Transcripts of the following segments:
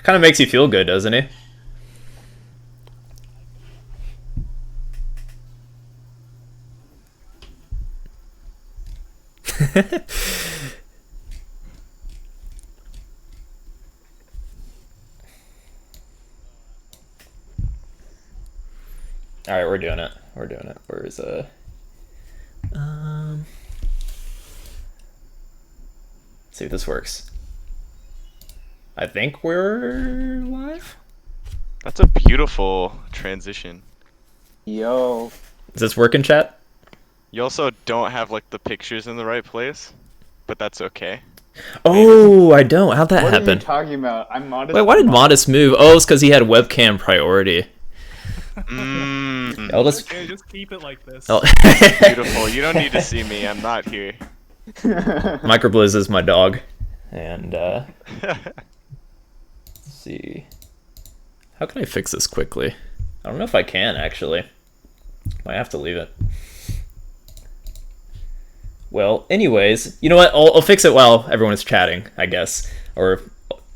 kind of makes you feel good, doesn't he? All right, we're doing it. Where's let's see if this works. I think we're live. That's a beautiful transition. Yo. Is this working, chat? You also don't have like the pictures in the right place, but that's okay. Oh, I don't. How'd that What happen? are you talking about? I'm Modest. Wait, why did Modest move? Oh, it's because he had webcam priority. I'll just... Okay, just keep it like this. Oh. Beautiful. You don't need to see me. I'm not here. Microblizz is my dog. And, let's see. How can I fix this quickly? I don't know if I can, actually. Might have to leave it. Well, anyways, you know what? I'll fix it while everyone is chatting, I guess. Or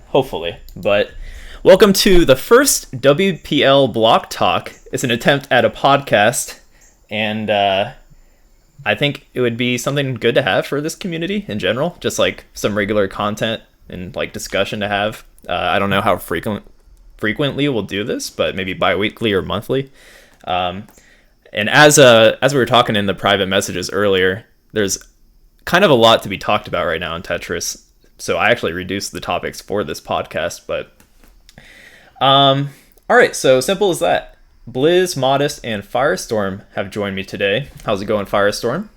hopefully. But welcome to the first WPL Block Talk. It's an attempt at a podcast. And I think it would be something good to have for this community in general. Just like some regular content and like discussion to have. I don't know how frequently we'll do this, but maybe bi-weekly or monthly. And as we were talking in the private messages earlier, there's kind of a lot to be talked about right now in Tetris. So I actually reduced the topics for this podcast, but all right, so simple as that. Blizz, Modest, and Firestorm have joined me today. How's it going, Firestorm?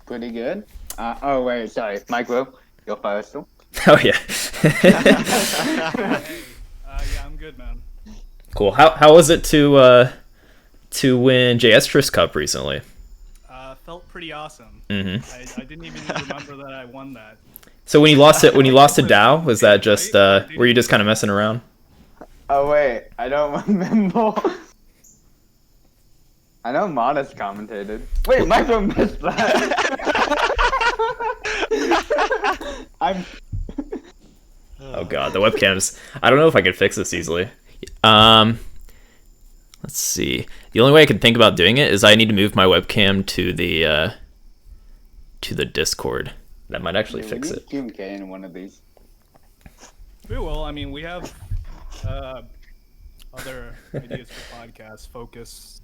Pretty good. Oh, wait, sorry. Micro, you're Firestorm. Oh, yeah. Yeah, I'm good, man. Cool. How was it to win JS Cup recently? Felt pretty awesome. Mm-hmm. I didn't even remember that I won that. So when you lost to Dow, was that just were you just kind of messing around? Oh, wait. I don't remember. I know Modest commentated. Wait, Micro missed that. Oh god, the webcams. I don't know if I could fix this easily. Let's see. The only way I can think about doing it is I need to move my webcam to the Discord. That might actually fix it. QMK in one of these. We will. I mean, we have other ideas for podcasts, focuses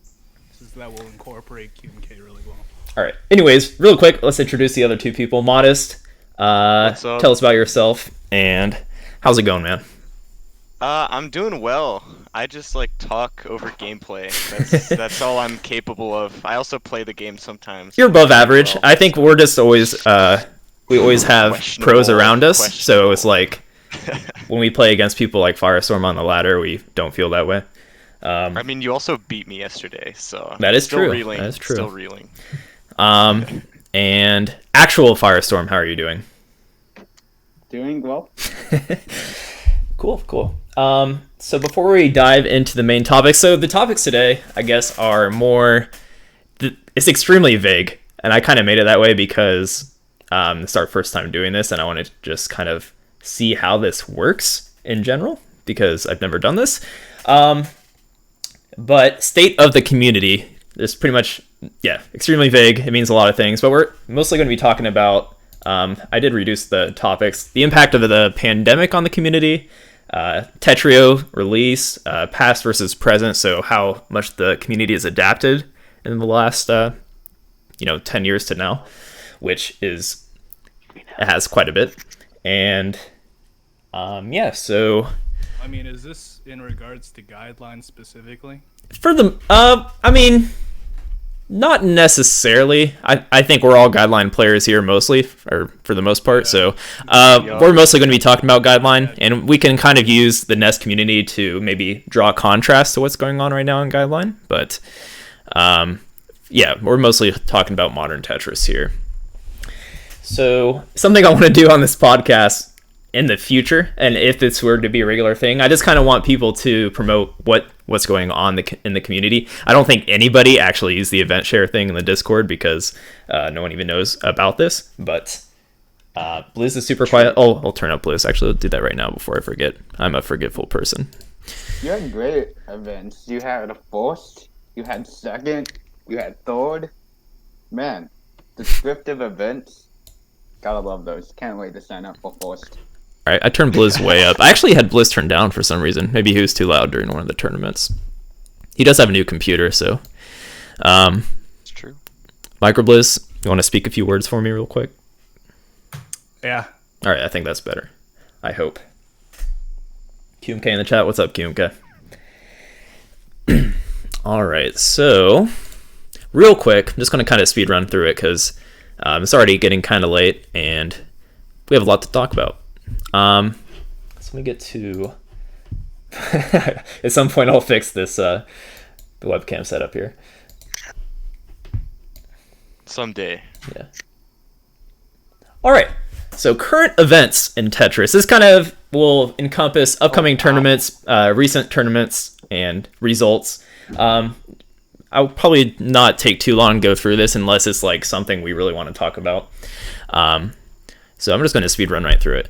that will incorporate QMK really well. All right. Anyways, real quick, let's introduce the other two people. Modest, What's up? tell us about yourself and how's it going, man? I'm doing well. I just like talk over gameplay. That's all I'm capable of. I also play the game sometimes. You're above average. I think we're just always we always have pros around us, so it's like when we play against people like Firestorm on the ladder, we don't feel that way. I mean, you also beat me yesterday, so that is still true. Reeling, that is true. Still reeling. And actual Firestorm, how are you doing? Doing well. Cool. So before we dive into the main topic, so the topics today, I guess, are more. It's extremely vague, and I kind of made it that way because it's our first time doing this, and I want to just kind of see how this works in general because I've never done this. But state of the community is pretty much, extremely vague. It means a lot of things, but we're mostly going to be talking about, I did reduce the topics, the impact of the pandemic on the community, Tetrio release, past versus present, so how much the community has adapted in the last, 10 years to now, which is, it has quite a bit. And, so... I mean, is this in regards to guidelines specifically? For the, not necessarily. I think we're all guideline players here mostly, or for the most part. So we're mostly going to be talking about guideline, and we can kind of use the Nest community to maybe draw a contrast to what's going on right now in guideline. But we're mostly talking about modern Tetris here. So something I want to do on this podcast in the future, and if this were to be a regular thing, I just kind of want people to promote what's going on in the community. I don't think anybody actually used the event share thing in the Discord because no one even knows about this, but Blizz is super quiet. Oh, I'll turn up Blizz. Actually, I'll do that right now before I forget. I'm a forgetful person. You had great events. You had a first, you had second, you had third. Man, descriptive events. Gotta love those. Can't wait to sign up for first. All right, I turned Blizz way up. I actually had Blizz turned down for some reason. Maybe he was too loud during one of the tournaments. He does have a new computer, so. It's true. Microblizz, you want to speak a few words for me real quick? Yeah. All right, I think that's better. I hope. QMK in the chat. What's up, QMK? All right, so real quick, I'm just going to kind of speed run through it because it's already getting kind of late and we have a lot to talk about. So let me get to... At some point, I'll fix this the webcam setup here. Someday. Yeah. All right. So current events in Tetris. This kind of will encompass upcoming tournaments, recent tournaments, and results. I'll probably not take too long to go through this unless it's like something we really want to talk about. So I'm just going to speed run right through it.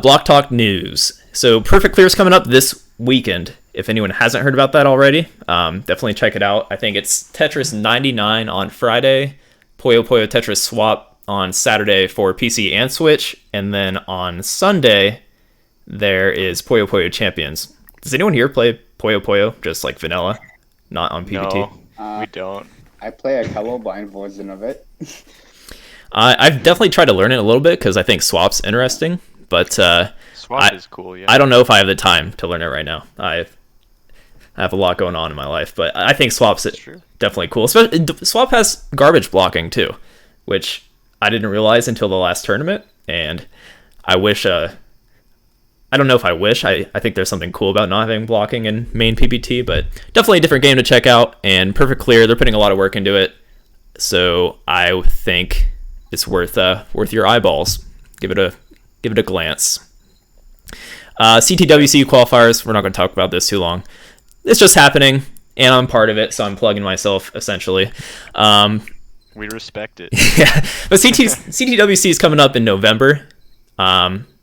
Block Talk news. So Perfect Clear is coming up this weekend. If anyone hasn't heard about that already, definitely check it out. I think it's Tetris 99 on Friday, Puyo Puyo Tetris Swap on Saturday for PC and Switch, and then on Sunday there is Puyo Puyo Champions. Does anyone here play Puyo Puyo just like vanilla, not on PvT? No, we don't. I play a colorblind version of it. I've definitely tried to learn it a little bit because I think Swap's interesting, but Swap is cool. Yeah. I don't know if I have the time to learn it right now. I have a lot going on in my life, but I think Swap's definitely cool. Swap has garbage blocking too, which I didn't realize until the last tournament, and I wish, I don't know if I wish, I think there's something cool about not having blocking in main PPT, but definitely a different game to check out, and Perfect Clear, they're putting a lot of work into it, so I think it's worth your eyeballs. Give it a glance. CTWC qualifiers, we're not going to talk about this too long. It's just happening, and I'm part of it, so I'm plugging myself, essentially. We respect it. Yeah, but CTWC is coming up in November,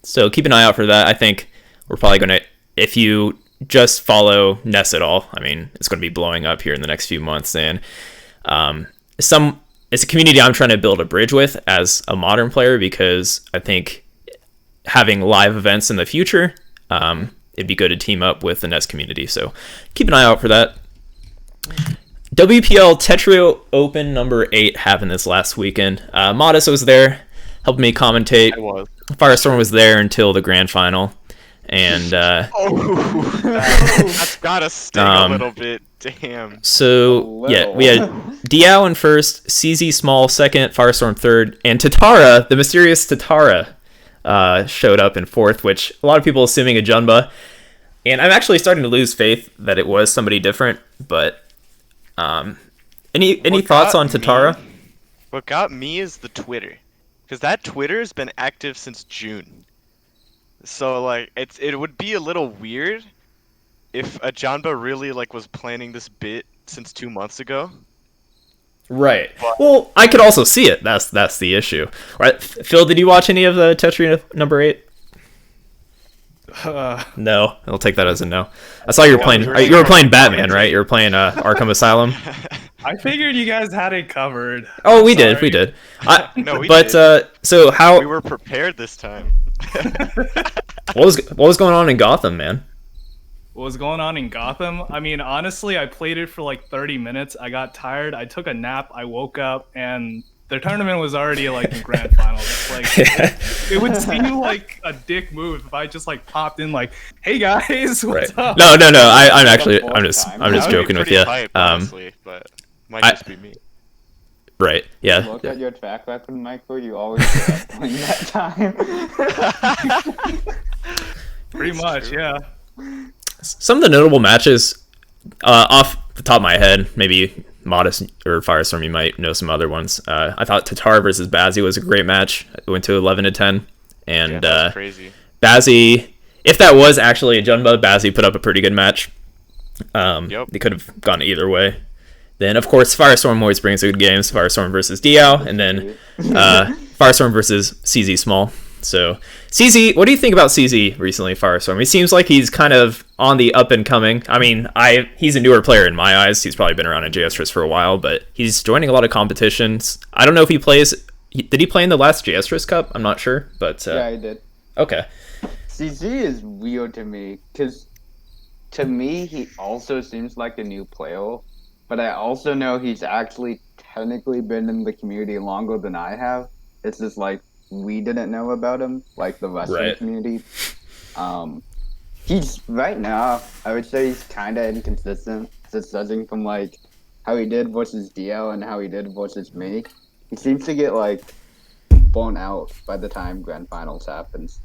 so keep an eye out for that. I think we're probably going to, if you just follow Ness at all, I mean, it's going to be blowing up here in the next few months, and it's a community I'm trying to build a bridge with as a modern player, because I think having live events in the future, it'd be good to team up with the Ness community, so keep an eye out for that. WPL Tetrio Open number 8 happened this last weekend. Modest was there, helped me commentate. I was. Firestorm was there until the grand final, and that's gotta sting a little bit. Damn. So yeah, we had Diao in first, CZ Small second, Firestorm third, and Tatara, the mysterious Tatara, showed up in fourth, which a lot of people assuming a Junba, and I'm actually starting to lose faith that it was somebody different, but. Any thoughts on Tatara? What got me is the Twitter, because that Twitter has been active since June. So like it would be a little weird if a Janba really like was planning this bit since 2 months ago. Right. Well, I could also see it. That's the issue. Right. Phil, did you watch any of the Tetris number 8? No, I'll take that as a no. I saw you were playing. You were playing Batman, right? You were playing Arkham Asylum. I figured you guys had it covered. Oh, we did. No, we but did. So how? We were prepared this time. What was going on in Gotham, man? What was going on in Gotham? I mean, honestly, I played it for like 30 minutes. I got tired. I took a nap. I woke up, and the tournament was already like in grand finals. Like, it would seem like a dick move if I just like popped in like, "Hey guys, what's up?" No. I'm just joking with you. Hype, honestly, but might just be me. Right. Yeah. Look at your track record, Michael. You always get up playing that time. Pretty much, yeah. Some of the notable matches, off the top of my head, maybe Modest or Firestorm, you might know some other ones. I thought Tatar versus Bazzi was a great match. It went to 11-10, and that's crazy. Bazzi, if that was actually a Junba, Bazzi put up a pretty good match. They could have gone either way. Then, of course, Firestorm always brings good games. Firestorm versus Diao, and then Firestorm versus CZ Small. So, CZ, what do you think about CZ recently, Firestorm? He seems like he's kind of on the up and coming. I mean, he's a newer player in my eyes. He's probably been around in JS for a while, but he's joining a lot of competitions. I don't know if he plays. Did he play in the last JS Cup? I'm not sure, but yeah, he did. Okay. CZ is weird to me because to me he also seems like a new player, but I also know he's actually technically been in the community longer than I have. It's just like we didn't know about him, like the rest of the community. He's right now, I would say he's kind of inconsistent, just judging from like how he did versus DL and how he did versus me. He seems to get like blown out by the time grand finals happens.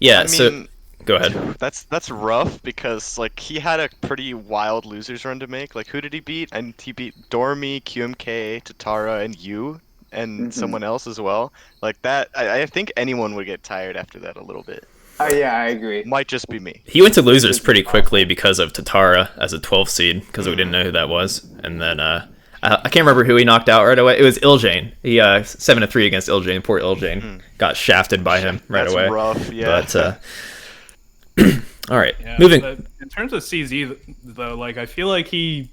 Yeah, I mean, so go ahead. That's rough because like he had a pretty wild losers run to make. Like who did he beat? And he beat Dormy, QMK, Tatara, and you, and someone else as well. Like that, I think anyone would get tired after that a little bit. Oh yeah, I agree. Might just be me. He went to losers pretty quickly because of Tatara as a 12 seed because we didn't know who that was, and then I can't remember who he knocked out right away. It was Iljane. He 7-3 against Iljane. Poor Iljane got shafted by him right That's away. Rough, yeah. But all right, Yeah, moving. in terms of CZ, though, like I feel like he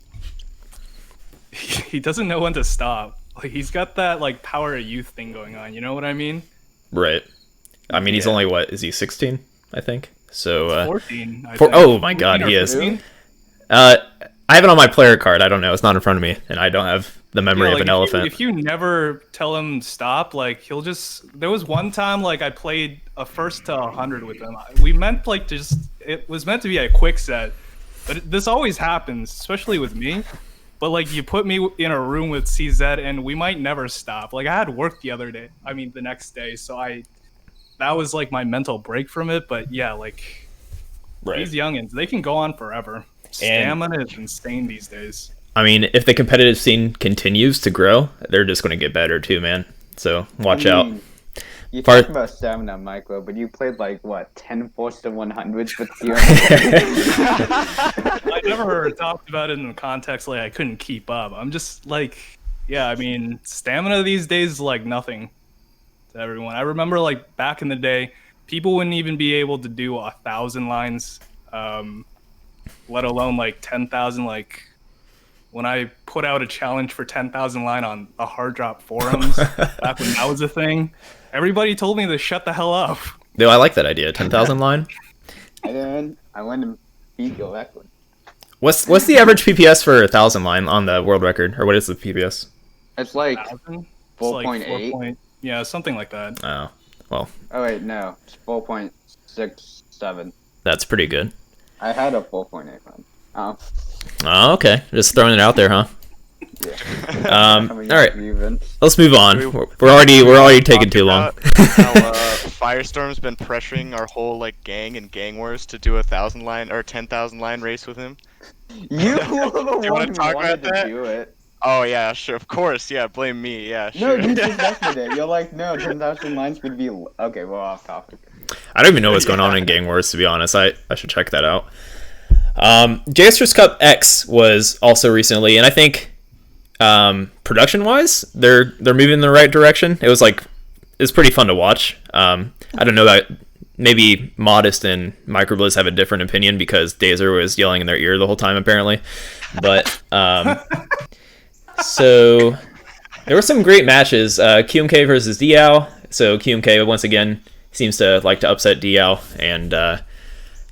doesn't know when to stop. Like he's got that like power of youth thing going on. You know what I mean? Right. I mean, he's only what is he 16? I think. So 14. Oh my God, he is. I have it on my player card. I don't know. It's not in front of me, and I don't have the memory of an elephant. If you never tell him stop, like he'll just. There was one time like I played a first to 100 with him. We meant like it was meant to be a quick set, but this always happens, especially with me. But like you put me in a room with CZ, and we might never stop. Like I had work the next day, so that was like my mental break from it. But yeah, like these youngins, they can go on forever. Stamina is insane these days. I mean, if the competitive scene continues to grow, they're just going to get better too, man. So watch out. You talk about stamina, Micro, but you played like what 10 forced to 100s with Theorem. I never talked about it in the context like I couldn't keep up. I'm just like, yeah, I mean, stamina these days is like nothing to everyone. I remember like back in the day, people wouldn't even be able to do 1,000 lines. Let alone like 10,000. Like when I put out a challenge for 10,000 line on the hard drop forums back when that was a thing, everybody told me to shut the hell up. No, I like that idea. 10,000 line. And then I went and beat your record. What's the average PPS for 1,000 line on the world record, or what is the PPS? It's like 4.8. Like yeah, something like that. Oh, well. Oh wait, no, it's 4.67. That's pretty good. I had a 4.8 one. Oh, okay. Just throwing it out there, huh? Yeah. All right. Let's move on. We're already taking too long. How Firestorm's been pressuring our whole like gang and gang wars to do 1,000 line or 10,000 line race with him. You were the you one who talk wanted about that? to do it. Oh yeah, sure, of course, yeah. Blame me, yeah. Sure. No, you suggested it. You're like, no, 10,000 lines would be okay. We're off topic. I don't even know what's going on in Gang Wars, to be honest. I should check that out. JS Cup X was also recently, and I think production-wise, they're moving in the right direction. It was pretty fun to watch. I don't know that maybe Modest and Microblizz have a different opinion because Dazer was yelling in their ear the whole time, apparently. But so there were some great matches. QMK versus Diao. So QMK once again seems to like to upset Diao, and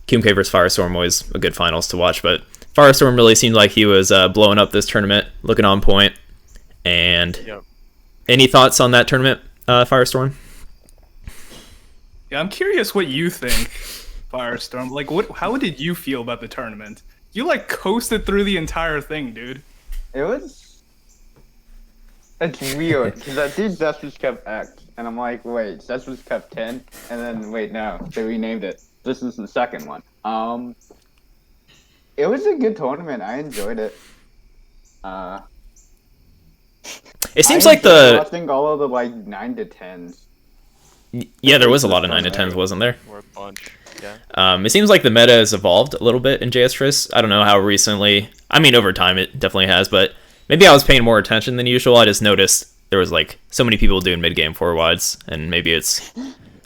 QMK versus Firestorm always a good finals to watch. But Firestorm really seemed like he was blowing up this tournament, looking on point. And any thoughts on that tournament, Firestorm? Yeah, I'm curious what you think, Firestorm. Like, how did you feel about the tournament? You like coasted through the entire thing, dude. It's weird because I see Tetris Cup X, and I'm like, wait, Tetris Cup 10, and then wait, no, they renamed it. This is the second one. It was a good tournament. I enjoyed it. It seems like watching all of the like 9 to 10s. Yeah, there was a lot of 9 to 10s, wasn't there? Or a bunch. Yeah. It seems like the meta has evolved a little bit in JS. I don't know how recently. I mean, over time it definitely has, but maybe I was paying more attention than usual. I just noticed there was like so many people doing mid game four wides, and maybe it's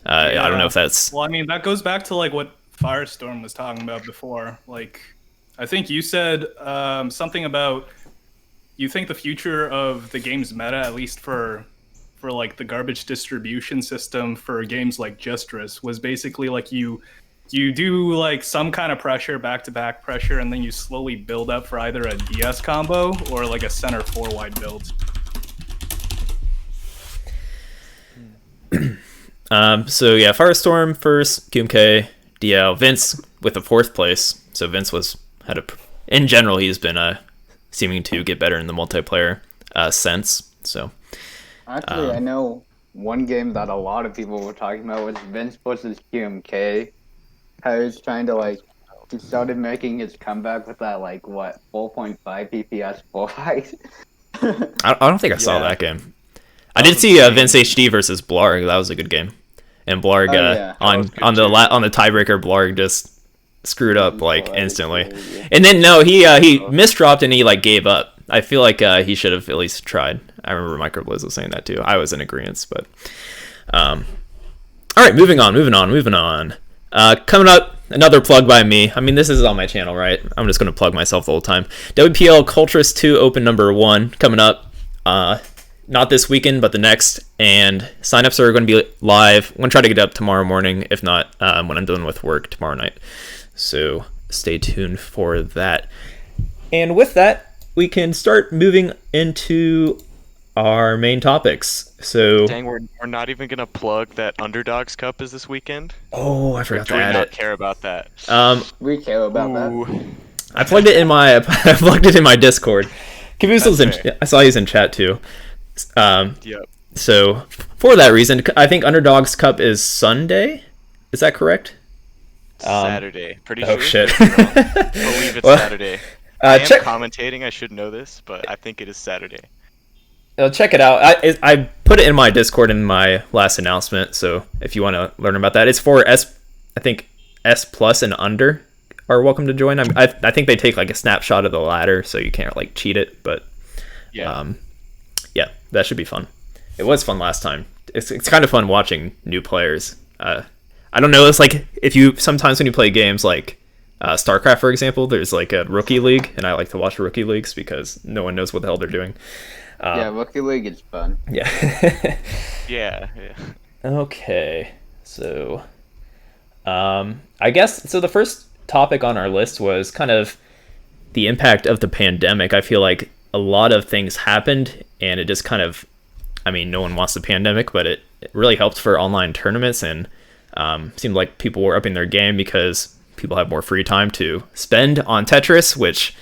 I don't know if that's Well, I mean, that goes back to like what Firestorm was talking about before. Like, I think you said something about you think the future of the game's meta, at least for like the garbage distribution system for games like Tetris, was basically like you do like some kind of pressure, back-to-back pressure, and then you slowly build up for either a DS combo or like a center four wide build. So yeah, Firestorm first, QMK, DL, Vince with the fourth place. So Vince in general, he's been seeming to get better in the multiplayer sense. So Actually, I know one game that a lot of people were talking about was Vince versus QMK. How he's trying to he started making his comeback with that 4.5 PPS full fight. I don't think I saw that game. I did see Vince HD versus Blarg. That was a good game. And Blarg on the tiebreaker, Blarg just screwed up instantly. And then he misdropped and he gave up. I feel like he should have at least tried. I remember Microblizz was saying that too. I was in agreement, but all right, moving on. Coming up, another plug by me. I mean, this is on my channel, right? I'm just going to plug myself the whole time. WPL Culturist 2 Open number 1 coming up. Not this weekend, but the next. And signups are going to be live. I'm going to try to get up tomorrow morning, if not when I'm done with work tomorrow night. So stay tuned for that. And with that, we can start moving into our main topics. So dang, we're not even gonna plug that Underdogs Cup is this weekend. Oh, I forgot to add it. Do we not care about that? We care about that. I plugged it in my Discord. I saw he's in chat too. Yep. So for that reason, I think Underdogs Cup is Sunday. Is that correct? Saturday. Pretty sure. Oh shit. I believe it's Saturday. I am commentating. I should know this, but I think it is Saturday. Check it out. I put it in my Discord in my last announcement, so if you want to learn about that, it's for I think S plus and under are welcome to join. I think they take a snapshot of the ladder, so you can't cheat it, but yeah, that should be fun. It was fun last time. It's kind of fun watching new players. I don't know. It's sometimes when you play games like StarCraft, for example, there's a rookie league, and I like to watch rookie leagues because no one knows what the hell they're doing. Rookie League is fun. Yeah. yeah. Okay. So, I guess, so the first topic on our list was kind of the impact of the pandemic. I feel like a lot of things happened, and it just kind of, no one wants the pandemic, but it really helped for online tournaments, and seemed like people were upping their game because people have more free time to spend on Tetris, which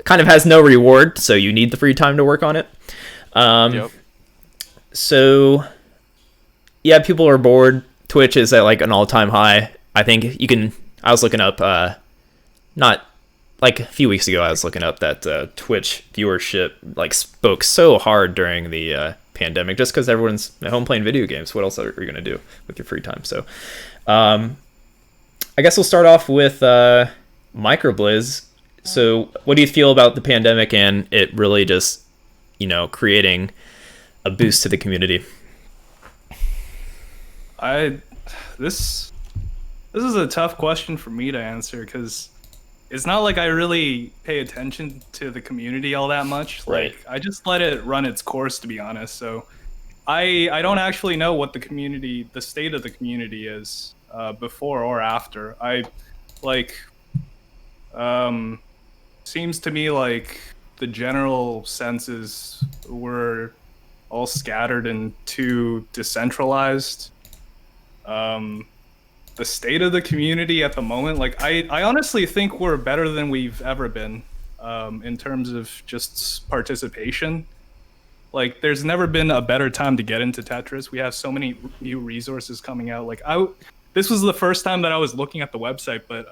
kind of has no reward, so you need the free time to work on it. Yep. So yeah, people are bored. Twitch is at an all-time high. I think I was looking up not a few weeks ago, I was looking up that Twitch viewership spoke so hard during the pandemic, just because everyone's at home playing video games. What else are you going to do with your free time? So I guess we'll start off with Microblizz. So what do you feel about the pandemic and it really just, creating a boost to the community? This is a tough question for me to answer because it's not like I really pay attention to the community all that much. Right. I just let it run its course, to be honest. So I don't actually know what the state of the community is before or after. Seems to me like the general senses were all scattered and too decentralized. The state of the community at the moment, I honestly think we're better than we've ever been in terms of just participation. There's never been a better time to get into Tetris. We have so many new resources coming out. This was the first time that I was looking at the website, but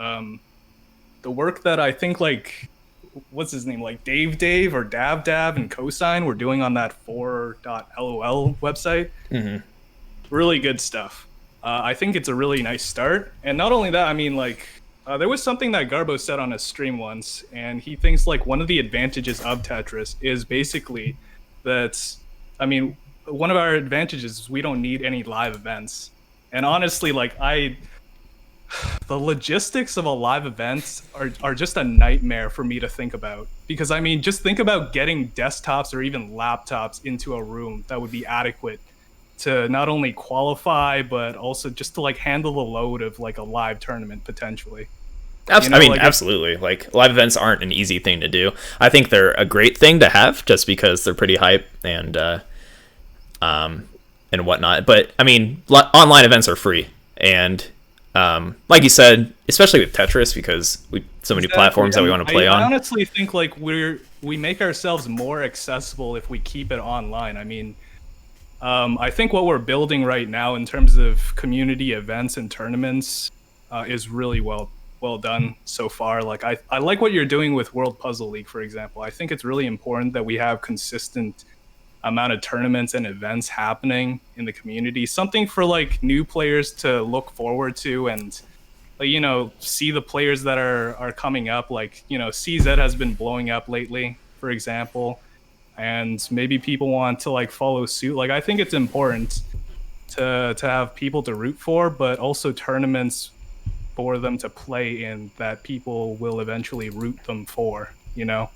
the work that I think what's his name, Dave or Dav and Cosine were doing on that 4.lol website, really good stuff. I think it's a really nice start. And not only that, there was something that Garbo said on a stream once, and he thinks one of the advantages of Tetris is basically that, one of our advantages is we don't need any live events. And honestly, like the logistics of a live event are just a nightmare for me to think about. Because I mean, just think about getting desktops or even laptops into a room that would be adequate to not only qualify, but also just to like handle the load of like a live tournament potentially. You know, I mean, like, absolutely. Like, live events aren't an easy thing to do. I think they're a great thing to have just because they're pretty hype and whatnot. But I mean, online events are free, and like you said, especially with Tetris, because so many platforms that we want to play on. I honestly think like we make ourselves more accessible if we keep it online. I mean, I think what we're building right now in terms of community events and tournaments is really well done so far. Like I like what you're doing with World Puzzle League, for example. I think it's really important that we have consistent amount of tournaments and events happening in the community, something for like new players to look forward to and you know, see the players that are coming up. Like, you know, CZ has been blowing up lately, for example, and maybe people want to like follow suit. Like, I think it's important to have people to root for, but also tournaments for them to play in that people will eventually root them for, you know?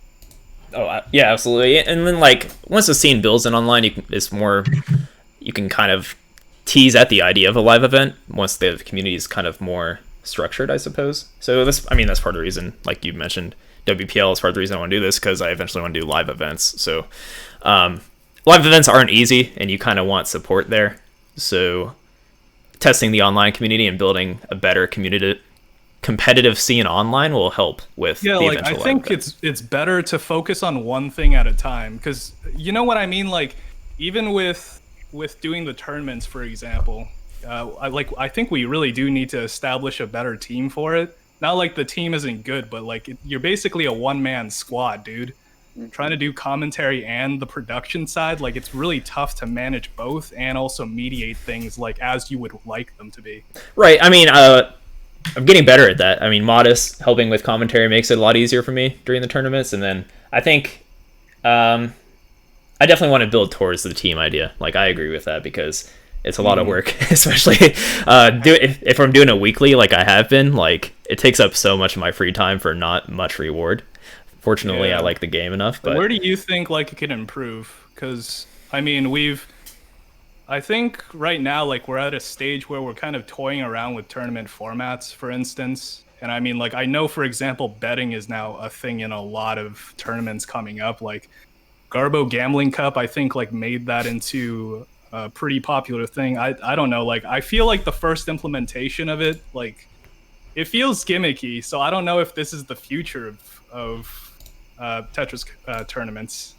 Oh, yeah, absolutely. And then, like, once the scene builds in online, you can kind of tease at the idea of a live event once the community is kind of more structured, I suppose. So that's part of the reason, like you mentioned, WPL is part of the reason I want to do this, because I eventually want to do live events. So live events aren't easy, and you kind of want support there. So testing the online community and building a better competitive scene online will help with the eventual I think it's better to focus on one thing at a time, because you know what I mean. Like, even with doing the tournaments, for example, I think we really do need to establish a better team for it. Not like the team isn't good, but like you're basically a one-man squad, dude. Trying to do commentary and the production side, like, it's really tough to manage both and also mediate things like as you would like them to be. Right. I mean, I'm getting better at that. I mean, Modest helping with commentary makes it a lot easier for me during the tournaments, and then I think I definitely want to build towards the team idea. Like, I agree with that, because it's a lot of work, especially if I'm doing it weekly like I have been. Like, it takes up so much of my free time for not much reward. Fortunately, yeah. I like the game enough. But where do you think like it can improve? Because I mean, I think right now, like, we're at a stage where we're kind of toying around with tournament formats, for instance. And I mean, like, I know, for example, betting is now a thing in a lot of tournaments coming up. Like, Garbo Gambling Cup, I think, like, made that into a pretty popular thing. I don't know. Like, I feel like the first implementation of it, like, it feels gimmicky. So I don't know if this is the future of Tetris tournaments.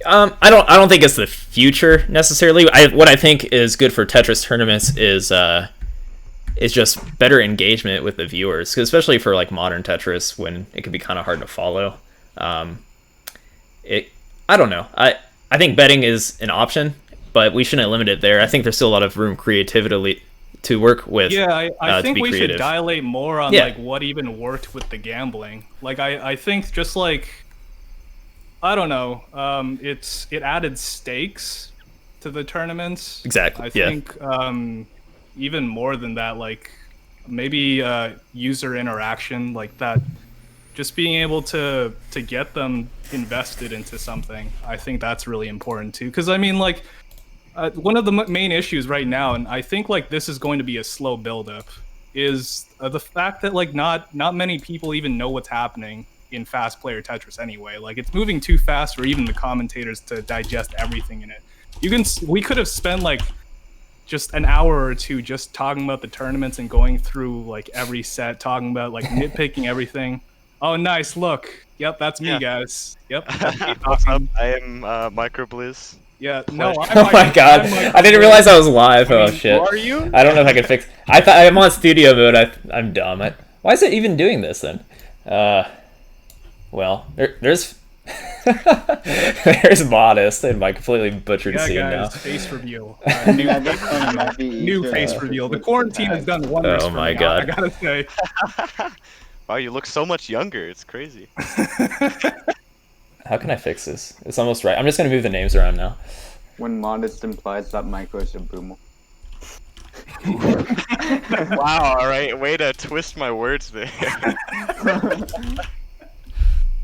I don't think it's the future necessarily. What I think is good for Tetris tournaments is just better engagement with the viewers, 'cause especially for like modern Tetris, when it can be kind of hard to follow. I don't know. I think betting is an option, but we shouldn't limit it there. I think there's still a lot of room creatively to work with. Yeah, I think we should dilate more on like what even worked with the gambling. Like, I think just like, I don't know, it added stakes to the tournaments. Exactly. I think even more than that, like maybe user interaction, like that, just being able to get them invested into something. I think that's really important too, because I mean, like, one of the main issues right now, and I think like this is going to be a slow buildup, is the fact that like not many people even know what's happening in fast player Tetris anyway. Like, it's moving too fast for even the commentators to digest everything in it. We could have spent like just an hour or two just talking about the tournaments and going through like every set, talking about like nitpicking everything. Oh, nice, look. Yep, that's me, guys. Yep. What's up? I am Microblizz. Yeah, no. Oh my god, I didn't realize I was live. Oh shit. Who are you? I don't know if I can fix. I thought I'm on studio mode. I'm dumb. Why is it even doing this then? Well, there's there's Modest, and I completely butchered scene guys, now. Face reveal. New face reveal. The quarantine has done wonders. Oh my god. I gotta say. Wow, you look so much younger. It's crazy. How can I fix this? It's almost right. I'm just gonna move the names around now. When modest implies that Micro is a boomer. Wow, alright, way to twist my words there.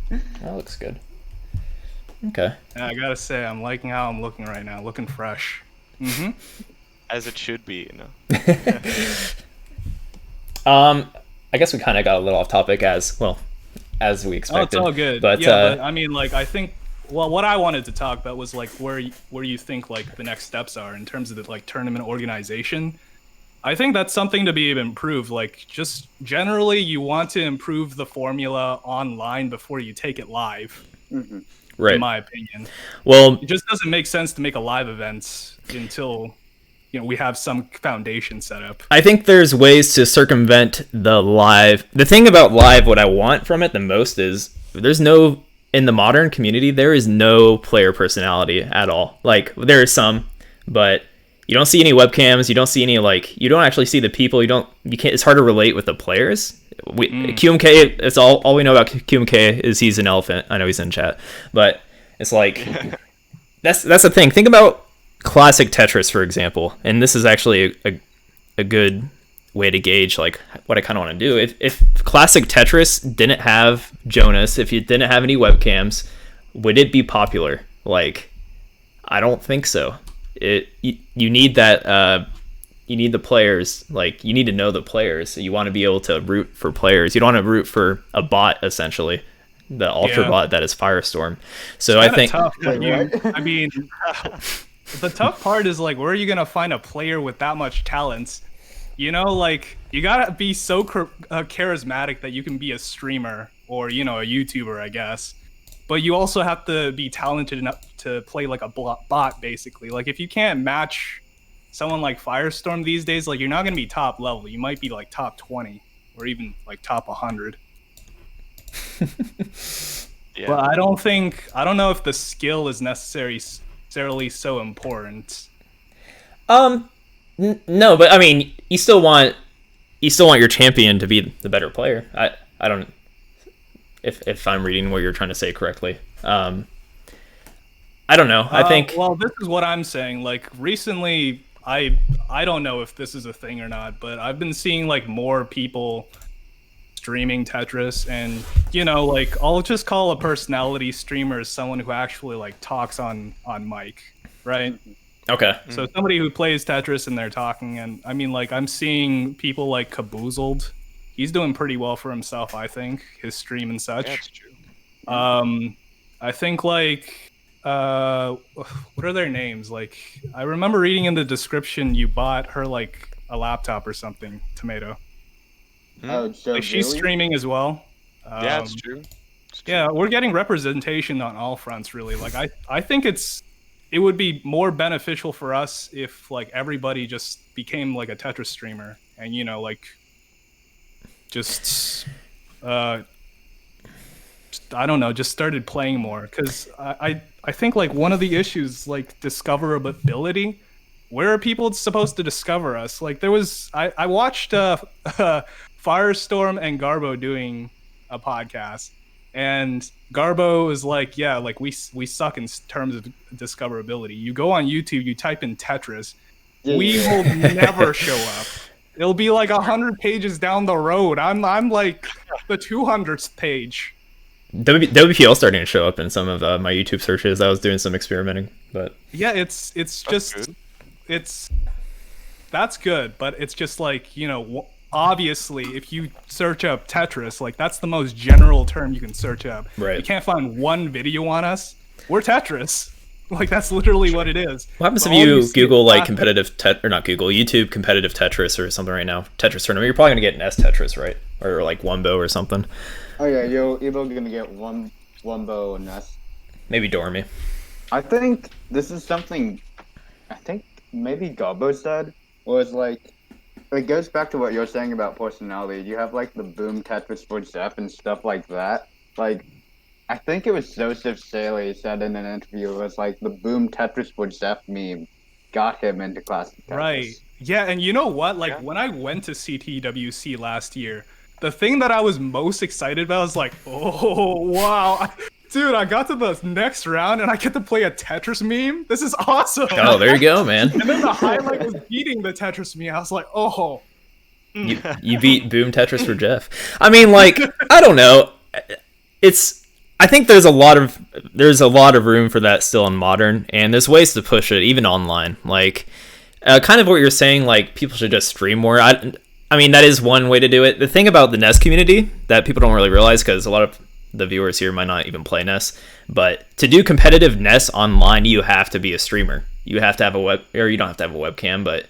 That looks good. Okay. Yeah, I gotta say, I'm liking how I'm looking right now. Looking fresh. Mm-hmm. As it should be, you know. I guess we kind of got a little off topic as we expected. Oh, it's all good. But, but I mean, like, I think, well, what I wanted to talk about was like where you think like the next steps are in terms of the like tournament organization. I think that's something to be improved. Like, just generally, you want to improve the formula online before you take it live. Mm-hmm. Right. In my opinion. Well, It just doesn't make sense to make a live event until, you know, we have some foundation set up. I think there's ways to circumvent the live. The thing about live, what I want from it the most is in the modern community, there is no player personality at all. Like, there is some, but you don't see any webcams. You don't see any, like, you don't actually see the people. You can't, it's hard to relate with the players. QMK, it's all we know about QMK is he's an elephant. I know he's in chat, but it's like, that's the thing. Think about classic Tetris, for example, and this is actually a good way to gauge like what I kind of want to do. If classic Tetris didn't have Jonas, if you didn't have any webcams, would it be popular? Like, I don't think so. You need that. You need the players. Like, you need to know the players. You want to be able to root for players. You don't want to root for a bot, essentially, the ultra bot that is Firestorm. So I think tough, I mean, the tough part is like, where are you gonna find a player with that much talent? You know, like, you gotta be so charismatic that you can be a streamer or, you know, a YouTuber, I guess. But you also have to be talented enough to play like a bot, basically. Like, if you can't match someone like Firestorm these days, like, you're not gonna be top level. You might be like top 20 or even like top 100. Yeah. But I don't know if the skill is necessarily so important. No, but I mean, you still want your champion to be the better player. I don't, if I'm reading what you're trying to say correctly. I don't know. I think. Well, this is what I'm saying. Like, recently, I don't know if this is a thing or not, but I've been seeing like more people streaming Tetris, and, you know, like, I'll just call a personality streamer as someone who actually like talks on mic, right? Okay. So somebody who plays Tetris and they're talking, and I mean, like, I'm seeing people like Caboozled. He's doing pretty well for himself, I think, his stream and such. That's true. I think like what are their names? Like, I remember reading in the description you bought her like a laptop or something, Tomato. Oh, so Like, she's really? streaming as well. Yeah, it's true. It's true. Yeah, we're getting representation on all fronts, really. Like, I think it would be more beneficial for us if like everybody just became like a Tetris streamer, and, you know, like, just I don't know, just started playing more, because I think like one of the issues, like, discoverability. Where are people supposed to discover us? Like, there was I watched Firestorm and Garbo doing a podcast, and Garbo is like, yeah, like, we suck in terms of discoverability. You go on YouTube, you type in Tetris, we will never show up. It'll be like 100 pages down the road. I'm like the 200th page. WPL starting to show up in some of my YouTube searches. I was doing some experimenting, but yeah, it's just good. that's good, but it's just like, you know, obviously, if you search up Tetris, like, that's the most general term you can search up. Right. You can't find one video on us. We're Tetris. Like, that's literally what it is. what happens But if all you see Google is like competitive or not Google, YouTube competitive Tetris or something right now? Tetris tournament. You're probably gonna get an S Tetris, right? Or like Wumbo or something. Oh yeah, you're either gonna get one bow and that's. Maybe Dormy. I think this is something. I think maybe Garbo said was like. It goes back to what you're saying about personality. You have like the boom Tetris for Zep and stuff like that. Like, I think it was Joseph Saley said in an interview, it was like the boom Tetris for Zep meme got him into classic Tetris. Right. Yeah, and you know what? Like, when I went to CTWC last year, the thing that I was most excited about was like, oh, wow. Dude, I got to the next round and I get to play a Tetris meme. This is awesome. Oh, there you go, man. And then the highlight was beating the Tetris meme. I was like, oh. You beat Boom Tetris for Jeff. I mean, like, I don't know. I think there's a lot of room for that still in modern, and there's ways to push it even online. Like, kind of what you're saying, like people should just stream more. I mean, that is one way to do it. The thing about the NES community that people don't really realize, because a lot of the viewers here might not even play NES, but to do competitive NES online, you have to be a streamer. You have to have you don't have to have a webcam, but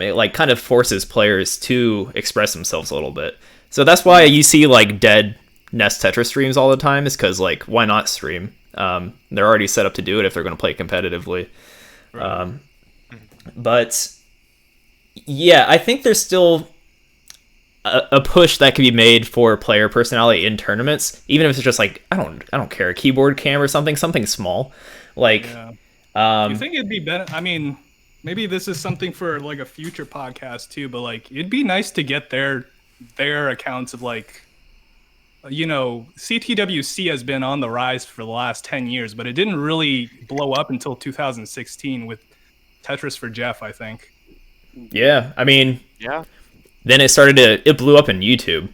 it like kind of forces players to express themselves a little bit. So that's why you see like dead NES Tetris streams all the time, is because like, why not stream? They're already set up to do it if they're going to play competitively. Right. But yeah, I think there's still a push that can be made for player personality in tournaments, even if it's just like, I don't care, a keyboard cam or something small. Like, you think it'd be better? I mean, maybe this is something for like a future podcast too, but like, it'd be nice to get their accounts of like, you know, CTWC has been on the rise for the last 10 years, but it didn't really blow up until 2016 with Tetris for Jeff, I think. Yeah, I mean, yeah. Then it blew up on YouTube.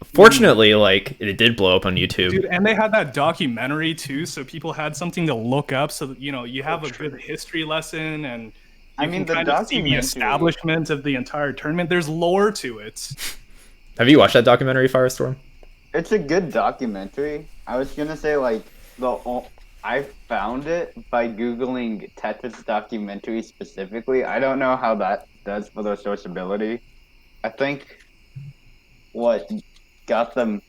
Fortunately, like, it did blow up on YouTube. Dude, and they had that documentary too, so people had something to look up, so that, you know, you have a good history lesson, and you can kind of see the establishment of the entire tournament. There's lore to it. Have you watched that documentary, Firestorm? It's a good documentary. I was gonna say, like, I found it by Googling Tetris documentary specifically. I don't know how that does for their sourceability. I think what got them...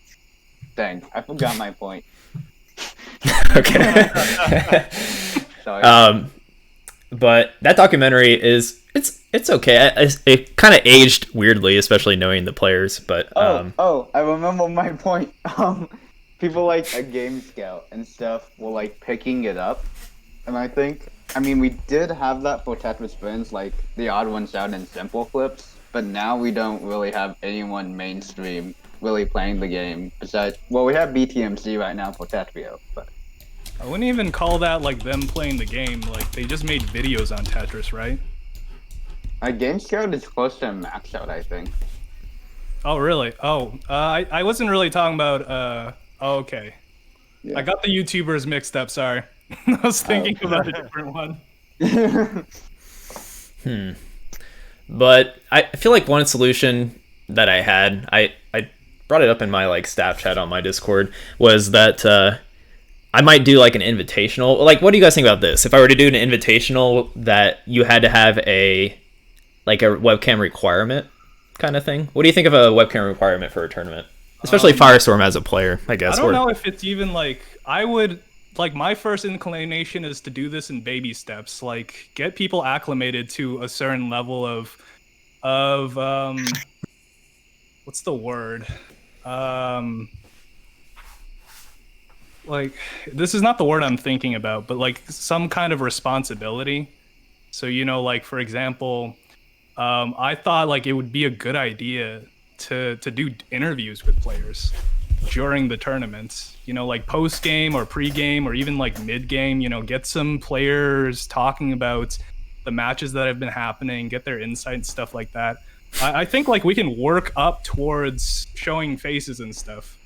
Dang, I forgot my point. Okay. Sorry. But that documentary it's okay. It kind of aged weirdly, especially knowing the players. But I remember my point. People like a Game Scout and stuff were like picking it up, and I mean, we did have that for Tetris Friends, like the odd ones out in simple flips. But now we don't really have anyone mainstream really playing the game. Besides, well, we have BTMC right now for Tetrio, but I wouldn't even call that like them playing the game. Like, they just made videos on Tetris, right? Game Scout is close to max out, I think. Oh, really? Oh, I wasn't really talking about. Oh, okay. Yeah. I got the YouTubers mixed up. Sorry, I was thinking about a different one. But I feel like one solution that I had, I brought it up in my like staff chat on my Discord, was that I might do like an invitational. Like, what do you guys think about this? If I were to do an invitational that you had to have a webcam requirement kind of thing. What do you think of a webcam requirement for a tournament? Especially Firestorm as a player, I guess. I don't know if it's even like, I would, like, my first inclination is to do this in baby steps. Like, get people acclimated to a certain level of what's the word? Like, this is not the word I'm thinking about, but like some kind of responsibility. So, you know, like, for example, I thought like it would be a good idea to do interviews with players during the tournaments, you know, like post game or pre game or even like mid game, you know, get some players talking about the matches that have been happening, get their insight and stuff like that. I think like we can work up towards showing faces and stuff.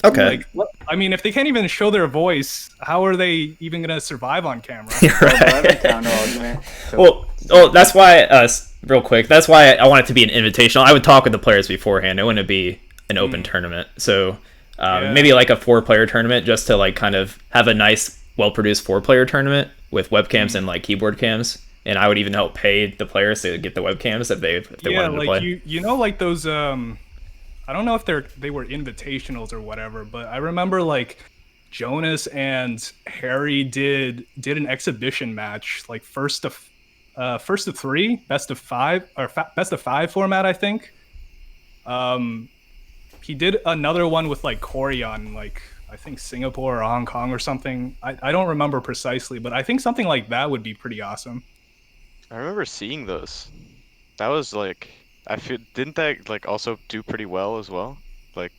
Okay. Like, I mean, if they can't even show their voice, how are they even going to survive on camera? Right. Well, that's why, real quick, that's why I want it to be an invitational. I would talk with the players beforehand. It wouldn't be an open tournament. So maybe like a 4-player tournament, just to like kind of have a nice, well-produced 4-player tournament with webcams and like keyboard cams. And I would even help pay the players to get the webcams if they wanted to play. Yeah, you know, like those... I don't know if they were invitationals or whatever, but I remember like Jonas and Harry did an exhibition match, like first of 3, best of 5 or best of 5 format, I think. He did another one with like Corey on like, I think Singapore or Hong Kong or something. I don't remember precisely, but I think something like that would be pretty awesome. I remember seeing those. That was like, didn't that like also do pretty well as well, like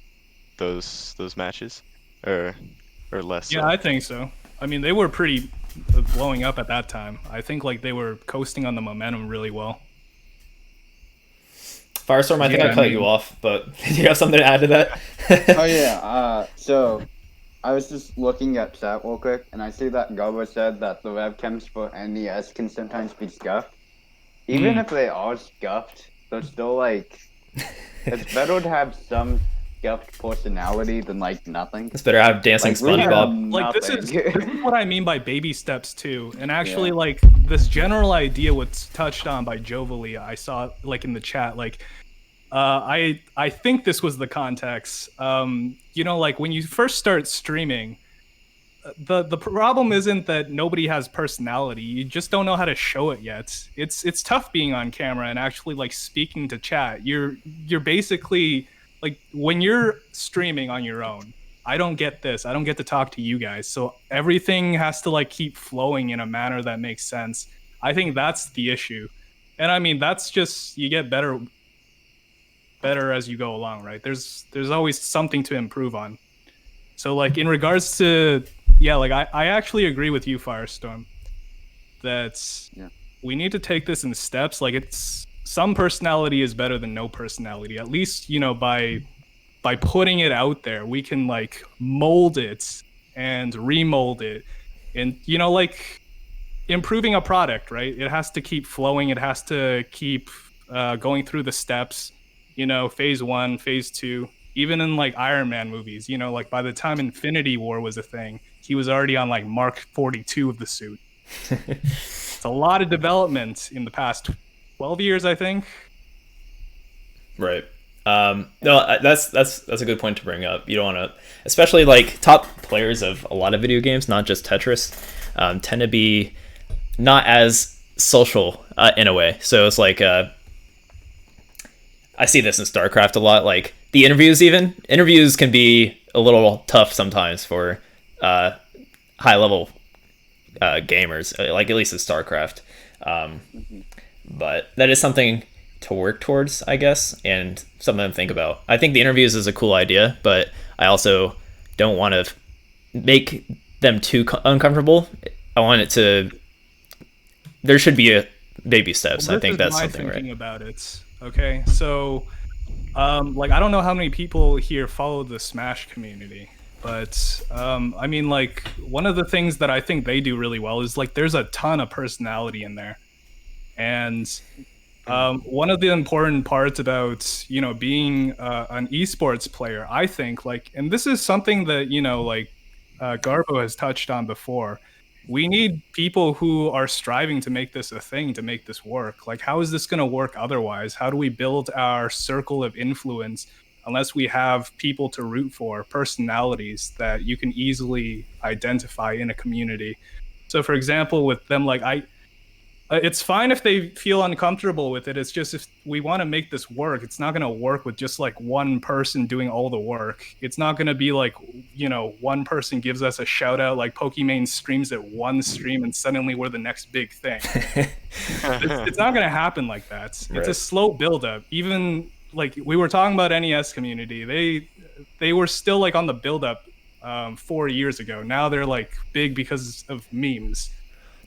those matches? Or or less? Yeah, so? I think so. I mean, they were pretty blowing up at that time. I think like they were coasting on the momentum really well. Firestorm, I think Yeah, I cut I you mean- off, but do you have something to add to that? Oh yeah. So I was just looking at chat real quick, and I see that Gabo said that the webcams for NES can sometimes be scuffed. Even if they are scuffed, they're still like. It's better to have some scuffed personality than like nothing. It's better to have dancing Like, we have SpongeBob. Like this is nothing. what I mean by baby steps too. And actually, Yeah. like this general idea was touched on by Jovally. I saw like in the chat. Like, I think this was the context. You know, like when you first start streaming, the problem isn't that nobody has personality. You just don't know how to show it yet. It's tough being on camera and actually like speaking to chat. You're basically like when you're streaming on your own. I don't get this. I don't get to talk to you guys. So everything has to like keep flowing in a manner that makes sense. I think that's the issue. And I mean that's just you get better as you go along, right? There's always something to improve on. So like in regards to like I actually agree with you, Firestorm, that we need to take this in steps. Like it's some personality is better than no personality. At least, you know, by putting it out there, we can like mold it and remold it and, you know, like improving a product, right? It has to keep flowing. It has to keep going through the steps, you know, phase 1, phase 2, even in like Iron Man movies, you know, like by the time Infinity War was a thing, he was already on like Mark 42 of the suit. It's a lot of development in the past 12 years, I think. Right. No, that's a good point to bring up. You don't want to, especially like top players of a lot of video games, not just Tetris, tend to be not as social in a way. So it's like I see this in StarCraft a lot. Like the interviews can be a little tough sometimes for high level gamers, like at least in StarCraft. But that is something to work towards, I guess, and something to think about. I think the interviews is a cool idea, but I also don't want to make them too uncomfortable. I want it to. There should be a baby steps. Well, I think that's my something thinking right. about it. Okay, so like I don't know how many people here follow the Smash community, but I mean, like one of the things that I think they do really well is like there's a ton of personality in there, and one of the important parts about, you know, being an esports player, I think, like, and this is something that, you know, like Garbo has touched on before. We need people who are striving to make this a thing, to make this work. Like, how is this going to work otherwise? How do we build our circle of influence unless we have people to root for, personalities that you can easily identify in a community? So, for example, with them, like it's fine if they feel uncomfortable with it. It's just if we want to make this work, it's not going to work with just like one person doing all the work. It's not going to be like, you know, one person gives us a shout out, like Pokimane streams at one stream and suddenly we're the next big thing. It's not going to happen like that. It's Right. a slow build up. Even like we were talking about NES community, they were still like on the build up 4 years ago. Now they're like big because of memes.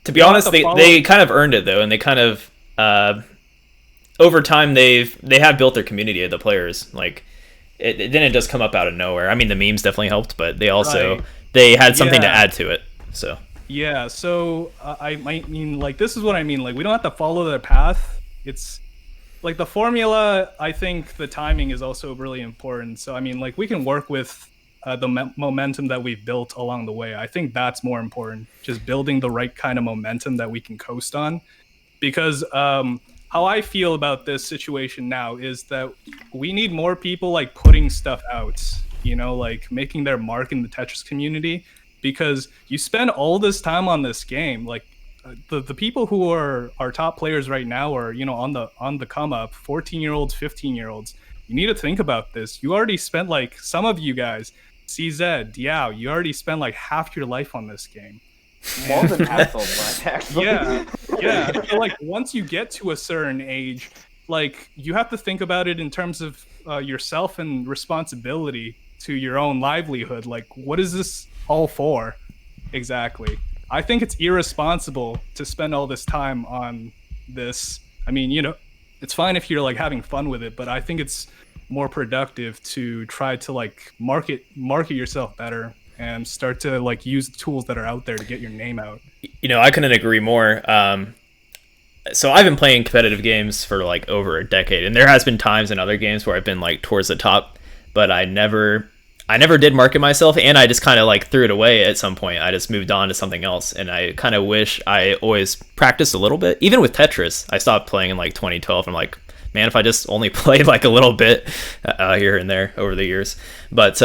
To be honest, they kind of earned it though, and they kind of over time they have built their community of the players. Like it didn't just come up out of nowhere. I mean, the memes definitely helped, but they also they had something to add to it. So yeah, so I might mean like this is what I mean. Like we don't have to follow their path. It's like the formula. I think the timing is also really important. So I mean, like we can work with the momentum that we've built along the way. I think that's more important, just building the right kind of momentum that we can coast on. Because how I feel about this situation now is that we need more people like putting stuff out, you know, like making their mark in the Tetris community, because you spend all this time on this game. Like the people who are our top players right now are, you know, on the come up, 14-year-olds, 15-year-olds. You need to think about this. You already spent, like, some of you guys, CZ, Diao, you already spent like half your life on this game. More than half of life, actually. Yeah. So like once you get to a certain age, like you have to think about it in terms of yourself and responsibility. to your own livelihood. Like, what is this all for exactly? I think it's irresponsible to spend all this time on this. I mean, it's fine if you're like having fun with it, but I think it's more productive to try to like market yourself better and start to like use the tools that are out there to get your name out. I couldn't agree more. So I've been playing competitive games for like over a decade, and there has been times in other games where I've been like towards the top, but I never did market myself, and I just kind of like threw it away at some point. I just moved on to something else, and I kind of wish I always practiced a little bit. Even with Tetris, I stopped playing in like 2012. I'm like, man, if I just only played like a little bit here and there over the years. But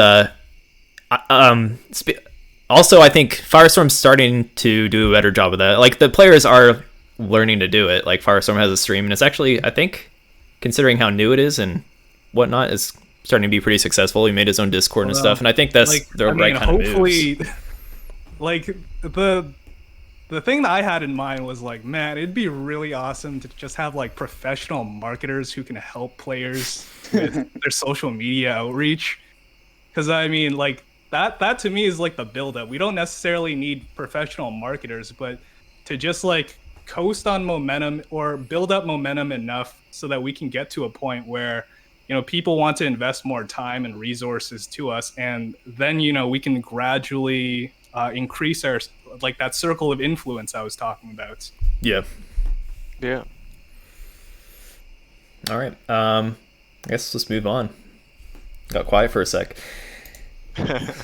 also, I think Firestorm's starting to do a better job of that. Like, the players are learning to do it. Like, Firestorm has a stream, and it's actually, I think, considering how new it is and whatnot, is starting to be pretty successful. He made his own Discord and stuff, and I think that's right kind of moves. Like, the thing that I had in mind was like, man, it'd be really awesome to just have like professional marketers who can help players with their social media outreach. Because I mean, like, that to me is like the buildup. We don't necessarily need professional marketers, but to just like coast on momentum or build up momentum enough so that we can get to a point where people want to invest more time and resources to us, and then we can gradually increase our like that circle of influence I was talking about. Yeah. All right. I guess let's move on. Got quiet for a sec.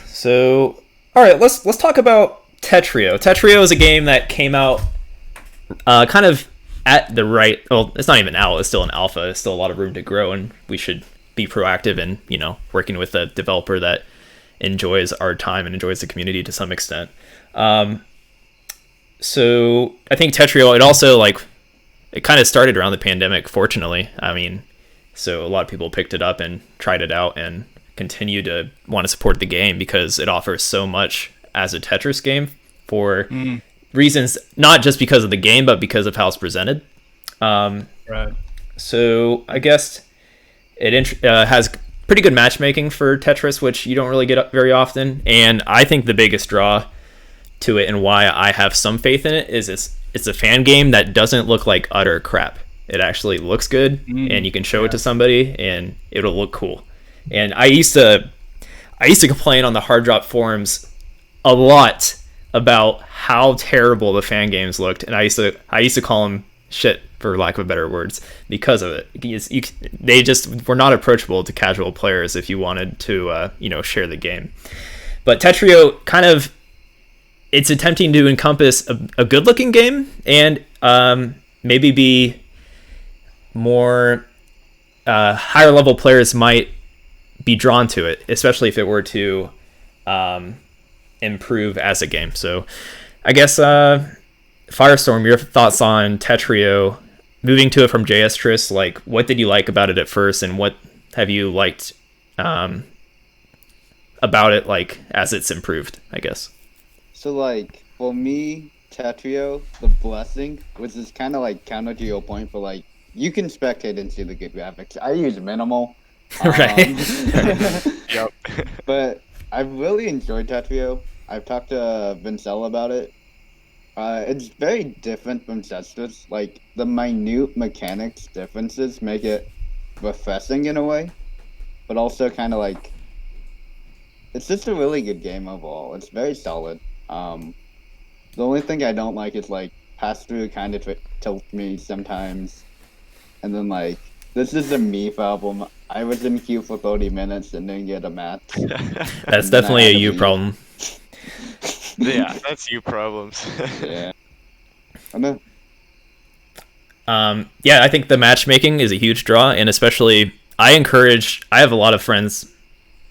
So, all right, let's talk about Tetrio. Tetrio is a game that came out kind of at the right. Well, it's not even out. It's still an alpha. There's still a lot of room to grow, and we should be proactive in working with a developer that enjoys our time and enjoys the community to some extent. So I think Tetrio, it also it kind of started around the pandemic, fortunately. I mean, so a lot of people picked it up and tried it out and continue to want to support the game because it offers so much as a Tetris game for reasons, not just because of the game, but because of how it's presented. Right. So I guess it has pretty good matchmaking for Tetris, which you don't really get very often. And I think the biggest draw to it and why I have some faith in it is it's a fan game that doesn't look like utter crap. It actually looks good, and you can show it to somebody, and it'll look cool. And I used to complain on the Hard Drop forums a lot about how terrible the fan games looked, and I used to call them shit, for lack of better words, because of it. They just were not approachable to casual players if you wanted to share the game. But Tetrio it's attempting to encompass a good-looking game and maybe be more higher-level players might be drawn to it, especially if it were to improve as a game. So I guess Firestorm, your thoughts on Tetrio, moving to it from Tetris, like what did you like about it at first, and what have you liked about it as it's improved, I guess? So for me, Tetrio, the blessing, which is kind of counter to your point, but you can spectate and see the good graphics. I use minimal. Right. Yep. But I've really enjoyed Tetrio. I've talked to Vincel about it. It's very different from Tetris. The minute mechanics differences make it refreshing in a way, but also kind of it's just a really good game overall. It's very solid. The only thing I don't like is pass through kind of tilts me sometimes, and then this is a me problem. I was in queue for 30 minutes and didn't get a match. That's definitely a you problem. Yeah, that's you problems. Yeah. I know. Yeah, I think the matchmaking is a huge draw, and especially I have a lot of friends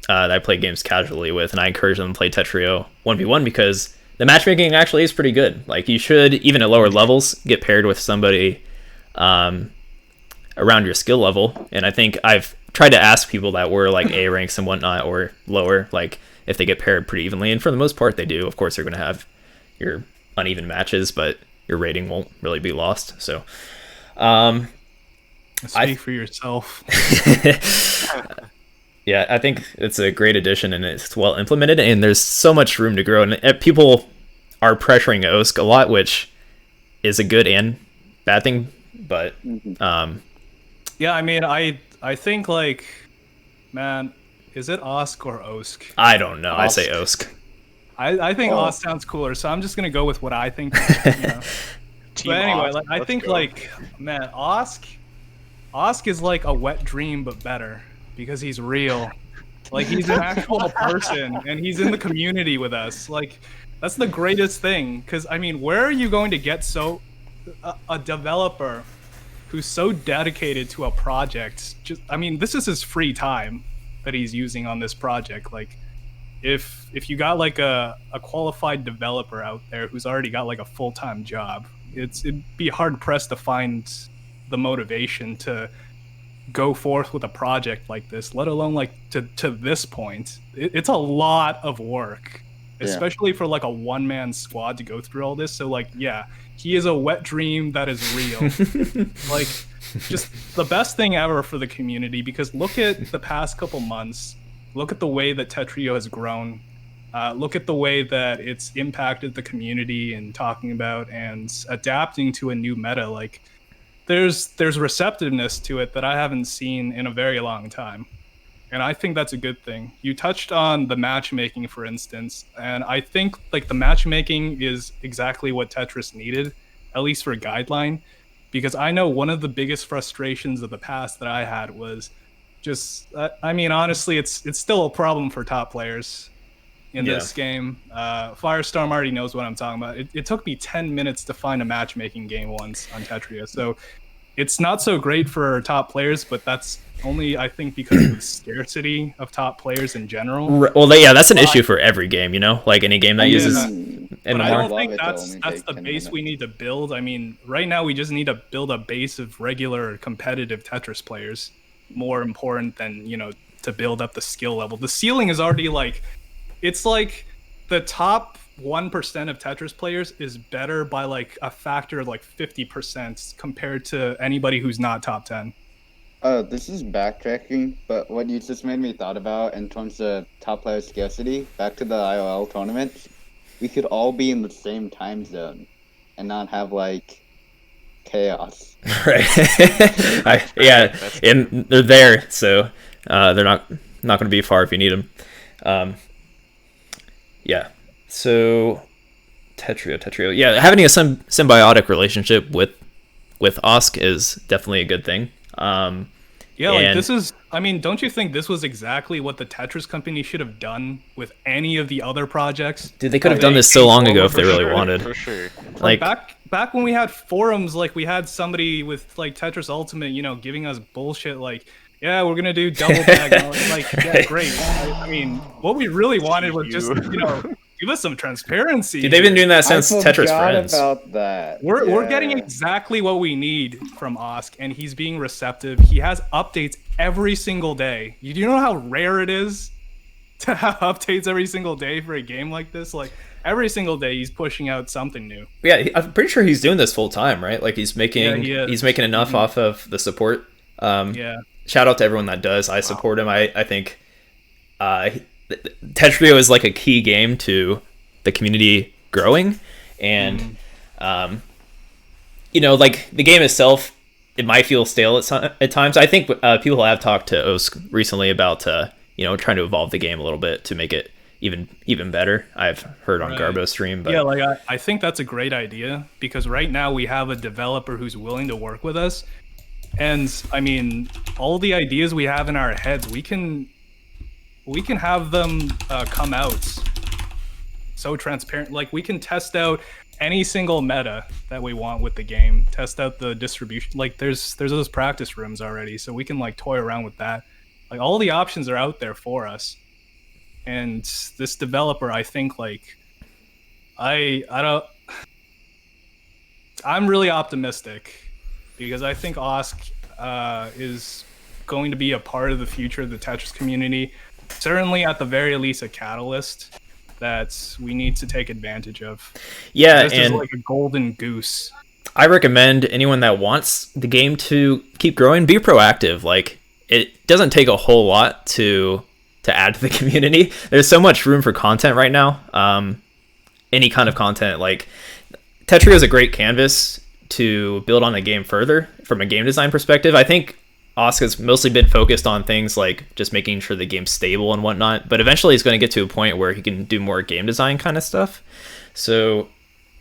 that I play games casually with, and I encourage them to play Tetrio 1v1 because the matchmaking actually is pretty good. You should, even at lower levels, get paired with somebody around your skill level. And I think I've tried to ask people that were A ranks and whatnot or lower, if they get paired pretty evenly, and for the most part they do. Of course, you're going to have your uneven matches, but your rating won't really be lost. So speak for yourself. Yeah, I think it's a great addition and it's well implemented, and there's so much room to grow. And people are pressuring OSC a lot, which is a good and bad thing. But yeah, I mean, I think like, man, is it OSC or OSC? I don't know. I OSC. say OSC. I think Oh. OSC sounds cooler, so I'm just gonna go with what I think. You know. Team But anyway, Oz, like, I let's think go. like, man, OSC is like a wet dream but better because he's real. Like he's an actual person and he's in the community with us. Like that's the greatest thing. Because I mean, where are you going to get a developer who's so dedicated to a project? Just I mean, this is his free time that he's using on this project. Like if you got like a qualified developer out there who's already got like a full-time job, it'd be hard pressed to find the motivation to go forth with a project like this, let alone like to this point. It's a lot of work, especially for like a one-man squad to go through all this. So like, yeah, he is a wet dream that is real. Like just the best thing ever for the community, because look at the past couple months, look at the way that Tetrio has grown. Look at the way that it's impacted the community and talking about and adapting to a new meta. Like there's receptiveness to it that I haven't seen in a very long time. And I think that's a good thing. You touched on the matchmaking, for instance, and I think like the matchmaking is exactly what Tetris needed, at least for a guideline, because I know one of the biggest frustrations of the past that I had was just, I mean, honestly, it's still a problem for top players in this game. Firestorm already knows what I'm talking about. It took me 10 minutes to find a matchmaking game once on Tetris. So it's not so great for top players, but that's only, I think, because of the scarcity of top players in general. Well, that's an issue for every game, you know, like any game that uses But I don't Love think it to that's only the take 10 base we minutes. need to build. I mean, right now we just need to build a base of regular competitive Tetris players. More important than, you know, to build up the skill level. The ceiling is already like, it's like the top 1% of Tetris players is better by like a factor of like 50% compared to anybody who's not top 10. This is backtracking, but what you just made me thought about in terms of top player scarcity, back to the IOL tournament, we could all be in the same time zone and not have like chaos. Right. And they're there, so they're not going to be far if you need them. Yeah. So Tetrio. Yeah, having a symbiotic relationship with OSC is definitely a good thing. Yeah, like this is, I mean, don't you think this was exactly what the Tetris company should have done with any of the other projects? Dude, they could have done this so long ago if they really wanted. For sure. Like back when we had forums, like we had somebody with like Tetris Ultimate, you know, giving us bullshit like, yeah, we're gonna do double tag. And I was like, yeah, great. I mean, what we really wanted was just, you know, give us some transparency. Dude, they've been doing that since I Tetris forgot Friends. about that. We're getting exactly what we need from OSC, and he's being receptive. He has updates every single day. Do you know how rare it is to have updates every single day for a game like this? Like every single day, he's pushing out something new. Yeah, I'm pretty sure he's doing this full time, right? Like he's making he is. enough off of the support. Yeah. Shout out to everyone that does. I support him. I think Tetrio is like a key game to the community growing, and you know, like the game itself, it might feel stale at times. I think people have talked to OSC recently about you know, trying to evolve the game a little bit to make it even better. I've heard on Garbo's stream, but yeah, like I think that's a great idea, because right now we have a developer who's willing to work with us. And I mean, all the ideas we have in our heads, we can have them come out so transparent. Like we can test out any single meta that we want with the game, test out the distribution. Like there's those practice rooms already, so we can like toy around with that. Like all the options are out there for us. And this developer, I think, like I'm really optimistic, because I think OSC is going to be a part of the future of the Tetris community. Certainly, at the very least, a catalyst that we need to take advantage of. yeah, This is and like a golden goose. I recommend anyone that wants the game to keep growing, be proactive. Like it doesn't take a whole lot to add to the community. There's so much room for content right now. Any kind of content, like Tetris is a great canvas to build on a game further from a game design perspective. I think Oscar's mostly been focused on things like just making sure the game's stable and whatnot, but eventually he's going to get to a point where he can do more game design kind of stuff. So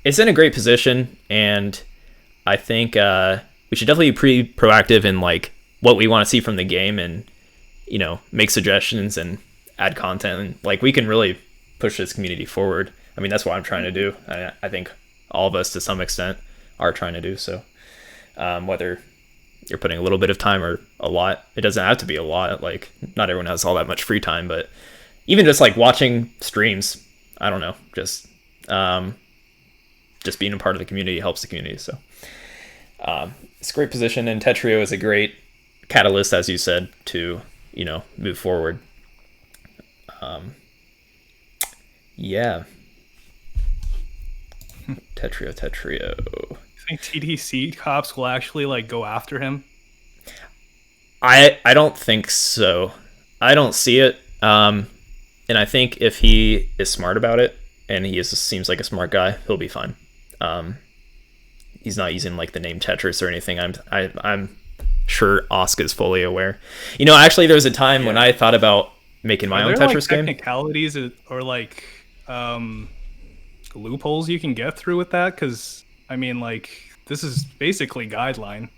it's in a great position, and I think we should definitely be pretty proactive in like what we want to see from the game, and make suggestions and add content, and like we can really push this community forward. I mean, that's what I'm trying to do. I think all of us to some extent are trying to do so. Whether you're putting a little bit of time or a lot, it doesn't have to be a lot. Like, not everyone has all that much free time, but even just like watching streams, I don't know, just being a part of the community helps the community. So it's a great position, and Tetrio is a great catalyst, as you said, to move forward. Yeah. Tetrio. I think TTC Cops will actually like go after him. I don't think so. I don't see it. And I think if he is smart about it, and seems like a smart guy, he'll be fine. He's not using like the name Tetris or anything. I'm sure Oscar's fully aware. Actually, there was a time when I thought about making my own Tetris game. Technicalities or like loopholes you can get through with that? Because I mean, like, this is basically guideline.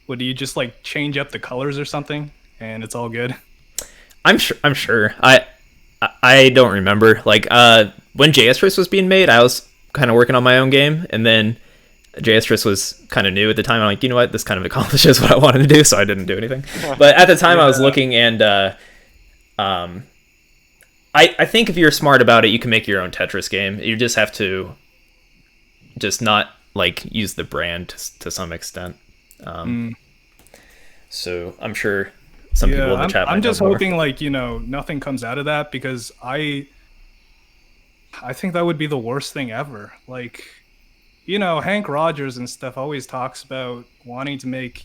Would you just like change up the colors or something, and it's all good? I'm sure. I don't remember. Like when JSTris was being made, I was kind of working on my own game, and then JSTris was kind of new at the time. I'm like, you know what, this kind of accomplishes what I wanted to do, so I didn't do anything. But at the time, I was looking, and I think if you're smart about it, you can make your own Tetris game. You just have to just not like use the brand to some extent. So I'm sure some people in the chat might I'm just know more. hoping like nothing comes out of that, because I think that would be the worst thing ever. Like, Hank Rogers and stuff always talks about wanting to make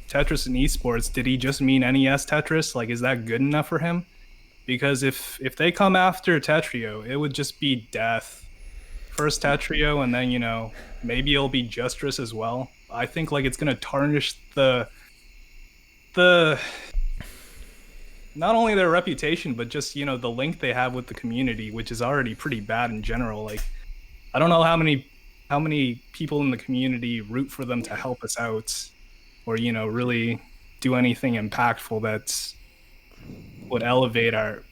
Tetris and esports. Did he just mean NES Tetris? Like, is that good enough for him? Because if they come after Tetrio, it would just be death. First Tetrio, and then maybe it'll be Justice as well. I think like it's gonna tarnish the not only their reputation, but just the link they have with the community, which is already pretty bad in general. Like, I don't know how many people in the community root for them to help us out, or really do anything impactful that's would elevate our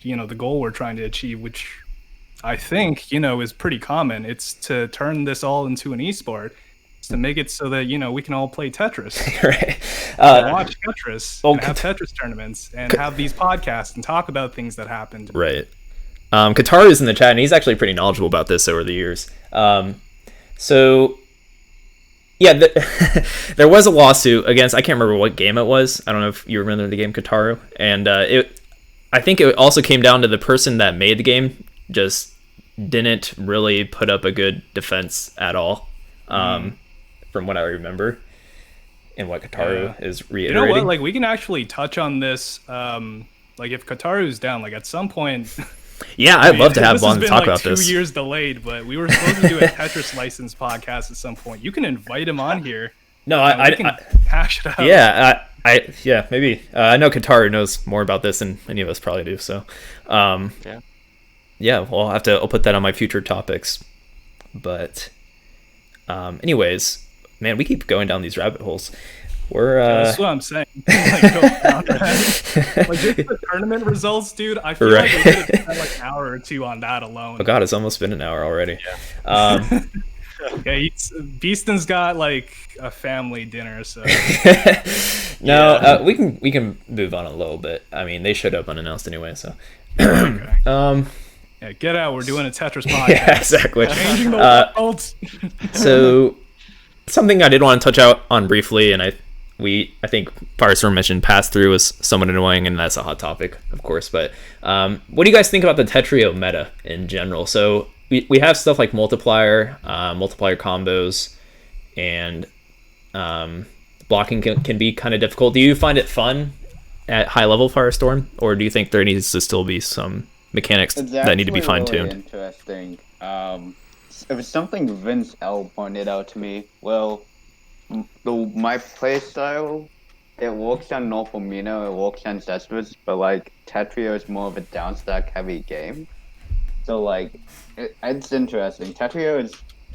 the goal we're trying to achieve, which I think is pretty common. It's to turn this all into an esport. It's to make it so that we can all play Tetris, right? Watch Tetris, and have Tetris tournaments, and have these podcasts and talk about things that happened. Right. Kataru's in the chat, and he's actually pretty knowledgeable about this over the years. So yeah, there was a lawsuit against, I can't remember what game it was. I don't know if you remember the game Kataru. And I think it also came down to the person that made the game just didn't really put up a good defense at all, from what I remember, and what Kataru is reiterating. You know what? Like, we can actually touch on this. Like, if Kataru's down, like, at some point... Yeah, I'd love to have one to talk about this. 2 years delayed, but we were supposed to do a Tetris license podcast at some point. You can invite him on here. No, I can hash it out. Yeah, yeah, maybe. I know Kataru knows more about this than any of us probably do. So, yeah. Well, I'll put that on my future topics. But, anyways, man, we keep going down these rabbit holes. That's what I'm saying. Like, just the tournament results, dude. I feel like we could have spent like an hour or two on that alone. Oh god, it's almost been an hour already. Yeah. Beaston's got like a family dinner, so no, we can move on a little bit. I mean, they showed up unannounced anyway, so okay. Yeah, get out. We're doing a Tetris podcast. Yeah, exactly. Changing the world. So something I did want to touch on briefly, and I think Firestorm mentioned pass-through was somewhat annoying, and that's a hot topic, of course. But what do you guys think about the Tetrio meta in general? So we have stuff like multiplier combos, and blocking can be kind of difficult. Do you find it fun at high level Firestorm, or do you think there needs to still be some mechanics that need to be fine tuned? Really interesting. It was something Vince L pointed out to me. Well, my play style, it works on Norfolmino, it works on Tetris, but like Tetrio is more of a downstack heavy game. So like, it's interesting.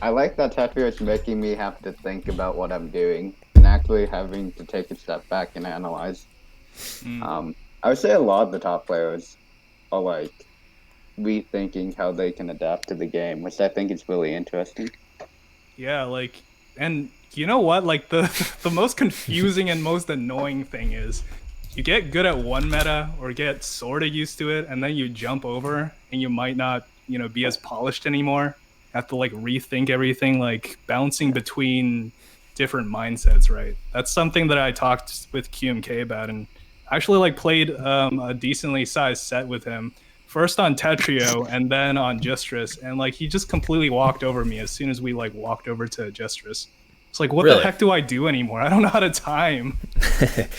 I like that Tetrio is making me have to think about what I'm doing and actually having to take a step back and analyze. I would say a lot of the top players are like rethinking how they can adapt to the game, which I think is really interesting. Yeah, like, and you know what? Like the most confusing and most annoying thing is you get good at one meta or get sort of used to it, and then you jump over and you might not, be as polished anymore. Have to like rethink everything, like bouncing between different mindsets, right? That's something that I talked with QMK about, and actually like played a decently sized set with him. First on Tetrio and then on Justress, and like he just completely walked over me as soon as we like walked over to Justress. It's like, what the heck do I do anymore? I don't know how to time.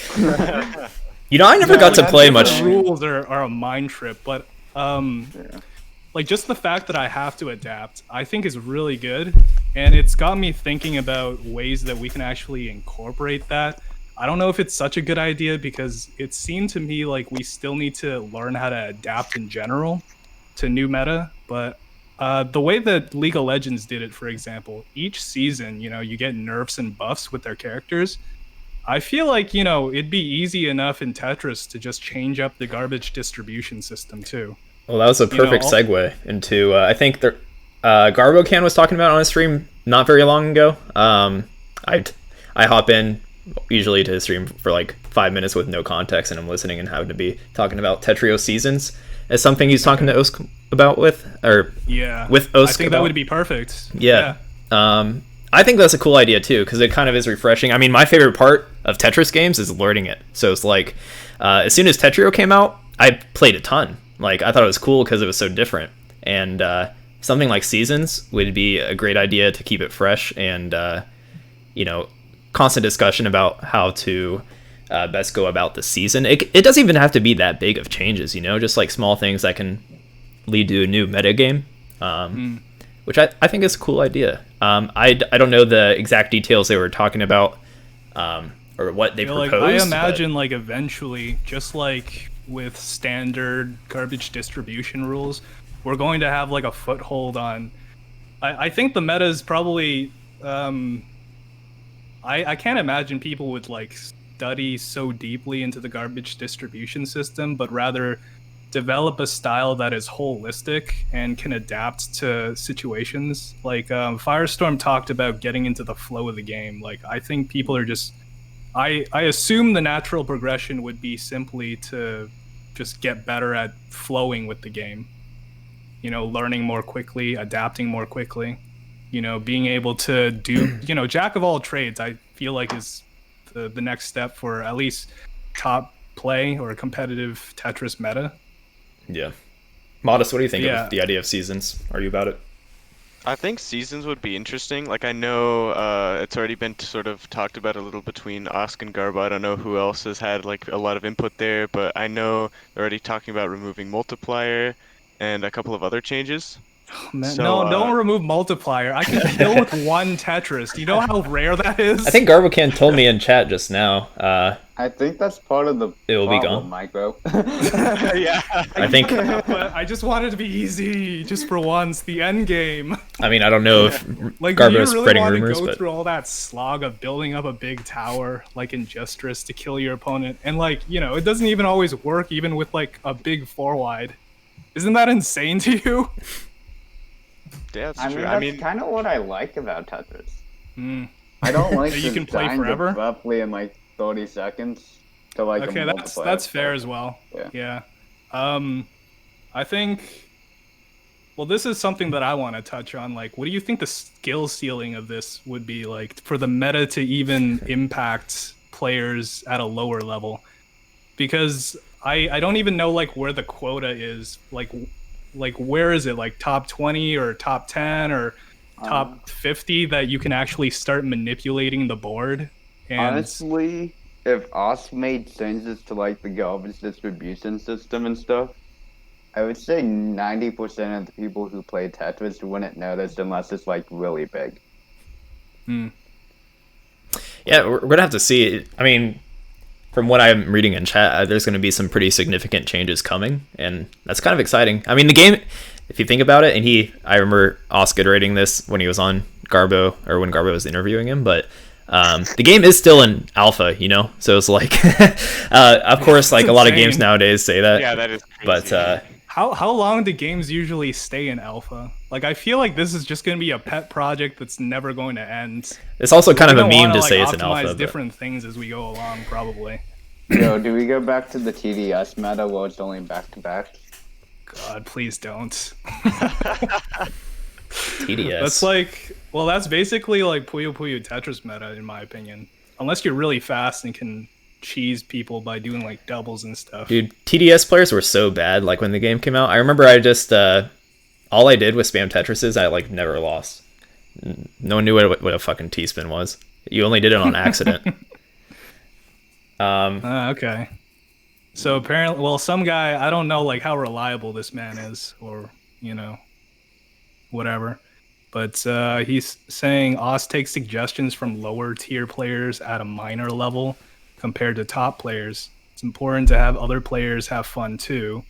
I never got to play much. Rules are a mind trip, but like just the fact that I have to adapt, I think is really good, and it's got me thinking about ways that we can actually incorporate that. I don't know if it's such a good idea because it seemed to me like we still need to learn how to adapt in general to new meta. But the way that League of Legends did it, for example, each season, you get nerfs and buffs with their characters. I feel like, it'd be easy enough in Tetris to just change up the garbage distribution system too. Well, that was a perfect segue into, I think GarboCan was talking about on a stream not very long ago. I hop in usually to stream for like 5 minutes with no context, and I'm listening and having to be talking about Tetrio seasons as something he's talking to Osk about with Osk. I think that would be perfect. Yeah. I think that's a cool idea too, because it kind of is refreshing. I mean, my favorite part of Tetris games is learning it. So it's like, as soon as Tetrio came out, I played a ton. Like, I thought it was cool because it was so different. And something like Seasons would be a great idea to keep it fresh and, constant discussion about how to best go about the season. It doesn't even have to be that big of changes, just like small things that can lead to a new meta game, which I think is a cool idea. I don't know the exact details they were talking about or what they proposed. I imagine like eventually, just like with standard garbage distribution rules, we're going to have like a foothold on. I think the meta is probably. I can't imagine people would like study so deeply into the garbage distribution system, but rather develop a style that is holistic and can adapt to situations. Like Firestorm talked about getting into the flow of the game. Like I think people are just, I assume the natural progression would be simply to just get better at flowing with the game. Learning more quickly, adapting more quickly. Being able to do, jack of all trades, I feel like is the next step for at least top play or competitive Tetris meta. Yeah. Modest, what do you think of the idea of seasons? Are you about it? I think seasons would be interesting. Like, I know it's already been sort of talked about a little between Osk and Garbo. I don't know who else has had like a lot of input there, but I know they're already talking about removing multiplier and a couple of other changes. Oh, man. No, don't remove multiplier. I can kill with one Tetris. Do you know how rare that is? I think GarboCan told me in chat just now. I think that's part of the it will problem, be gone. Micro. Yeah. I think. But I just want it to be easy, just for once. The end game. I mean, I don't know if like, Garbo is really spreading rumors, go but through all that slog of building up a big tower, like in Justress, to kill your opponent, and like it doesn't even always work, even with like a big 4-wide. Isn't that insane to you? Yeah, that's true. That's kind of what I like about Tetris. Mm. I don't like that you can play dying forever. Roughly in like 30 seconds to like. Okay, that's fair as well. Yeah. I think. Well, this is something that I want to touch on. Like, what do you think the skill ceiling of this would be like for the meta to even impact players at a lower level? Because I don't even know like where the quota is. Like where is it? Like top 20 or top 10 or top 50 that you can actually start manipulating the board And Honestly, if OS made changes to like the garbage distribution system and stuff, I would say 90% of the people who play Tetris wouldn't notice unless it's like really big. Yeah, we're gonna have to see. I mean, from what I'm reading in chat, there's gonna be some pretty significant changes coming, and that's kind of exciting. I mean, the game, if you think about it, and I remember Oscar rating this when he was on Garbo, or when Garbo was interviewing him, but the game is still in alpha, so it's like, of course, like a lot of games nowadays say that. Yeah, that is crazy. But how long do games usually stay in alpha? Like, I feel like this is just going to be a pet project that's never going to end. It's also kind of a meme to like, say it's an alpha. Optimize different things as we go along, probably. Yo, do we go back to the TDS meta where it's only back-to-back? God, please don't. TDS. That's like, well, that's basically like Puyo Puyo Tetris meta, in my opinion. Unless you're really fast and can cheese people by doing like doubles and stuff. Dude, TDS players were so bad. Like when the game came out, I remember I just all I did was spam Tetrises. I like never lost. No one knew what a fucking T-spin was. You only did it on accident. Okay. So apparently, well, some guy, I don't know like how reliable this man is, or whatever. But he's saying OS takes suggestions from lower tier players at a minor level compared to top players. It's important to have other players have fun too,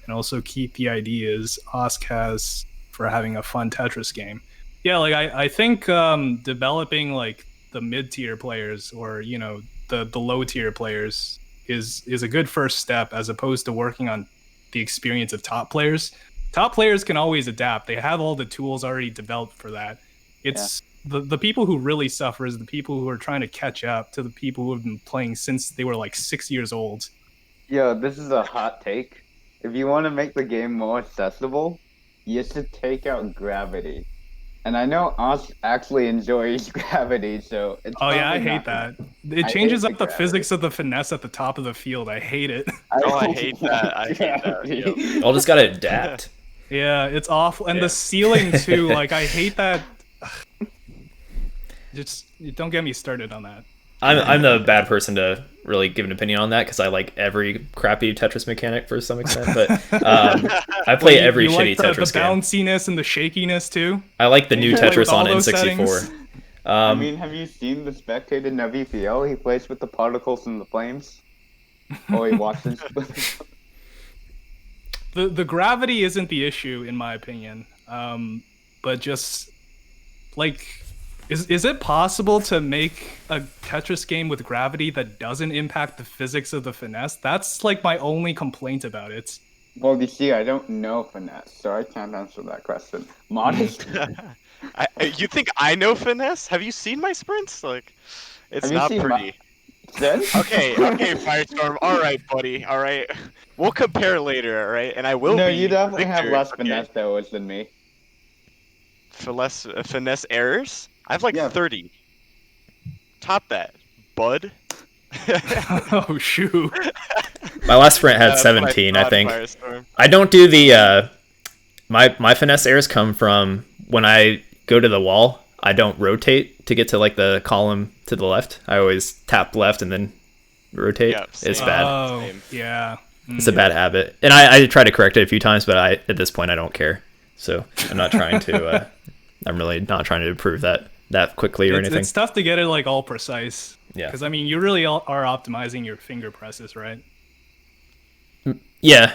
and also keep the ideas OS has for having a fun Tetris game. Yeah, like I think developing like the mid-tier players or the low-tier players is a good first step, as opposed to working on the experience of top players. Top players can always adapt. They have all the tools already developed for that. It's the people who really suffer is the people who are trying to catch up to the people who have been playing since they were like 6 years old. Yo, this is a hot take. If you want to make the game more accessible, you should take out gravity. And I know Oz actually enjoys gravity, so it's I hate that. It changes up the physics of the finesse at the top of the field. I hate it. I hate that. I hate that. Yo. All just gotta adapt. Yeah, it's awful. And the ceiling too, like I hate that. Just don't get me started on that. I'm the bad person to really give an opinion on that, because I like every crappy Tetris mechanic for some extent, but I play every shitty Tetris game. The bounciness and the shakiness too. I like the new Tetris on N64. I mean, have you seen the spectator in WPL? He plays with the particles and the flames. Or he watches. The gravity isn't the issue in my opinion, but just like. Is it possible to make a Tetris game with gravity that doesn't impact the physics of the finesse? That's like my only complaint about it. Well, you see, I don't know finesse, so I can't answer that question. Modest? You think I know finesse? Have you seen my sprints? Like, it's not pretty. Okay, Firestorm. All right, buddy. All right, we'll compare later. All right, and I will. No, you definitely have less finesse errors than me. Finesse errors? I have like 30. Top that, bud. Oh shoot! My last sprint had 17, I think. Firestorm. I don't do the my finesse errors come from when I go to the wall. I don't rotate to get to like the column to the left. I always tap left and then rotate. Yep, it's bad. Oh, yeah. It's a bad habit, and I tried to correct it a few times, but at this point I don't care. So I'm not trying to. I'm really not trying to improve that quickly or anything. It's tough to get it like all precise. Yeah. Because I mean, you really are optimizing your finger presses, right? Yeah.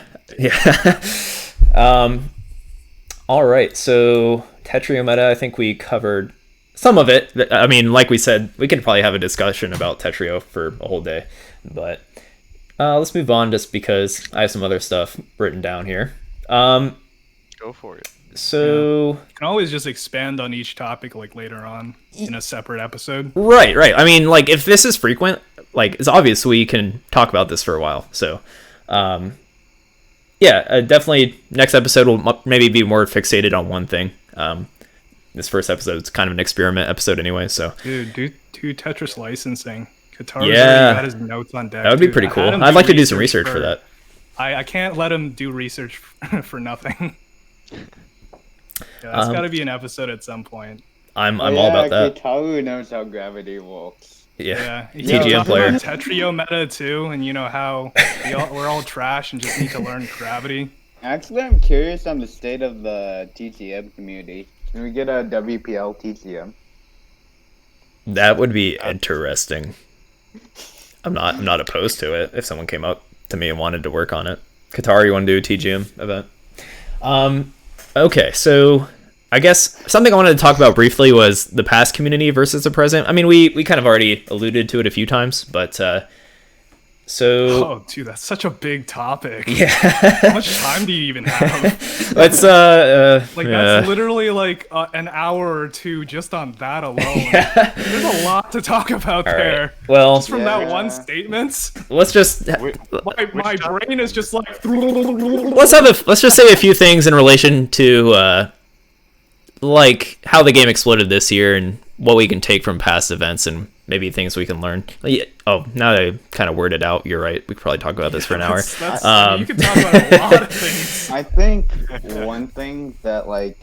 All right. So Tetrio meta, I think we covered some of it. I mean, like we said, we could probably have a discussion about Tetrio for a whole day, but let's move on just because I have some other stuff written down here. Go for it. So you can always just expand on each topic like later on in a separate episode. Right. I mean, like if this is frequent, like it's obvious we can talk about this for a while. So, definitely next episode will maybe be more fixated on one thing. This first episode is kind of an experiment episode anyway. So, dude, do Tetris licensing. Qatar's already got his notes on deck. That would be pretty cool. I'd like to do some research for that. I can't let him do research for nothing. Yeah, that's got to be an episode at some point. I'm all about that. Kitaru knows how gravity works. Yeah, You TGM talk player. about Tetrio meta too, and you know how we're all trash and just need to learn gravity. Actually, I'm curious on the state of the TTM community. Can we get a WPL TTM? That would be interesting. I'm not opposed to it if someone came up to me and wanted to work on it. Qatar, you want to do a TGM event? Okay, so I guess something I wanted to talk about briefly was the past community versus the present. I mean, we kind of already alluded to it a few times, but Oh, dude, that's such a big topic. Yeah. How much time do you even have? Let's that's literally like an hour or two just on that alone. Yeah. There's a lot to talk about All there. right. Well, Just from that one statement, let's just my brain is just like. let's just say a few things in relation to like how the game exploded this year and what we can take from past events and maybe things we can learn. Oh, now that I kind of worded out, you're right. We could probably talk about this for an hour. You can talk about a lot of things. I think one thing that like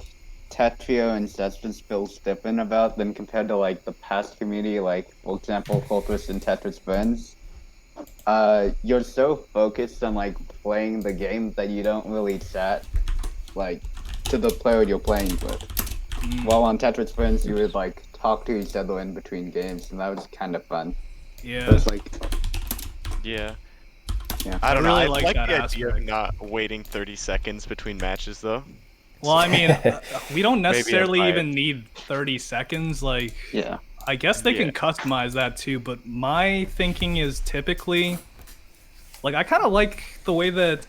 Tetrio and Tetris feels different about than compared to like the past community, like for example, Tetris and Tetris friends. You're so focused on like playing the game that you don't really chat like to the player you're playing with. While on Tetris friends, you would like talk to each other in between games, and that was kind of fun. Yeah. It was like, Yeah. yeah. I don't know. really I like like that the idea of aspect. not waiting 30 seconds between matches, though. Well, I mean, we don't Maybe necessarily I'm even need 30 seconds. Like, Yeah. I guess they Yeah. can customize that too, but my thinking is typically, like, I kind of like the way that,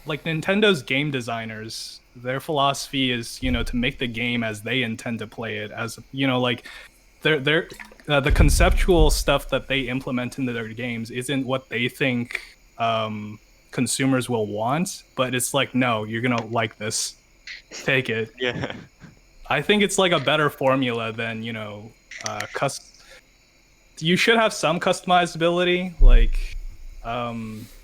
like, Nintendo's game designers, their philosophy is, you know, to make the game as they intend to play it. As, you know, like, the conceptual stuff that they implement into their games isn't what they think consumers will want, but it's like, no, you're gonna like this. Take it. Yeah. I think it's like a better formula than, you know, you should have some customizability, like,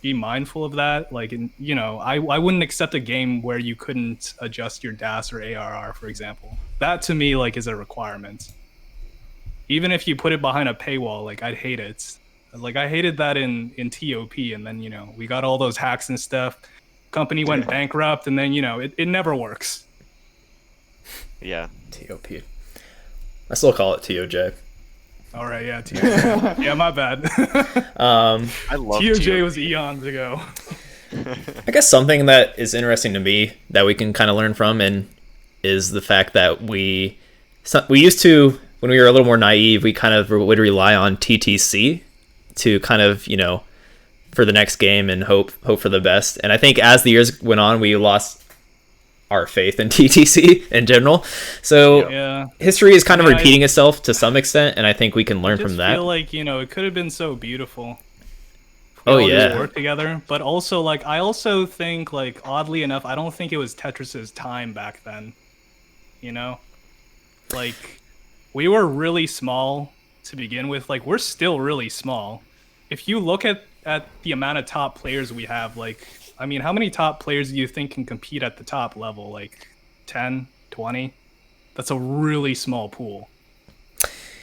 be mindful of that. Like, you know, I wouldn't accept a game where you couldn't adjust your DAS or ARR, for example. That to me, like, is a requirement. Even if you put it behind a paywall, like, I'd hate it. Like, I hated that in TOP, and then, you know, we got all those hacks and stuff. Company went bankrupt, and then, you know, it never works. Yeah. TOP. I still call it TOJ. All right, yeah, TOJ. Yeah, my bad. I love TOJ was eons ago. I guess something that is interesting to me that we can kind of learn from and is the fact that we used to, when we were a little more naive, we kind of would rely on TTC to kind of, you know, for the next game and hope for the best. And I think as the years went on, we lost our faith in TTC in general. So yeah, history is kind of repeating itself to some extent, and I think we can learn from that. I feel like, you know, it could have been so beautiful. Oh all yeah, just work together. But also, like, I also think, like, oddly enough, I don't think it was Tetris's time back then. You know, like, we were really small to begin with. Like, we're still really small. If you look at the amount of top players we have, like, I mean, how many top players do you think can compete at the top level? Like 10, 20? That's a really small pool.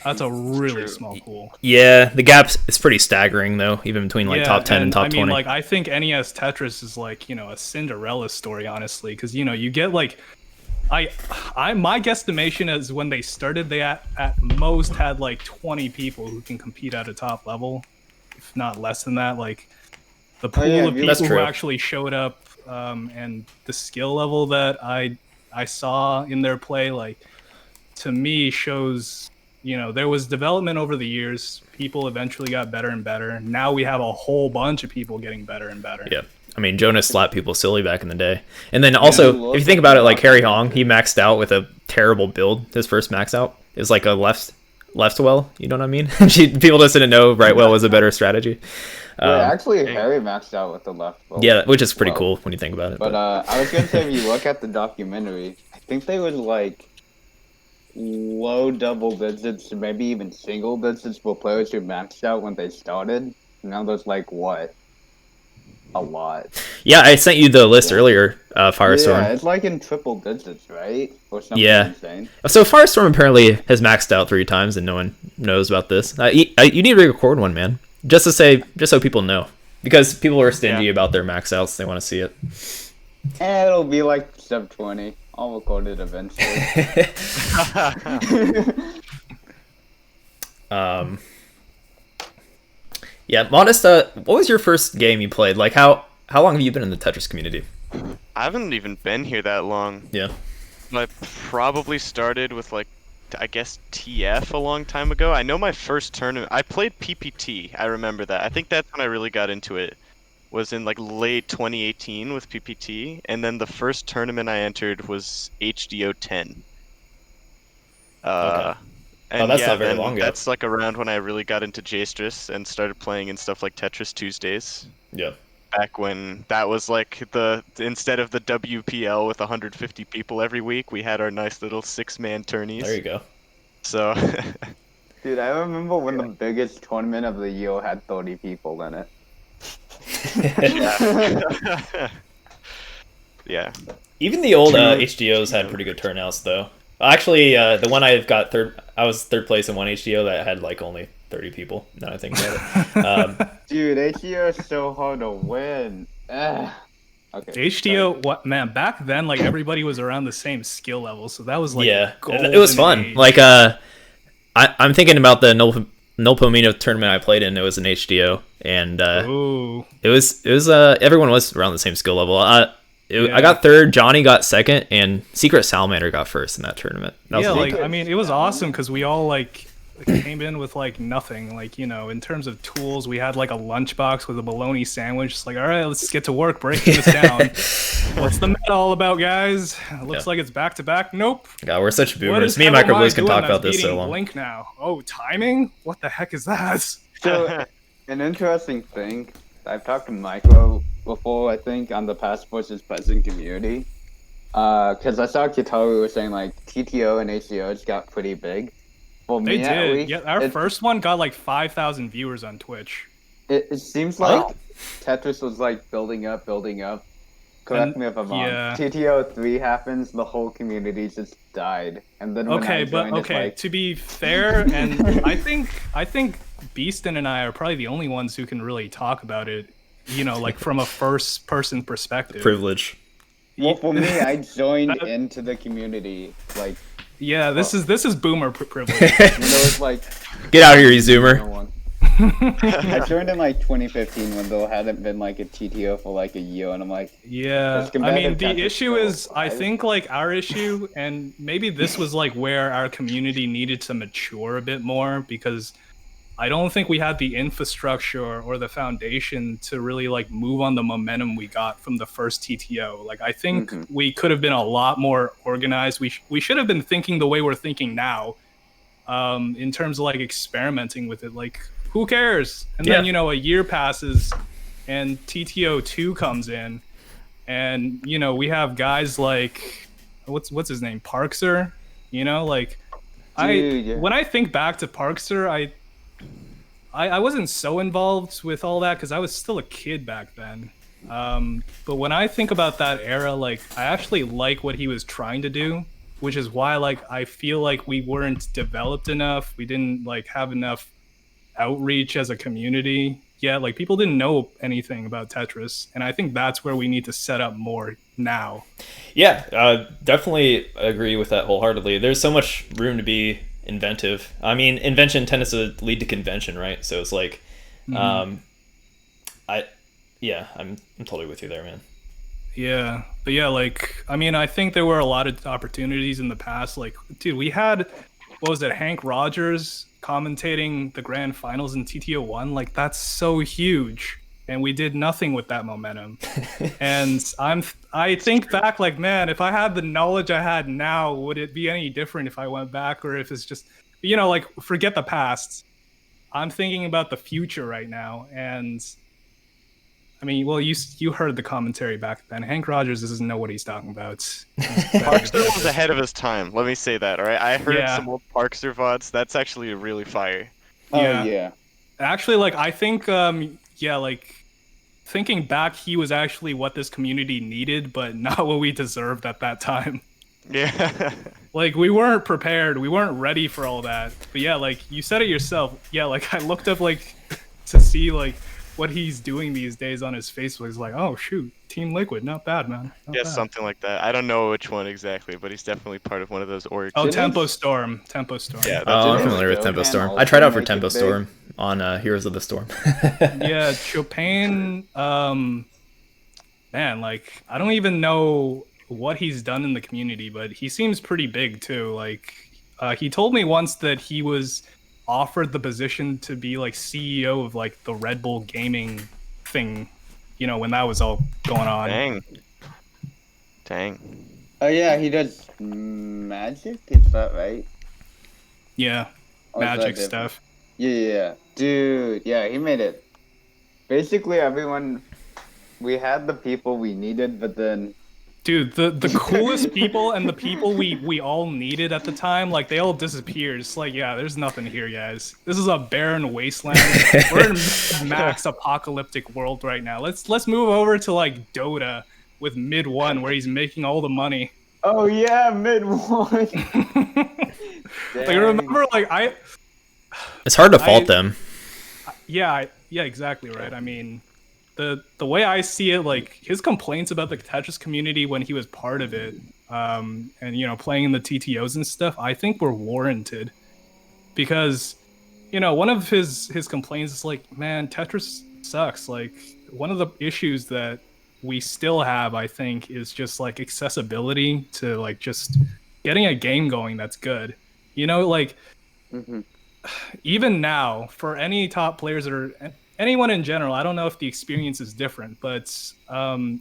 That's a really small pool. Yeah, the gap is pretty staggering though, even between like top 10 and top 20. I mean, like, I think NES Tetris is like, you know, a Cinderella story, honestly, because, you know, you get like, my guesstimation is when they started, they at most had like 20 people who can compete at a top level, if not less than that. Like, the pool of people who actually showed up, and the skill level that I saw in their play, like, to me shows, you know, there was development over the years. People eventually got better and better. Now we have a whole bunch of people getting better and better. Yeah. I mean, Jonas slapped people silly back in the day. And then also, if you think about it, like Harry Hong, he maxed out with a terrible build. His first max out is like a left well, you know what I mean? People just didn't know right well was a better strategy. Actually, Harry maxed out with the left well. Yeah, which is pretty cool when you think about it. But I was going to say, if you look at the documentary, I think they were like low double digits, maybe even single digits for players who maxed out when they started. Now there's like what? a lot. Yeah, I sent you the list earlier, Firestorm. Yeah, it's like in triple digits, right? Or something Yeah. insane. So Firestorm apparently has maxed out 3 times, and no one knows about this. You need to record one, man, just so people know, because people are stingy about their max outs. They want to see it. And it'll be like sub 20. I'll record it eventually. Yeah, Modest. What was your first game you played? Like, how long have you been in the Tetris community? I haven't even been here that long. Yeah. I probably started with like, I guess TF a long time ago. I know my first tournament. I played PPT. I remember that. I think that's when I really got into it. Was in like late 2018 with PPT, and then the first tournament I entered was HDO 10. Okay. And that's not very long ago. That's like around when I really got into Jstris and started playing in stuff like Tetris Tuesdays. Yeah. Back when that was like instead of the WPL with 150 people every week, we had our nice little 6-man tourneys. There you go. So. Dude, I remember when the biggest tournament of the year had 30 people in it. Yeah. Even the old HDOs had pretty good turnouts, though. Actually, the one I was third place in one HDO that had like only 30 people. Now I think about it. Dude, HDO is so hard to win. Okay. HDO, what man? Back then, like everybody was around the same skill level, so that was like it was fun. age. Like I'm thinking about the WPL tournament I played in. It was an HDO, and it was everyone was around the same skill level. I got third, Johnny got second, and Secret Salamander got first in that tournament. That was I mean, it was awesome because we all like came in with like nothing. Like, you know, in terms of tools, we had like a lunchbox with a bologna sandwich. It's like, all right, let's get to work breaking this down. What's the meta all about, guys? It looks like it's back to back. Nope. God, we're such boomers. Me and Microblizz can talk about this so long. Blink now. Oh, timing? What the heck is that? So, an interesting thing, I've talked to Micro before, I think, on the past versus present community. Because I saw Kitaru was saying, like, TTO and HDOs got pretty big. For They me, at did. least, Yeah, our first one got like 5,000 viewers on Twitch. It seems like Tetris was, like, building up. Correct me if I'm wrong. Yeah. TTO 3 happens, the whole community just died. And then when I joined, it's like, to be fair, and I think Beaston and I are probably the only ones who can really talk about it, you know, like from a first person perspective. Privilege. well, for me, I joined into the community, like, Yeah, this is boomer privilege. when there was, like, Get out here, you no zoomer. one. I joined in, like, 2015 when there hadn't been, like, a TTO for, like, a year, and I'm like, Yeah, Let's I mean, competitive the Tetris issue still is, I applies. think, like, our issue, and maybe this was, like, where our community needed to mature a bit more, because I don't think we had the infrastructure or the foundation to really, like, move on the momentum we got from the first TTO. Like, I think we could have been a lot more organized. We should have been thinking the way we're thinking now, in terms of, like, experimenting with it. Like, who cares? And then, you know, a year passes and TTO 2 comes in, and, you know, we have guys like, what's his name? Parkser, you know, like, when I think back to Parkser, I wasn't so involved with all that because I was still a kid back then. But when I think about that era, like, I actually like what he was trying to do, which is why, like, I feel like we weren't developed enough. We didn't, like, have enough outreach as a community yet. Like, people didn't know anything about Tetris, and I think that's where we need to set up more now. Yeah, definitely agree with that wholeheartedly. There's so much room to be inventive. I mean, invention tends to lead to convention, right? So it's like, I'm totally with you there, man. Yeah, but yeah, like, I mean, I think there were a lot of opportunities in the past. Like, dude, we had, what was it, Hank Rogers commentating the grand finals in TTO 1? Like, that's so huge, and we did nothing with that momentum. And I think back, like, man, if I had the knowledge I had now, would it be any different if I went back, or if it's just, you know, like, forget the past. I'm thinking about the future right now, and I mean, well, you heard the commentary back then. Hank Rogers doesn't know what he's talking about. Parkster was ahead of his time. Let me say that, all right? I heard some old Parkster VODs. That's actually really fire. yeah. Actually, like, I think, like, thinking back, he was actually what this community needed, but not what we deserved at that time. Yeah. Like, we weren't prepared. We weren't ready for all that. But yeah, like, you said it yourself. Yeah, like, I looked up, like, to see, like, what he's doing these days on his Facebook. It's like, oh, shoot, Team Liquid, not bad, man. Not Yeah, bad. something like that. I don't know which one exactly, but he's definitely part of one of those orgs. Oh, Didn't- Tempo Storm. Tempo Storm. Yeah, Oh, I'm that's familiar with Joe Tempo can Storm. also I tried out for make it Tempo big. Storm on Heroes of the Storm. Yeah, Chopin, man, like, I don't even know what he's done in the community, but he seems pretty big too. Like, he told me once that he was offered the position to be like CEO of like the Red Bull gaming thing, you know, when that was all going on. Dang. Oh yeah, he does magic. Is that right? Yeah, Or is that magic different? stuff. Yeah, dude. Yeah, he made it. Basically, everyone. We had the people we needed, but then Dude, the coolest people and the people we all needed at the time, like, they all disappeared. It's like, yeah, there's nothing here, guys. This is a barren wasteland. We're in max apocalyptic world right now. Let's move over to like Dota with Mid One, where he's making all the money. oh yeah, mid one. Like, remember, like, It's hard to fault them. yeah, exactly right. I mean, the way I see it, like, his complaints about the Tetris community when he was part of it, and, you know, playing in the TTOs and stuff, I think were warranted, because, you know, one of his complaints is like, man, Tetris sucks. Like, one of the issues that we still have, I think, is just like accessibility to like just getting a game going that's good. You know, like, Mhm. even now, for any top players or anyone in general, I don't know if the experience is different, but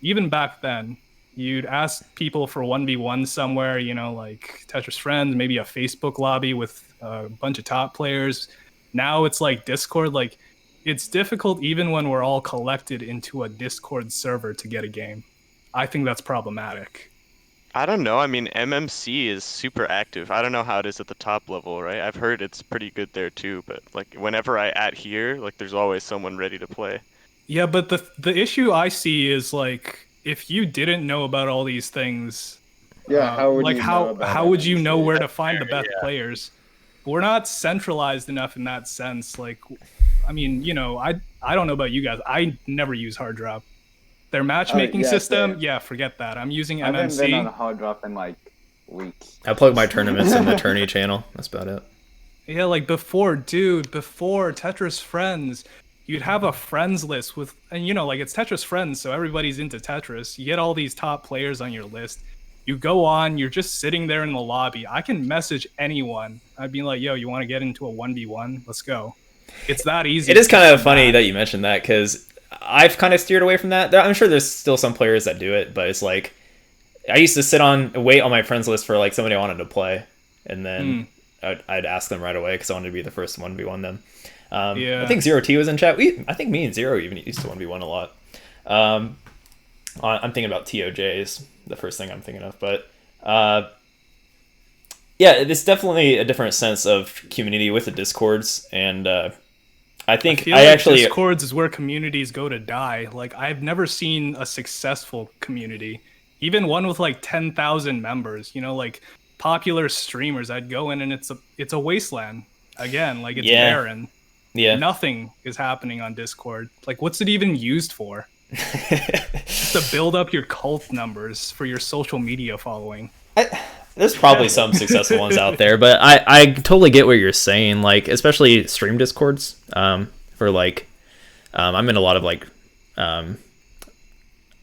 even back then, you'd ask people for 1v1 somewhere, you know, like Tetris Friends, maybe a Facebook lobby with a bunch of top players. Now it's like Discord. Like, it's difficult even when we're all collected into a Discord server to get a game. I think that's problematic. I don't know. I mean, MMC is super active. I don't know how it is at the top level, right? I've heard it's pretty good there too, but like whenever I at here, like there's always someone ready to play. Yeah, but the issue I see is, like, if you didn't know about all these things, Yeah, how would like, you know about how would you know MMC? where to find the best yeah. players? We're not centralized enough in that sense. Like, I mean, you know, I don't know about you guys. I never use Hard Drop. Their matchmaking yeah, system, same. yeah, forget that. I'm using I haven't been on MMC. hard drop in like weeks. I plug my tournaments in the tourney channel. That's about it. Yeah, like before Tetris Friends, you'd have a friends list with, and you know, like, it's Tetris Friends, so everybody's into Tetris. You get all these top players on your list. You go on, you're just sitting there in the lobby. I can message anyone. I'd be like, yo, you want to get into a 1v1? Let's go. It's that easy. It is kind of funny that you mentioned that, because I've kind of steered away from that. I'm sure there's still some players that do it, but it's like, I used to wait on my friends list for like somebody I wanted to play, and then I'd ask them right away because I wanted to be the first 1v1 them. Yeah. I think Zero T was in chat. I think me and Zero even used to 1v1 a lot. I'm thinking about TOJs, the first thing I'm thinking of, but yeah, it's definitely a different sense of community with the Discords, and I think feel like Discords is where communities go to die. Like, I've never seen a successful community, even one with like 10,000 members. You know, like popular streamers. I'd go in and it's a wasteland again. Like, it's barren. Yeah, Nothing is happening on Discord. Like, what's it even used for? To build up your cult numbers for your social media following. There's probably some successful ones out there, but I totally get what you're saying. Like, especially stream Discords. For like, I'm in a lot of like,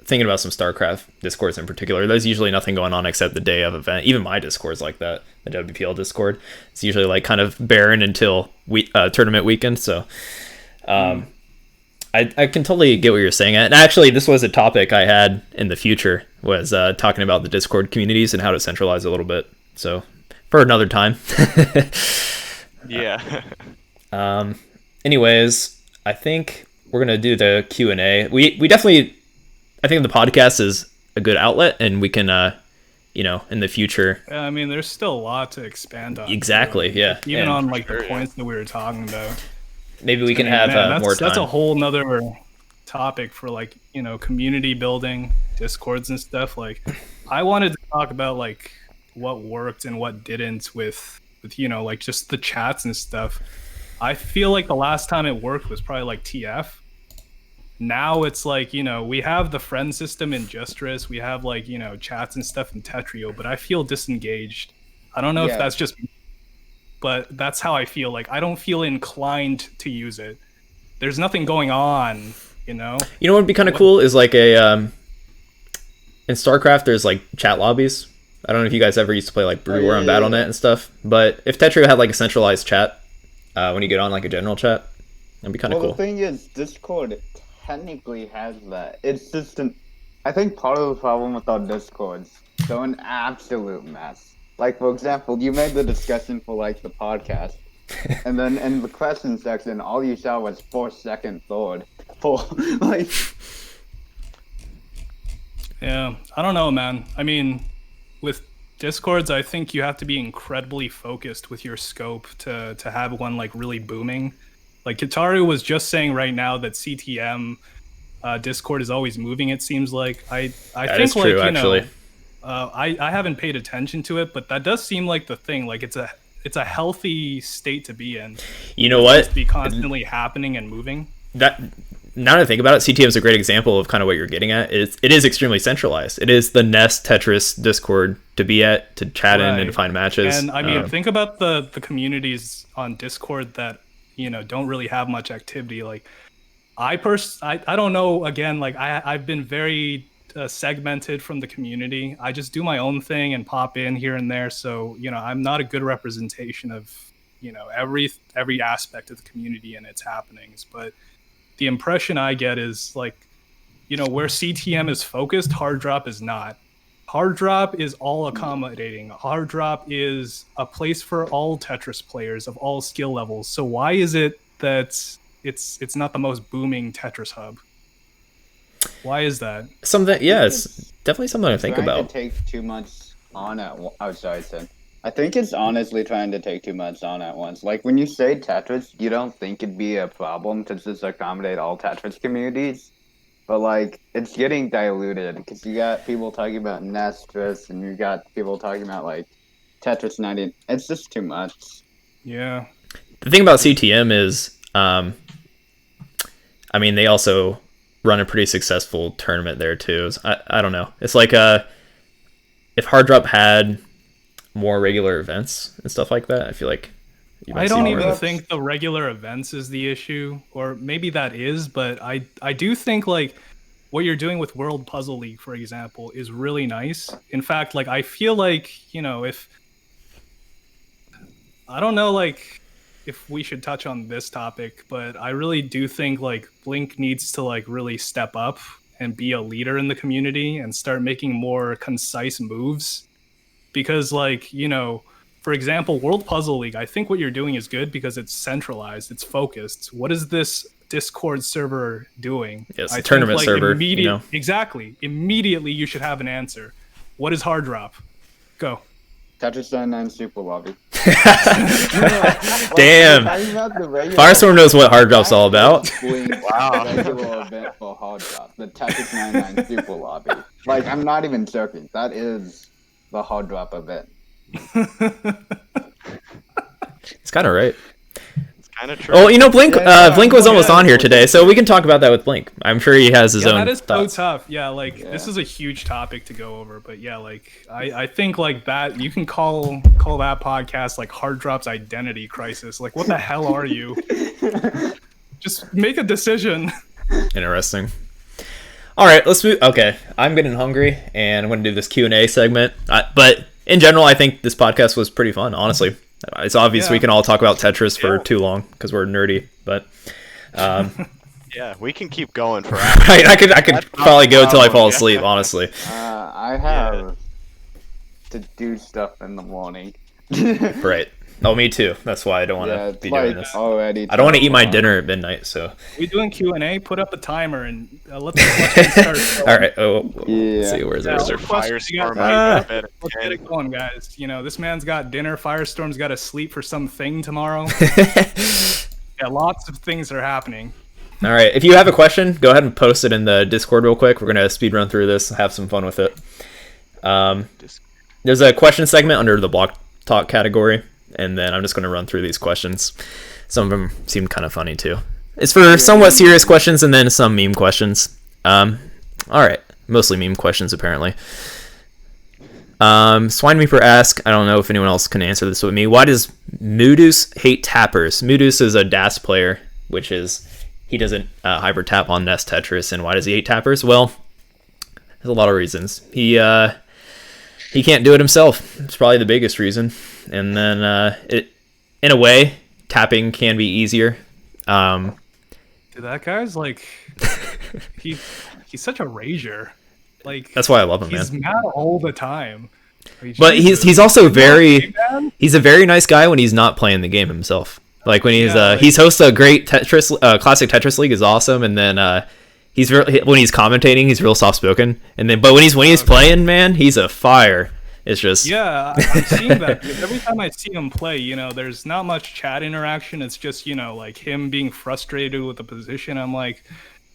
thinking about some StarCraft Discords in particular. There's usually nothing going on except the day of event. Even my Discord's like that. The WPL Discord. It's usually like kind of barren until tournament weekend. So, I can totally get what you're saying. And actually, this was a topic I had in the future, was talking about the Discord communities and how to centralize a little bit. So, for another time. Yeah. Anyways, I think we're going to do the Q&A. We definitely, I think the podcast is a good outlet, and we can, you know, in the future. Yeah, I mean, there's still a lot to expand on. Exactly, yeah. Even And on like the points that we were talking about. maybe we can I mean, have man, more time. That's a whole nother. topic for like, you know, community building, discords and stuff. Like I wanted to talk about like what worked and what didn't with you know, like just the chats and stuff. I feel like the last time it worked was probably like TF. Now it's like, you know, we have the friend system in Justress, we have like, you know, chats and stuff in Tetrio, but I feel disengaged. I don't know if that's just me, but that's how I feel. Like I don't feel inclined to use it. There's nothing going on, you know? You know what would be kind of cool is like a in StarCraft there's like chat lobbies. I don't know if you guys ever used to play like Brew War on BattleNet and stuff, but if Tetrio had like a centralized chat when you get on like a general chat, that'd be kind of cool. The thing is, Discord technically has that. It's just I think part of the problem with our Discords, they're an absolute mess. Like, for example, you made the discussion for like the podcast, and then in the question section, all you saw was 4-second Thord. Like, yeah, I don't know, man. I mean, with Discords, I think you have to be incredibly focused with your scope to have one like really booming. Like Kitaru was just saying right now that CTM Discord is always moving. It seems like I that think is true, like you actually. know, I haven't paid attention to it, but that does seem like the thing. Like it's a healthy state to be in. You know what? To be constantly happening and moving. That now that I think about it, CTM is a great example of kind of what you're getting at. It is extremely centralized. It is the Nest Tetris Discord to be at, to chat in and to find matches. And I mean, think about the communities on Discord that, you know, don't really have much activity. Like I don't know, again, like I've been very segmented from the community. I just do my own thing and pop in here and there. So, you know, I'm not a good representation of, you know, every aspect of the community and its happenings. But the impression I get is like, you know, where CTM is focused, Hard Drop is not. Hard Drop is all accommodating. Hard Drop is a place for all Tetris players of all skill levels. So why is it that it's not the most booming Tetris hub? Why is that? Something, yeah, it's definitely something to think about. To take too much on at I think it's honestly trying to take too much on at once. Like when you say Tetris, you don't think it'd be a problem to just accommodate all Tetris communities, but like it's getting diluted because you got people talking about Nestris and you got people talking about like Tetris 90. It's just too much. Yeah. The thing about CTM is, I mean, they also run a pretty successful tournament there too. I don't know. It's like if Hard Drop had more regular events and stuff like that, I feel like I don't even think the regular events is the issue, or maybe that is, but I do think like what you're doing with World Puzzle League, for example, is really nice. In fact, like I feel like, you know, if I don't know like if we should touch on this topic, but I really do think like Blink needs to like really step up and be a leader in the community and start making more concise moves. Because like, you know, for example, World Puzzle League, I think what you're doing is good because it's centralized, it's focused. What is this Discord server doing? Yes, tournament server. You know? Exactly. Immediately you should have an answer. What is Hard Drop? Go. Tetris 99 Super Lobby. Damn. Firestorm knows what Hard Drop's all about. Wow. Regular event for Hard Drop. The Tetris 99 Super Lobby. Like, I'm not even joking. That is the Hard Drop event. It's kind of right. It's kind of true. Oh, you know, Blink was almost on here today, so we can talk about that with Blink. I'm sure he has his own that is thoughts. so tough. Yeah, like this is a huge topic to go over, but yeah, like I think like that you can call that podcast like Hard Drop's identity crisis. Like, what the hell are you? Just make a decision. Interesting. All right, let's move. Okay, I'm getting hungry, and I'm going to do this Q&A segment. But in general, I think this podcast was pretty fun, honestly. It's obvious we can all talk about Tetris for too long because we're nerdy, but yeah, we can keep going for hours. I could probably go till I fall asleep, honestly. I have to do stuff in the morning. Right. Oh, me too. That's why I don't want to be doing this. Already I don't want to eat my dinner at midnight, so. We doing Q&A? Put up a timer and let the questions start. All right. Let's see. Where's there Firestorm? Let's get it going, guys. You know, this man's got dinner. Firestorm's got to sleep for something tomorrow. Yeah, lots of things are happening. All right. If you have a question, go ahead and post it in the Discord real quick. We're gonna speed run through this, have some fun with it. There's a question segment under the Block Talk category, and then I'm just gonna run through these questions. Some of them seem kind of funny too. It's for somewhat serious questions and then some meme questions. All right, mostly meme questions apparently. Swine Reaper asks, I don't know if anyone else can answer this with me. Why does Moodus hate tappers? Moodus is a DAS player, which is he doesn't hyper tap on Nest Tetris. And why does he hate tappers? Well, there's a lot of reasons. He can't do it himself. It's probably the biggest reason. And then in a way, tapping can be easier. Dude, that guy's like he's such a rager. Like that's why I love him, he's man. mad all the time. But he's also he's a very nice guy when he's not playing the game himself. Like when he's hosts a great Tetris classic Tetris league is awesome, and then when he's commentating he's real soft spoken, and then but when he's playing, man, he's a fire. It's just I've seen that because every time I see him play, there's not much chat interaction. It's just like him being frustrated with the position.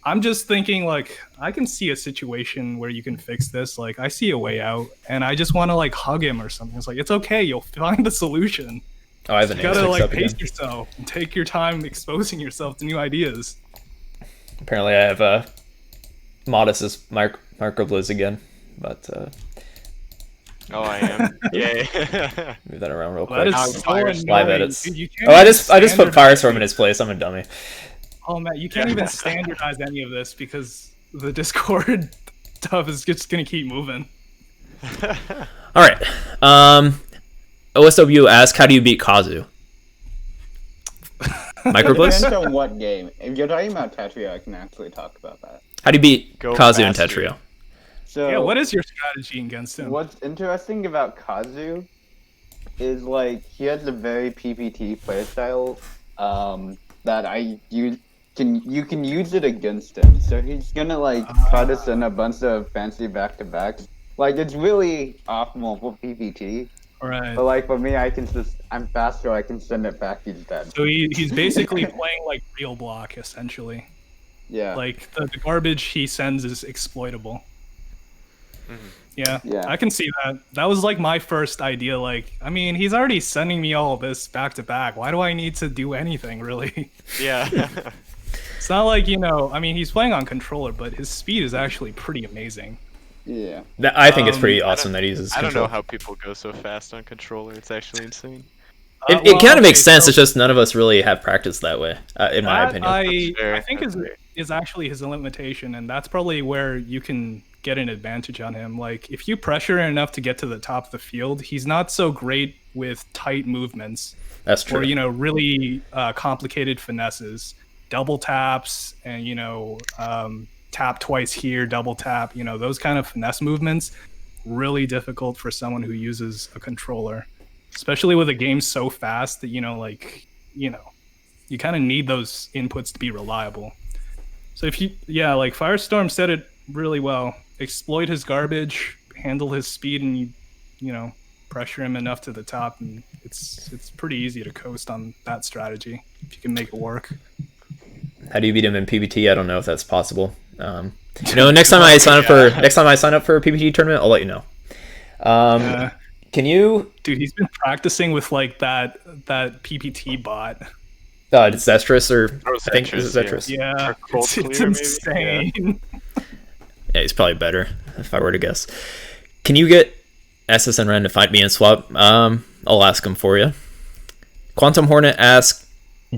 I'm just thinking like I can see a situation where you can fix this. Like I see a way out, and I just want to like hug him or something. It's like it's okay, you'll find the solution. Oh, I have You gotta like pace yourself and take your time exposing yourself to new ideas. Apparently, I have Modest's Microblizz again, but Oh, I am. Yay. move that around real quick. That is so annoying. Live edits. Dude, you can't I even just put standardize Firestorm in his place. I'm a dummy. Oh man, you can't even standardize any of this because the Discord stuff is just gonna keep moving. All right. OSW asks, how do you beat Kazu? Microblizz? Depends on what game. If you're talking about Tetris, I can actually talk about that. How do you beat Go Kazu in faster. Tetris? So Yeah, what is your strategy against him? what's interesting about Kazu is like he has a very PPT playstyle that you can use it against him. So he's gonna like try to send a bunch of fancy back-to-backs. Like it's really optimal for PPT. Right. But like for me, I'm faster. I can send it back. He's dead. So he's basically playing like real block essentially. Yeah. Like the garbage he sends is exploitable. Yeah, Yeah. I can see that. That was like my first idea. Like, I mean, he's already sending me all this back to back. Why do I need to do anything really? Yeah. It's not like I mean, he's playing on controller, but his speed is actually pretty amazing. Yeah. I think it's pretty awesome that he uses I don't control. know how people go so fast on controller. It's actually insane. It kind of makes sense. It's just none of us really have practiced that way, in my opinion. I think That's fair. is actually his limitation, and that's probably where you can get an advantage on him. Like if you pressure enough to get to the top of the field, he's not so great with tight movements That's true. or really complicated finesses, double taps, and tap twice here, double tap. Those kind of finesse movements really difficult for someone who uses a controller, especially with a game so fast that you kind of need those inputs to be reliable. So if like Firestorm said it really well, exploit his garbage, handle his speed, and pressure him enough to the top, and it's pretty easy to coast on that strategy if you can make it work. How do you beat him in PBT? I don't know if that's possible. Next time I sign up for a PBT tournament, I'll let you know. Can you? Dude, he's been practicing with like that PPT bot. It's Tetris, or Oh, I think it's Tetris. Yeah, Or Cold it's Clear, maybe? insane. Yeah, he's probably better if I were to guess. Can you get SSN Ren to fight me and swap? I'll ask him for you. Quantum Hornet asks,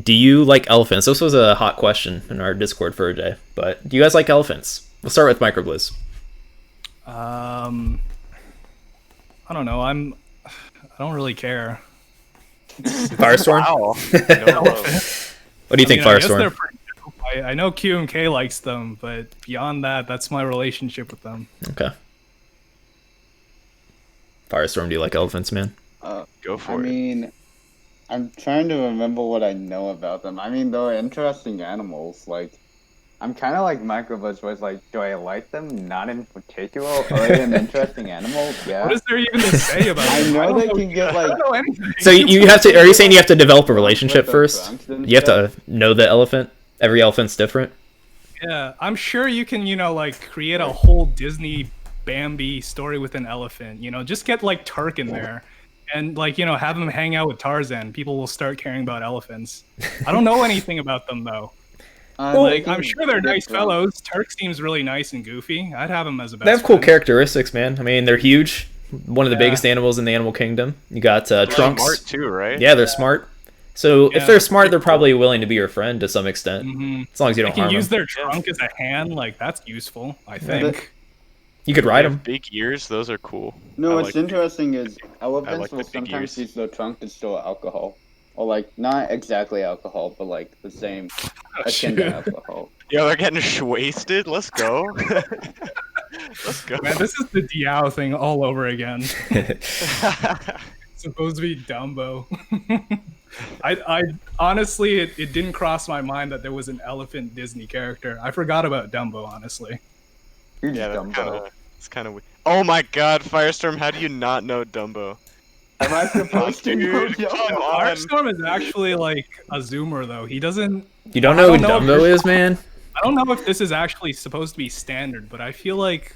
do you like elephants? This was a hot question in our Discord for a day, but do you guys like elephants? We'll start with Microblizz. I don't know. I don't really care. Firestorm? Wow. No. What do you think, I guess Firestorm? they're pretty dope. I know QMK likes them, but beyond that, that's my relationship with them. Okay. Firestorm, do you like elephants, man? Go for I it. mean, I'm trying to remember what I know about them. I mean, they're interesting animals. Like, I'm kind of like Microblizz, where it's like, do I like them? Not in particular. Are they an interesting animal? Yeah. What is there even to say about I them? know don't they can get I like. don't know anything. So you have to? Are you saying you have to develop a relationship With the first? trunks and You have stuff. to know the elephant Every elephant's different. Yeah, I'm sure you can, like create a whole Disney Bambi story with an elephant. Just get like Turk in there, and like have him hang out with Tarzan. People will start caring about elephants. I don't know anything about them though. I'm sure they're nice fellows. Turk seems really nice and goofy. I'd have him as a best They have cool friend. characteristics, man. I mean, they're huge. One of the biggest animals in the animal kingdom. You got Trunks. Smart too, right? Yeah, they're smart. So if Yeah, they're smart, they're probably willing to be your friend to some extent, as long as you They don't can harm use them. their trunk as a hand. Like that's useful, I think. You could They ride have them. big ears. Those are cool. No, I what's like- interesting is I elephants like the will big sometimes ears. use their trunk to store alcohol. Or like, not exactly alcohol, but like the same akin to alcohol. Yo, they're getting wasted. Let's go. Let's go. Man, this is the Diao thing all over again. Supposed to be Dumbo. I honestly, it didn't cross my mind that there was an elephant Disney character. I forgot about Dumbo, honestly. Huge Yeah, Dumbo. it's kind of weird. Oh my God, Firestorm! How do you not know Dumbo? Am I supposed to know Dude, Dumbo? come on. Firestorm is actually like a zoomer, though. He doesn't. You don't know who I don't know Dumbo if- is, man? I don't know if this is actually supposed to be standard, but I feel like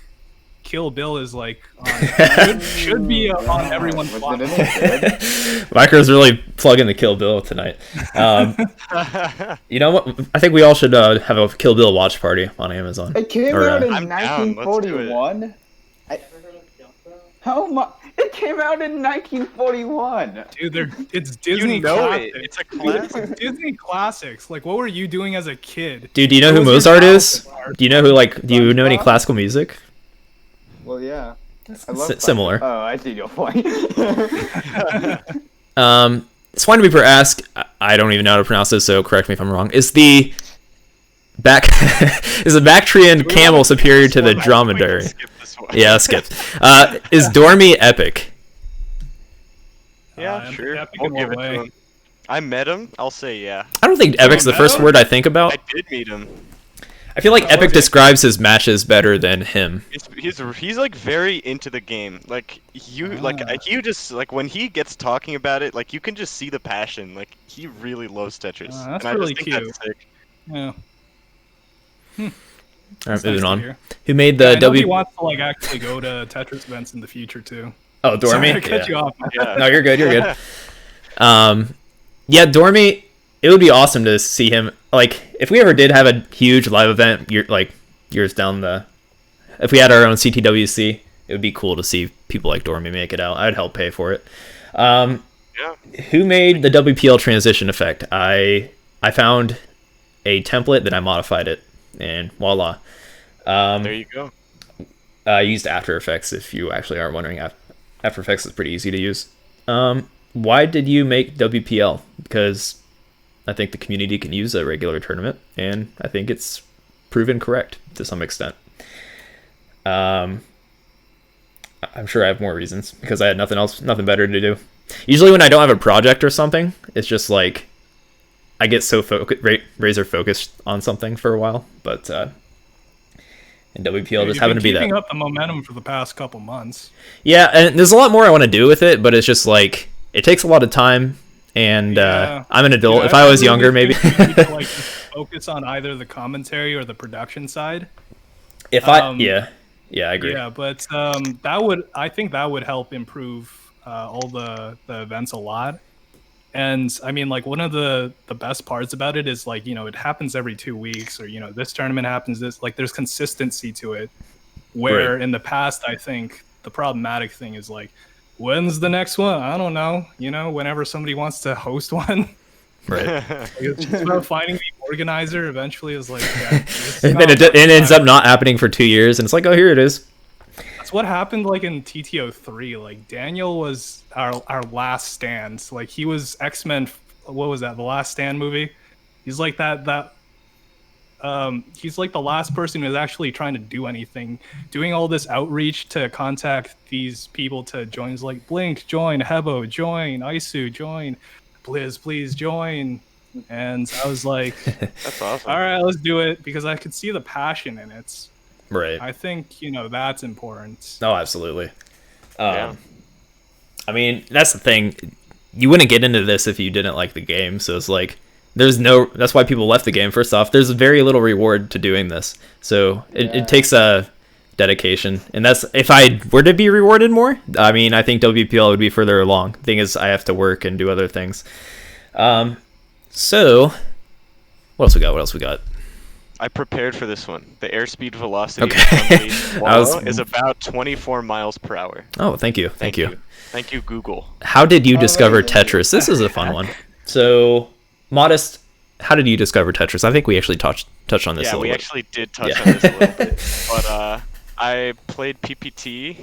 Kill Bill is like should be on everyone's Was block. it any good? Micro's really plugging the Kill Bill tonight. You know what? I think we all should have a Kill Bill watch party on Amazon. It came Or, out in I'm down, let's do it. 1941. How much? It came out in 1941. Dude, it's Disney You know classics. it. It's a classic. Disney classics. Like, what were you doing as a kid? Dude, do you know who What was your Mozart is? childhood? Do you know who do you know any classical music? Well, yeah. I love Similar. Oh, I see your point. Swinebeeper asked, I don't even know how to pronounce this, so correct me if I'm wrong. Is the Bactrian camel superior to the dromedary? Skip this one. Yeah, skip. Is Dormy epic? Yeah, sure. Epic We'll in give what it to way? him. I met him. I'll say yeah. I don't think epic's the first word I think about. I did meet him. I feel like epic describes his matches better than him. He's like very into the game. Like you just like when he gets talking about it, like you can just see the passion. Like he really loves Tetris. That's and really I just think cute. that's sick. Yeah. All right, That's moving nice to on. hear. Who made I the know he W? wants to like actually go to Tetris events in the future too. Oh, Dormy. Sorry to cut you off. Yeah. No, you're good. You're good. Yeah, Dormy. It would be awesome to see him. Like, if we ever did have a huge live event, years down the, if we had our own CTWC, it would be cool to see people like Dormy make it out. I'd help pay for it. Yeah. Who made the WPL transition effect? I found a template, then I modified it, and voila. There you go. I used After Effects, if you actually are wondering. After Effects is pretty easy to use. Why did you make WPL? Because I think the community can use a regular tournament, and I think it's proven correct to some extent. I'm sure I have more reasons, because I had nothing better to do. Usually when I don't have a project or something, it's just like I get so razor focused on something for a while, but and WPL just happened to be that. Keeping up the momentum for the past couple months. Yeah, and there's a lot more I want to do with it, but it's just like it takes a lot of time, and I'm an adult. Yeah, if I was really younger, maybe. think we need to, like, just focus on either the commentary or the production side. Yeah, I agree. Yeah, but I think that would help improve all the events a lot. And I mean, like, one of the best parts about it is, like, it happens every 2 weeks, or this tournament happens, there's consistency to it, where Right. in the past I think the problematic thing is, like, when's the next one? I don't know, whenever somebody wants to host one. Right. It's just about finding the organizer. Eventually is like, yeah, it's And not then it ends up not happening for 2 years, and it's like, oh, here it is. That's what happened, like, in TTO3. Like, Daniel was our last stand. Like, he was X-Men. What was that? The Last Stand movie. He's like he's like the last person who's actually trying to do anything, doing all this outreach to contact these people to join. He's like, Blink, join. Hebo, join. Isu, join. Blizz, please join. And I was like, That's awesome. all right, let's do it, because I could see the passion in it. Right. I think, that's important. Oh, absolutely. Yeah. I mean, that's the thing. You wouldn't get into this if you didn't like the game. So it's like, that's why people left the game. First off, there's very little reward to doing this, so it takes a dedication, and that's if I were to be rewarded more. I mean, I think WPL would be further along. The thing is, I have to work and do other things. So what else we got? I prepared for this one. The airspeed velocity Okay. is about 24 miles per hour. Oh, thank you. Thank you. Thank you, Google. How did you discover Tetris? This is a fun one. So, Modest, how did you discover Tetris? I think we actually touched on this a little bit. Yeah, we actually did touch on this a little bit. But I played PPT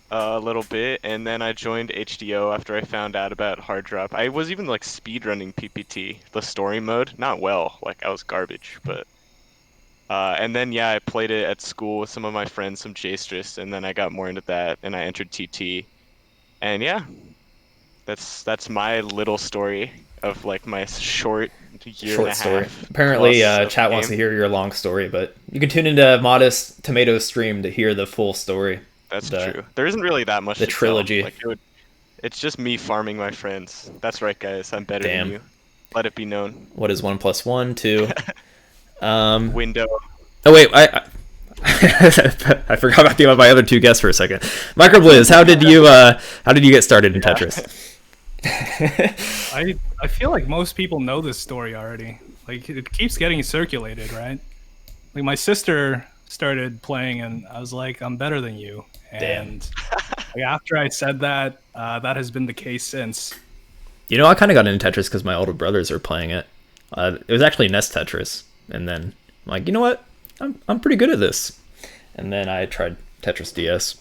a little bit, and then I joined HDO after I found out about hard drop. I was even like speedrunning PPT, the story mode. Not well, like I was garbage, but... and then, yeah, I played it at school with some of my friends, some J-Stris, and then I got more into that, and I entered TT. And yeah, that's my little story of like my short year and a half. Apparently, chat wants to hear your long story, but you can tune into ModestTomato stream to hear the full story. That's true. There isn't really that much. The trilogy. Like, it's just me farming my friends. That's right, guys. I'm better than you. Let it be known. What is 1 + 1? 2. Window. Oh wait, I forgot about my other two guests for a second. Microblizz, how did you get started in Tetris? I feel like most people know this story already. Like it keeps getting circulated, right? Like my sister started playing, and I was like, "I'm better than you." And like, after I said that, that has been the case since. You know, I kind of got into Tetris because my older brothers are playing it. It was actually NES Tetris, and then I'm like, you know what? I'm pretty good at this. And then I tried Tetris DS,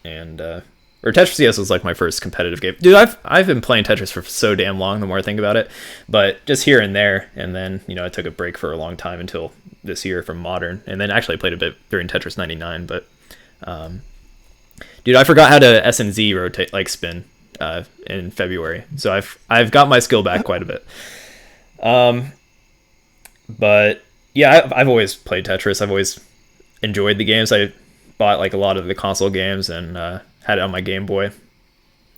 and or Tetris DS was like my first competitive game. Dude, I've been playing Tetris for so damn long. The more I think about it, but just here and there, and then I took a break for a long time until this year from Modern, and then actually played a bit during Tetris 99. But dude, I forgot how to S and Z rotate, like spin, in February. So I've got my skill back quite a bit. But yeah, I've always played Tetris. I've always enjoyed the games. I bought like a lot of the console games and had it on my Game Boy.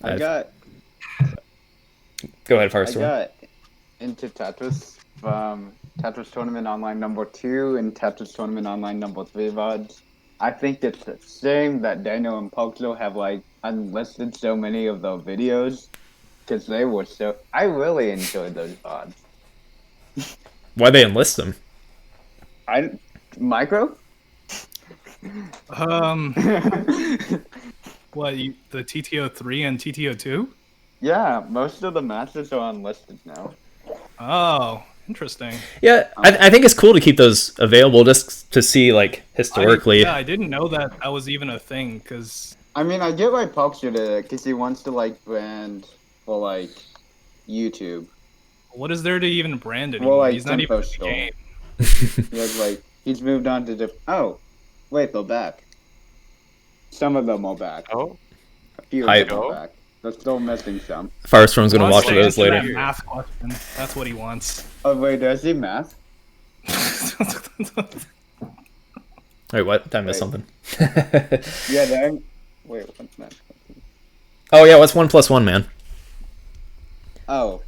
Go ahead, Firestorm. I got into Tetris from Tetris Tournament Online number 2 and Tetris Tournament Online number 3 VODs. I think it's a shame that Daniel and Pogzo have like unlisted so many of the videos because they were so. I really enjoyed those VODs. Why they enlist them? Micro? What, the TTO3 and TTO2? Yeah, most of the matches are unlisted now. Oh, interesting. Yeah, I think it's cool to keep those available just to see like historically. I didn't know that was even a thing because. I mean, I get why Pogzo did it because he wants to like brand for like YouTube. What is there to even brand anymore? Well, like, he's not even in the game. He has like he's moved on to oh, wait, they're back. Some of them are back. Oh, a few of them are back. They're still missing some. Firestorm's gonna watch those later. That math question. That's what he wants. Oh wait, does he math? Wait, what? Did I miss something? Yeah, then. Wait, what's math? Oh yeah, what's 1 + 1, man? Oh,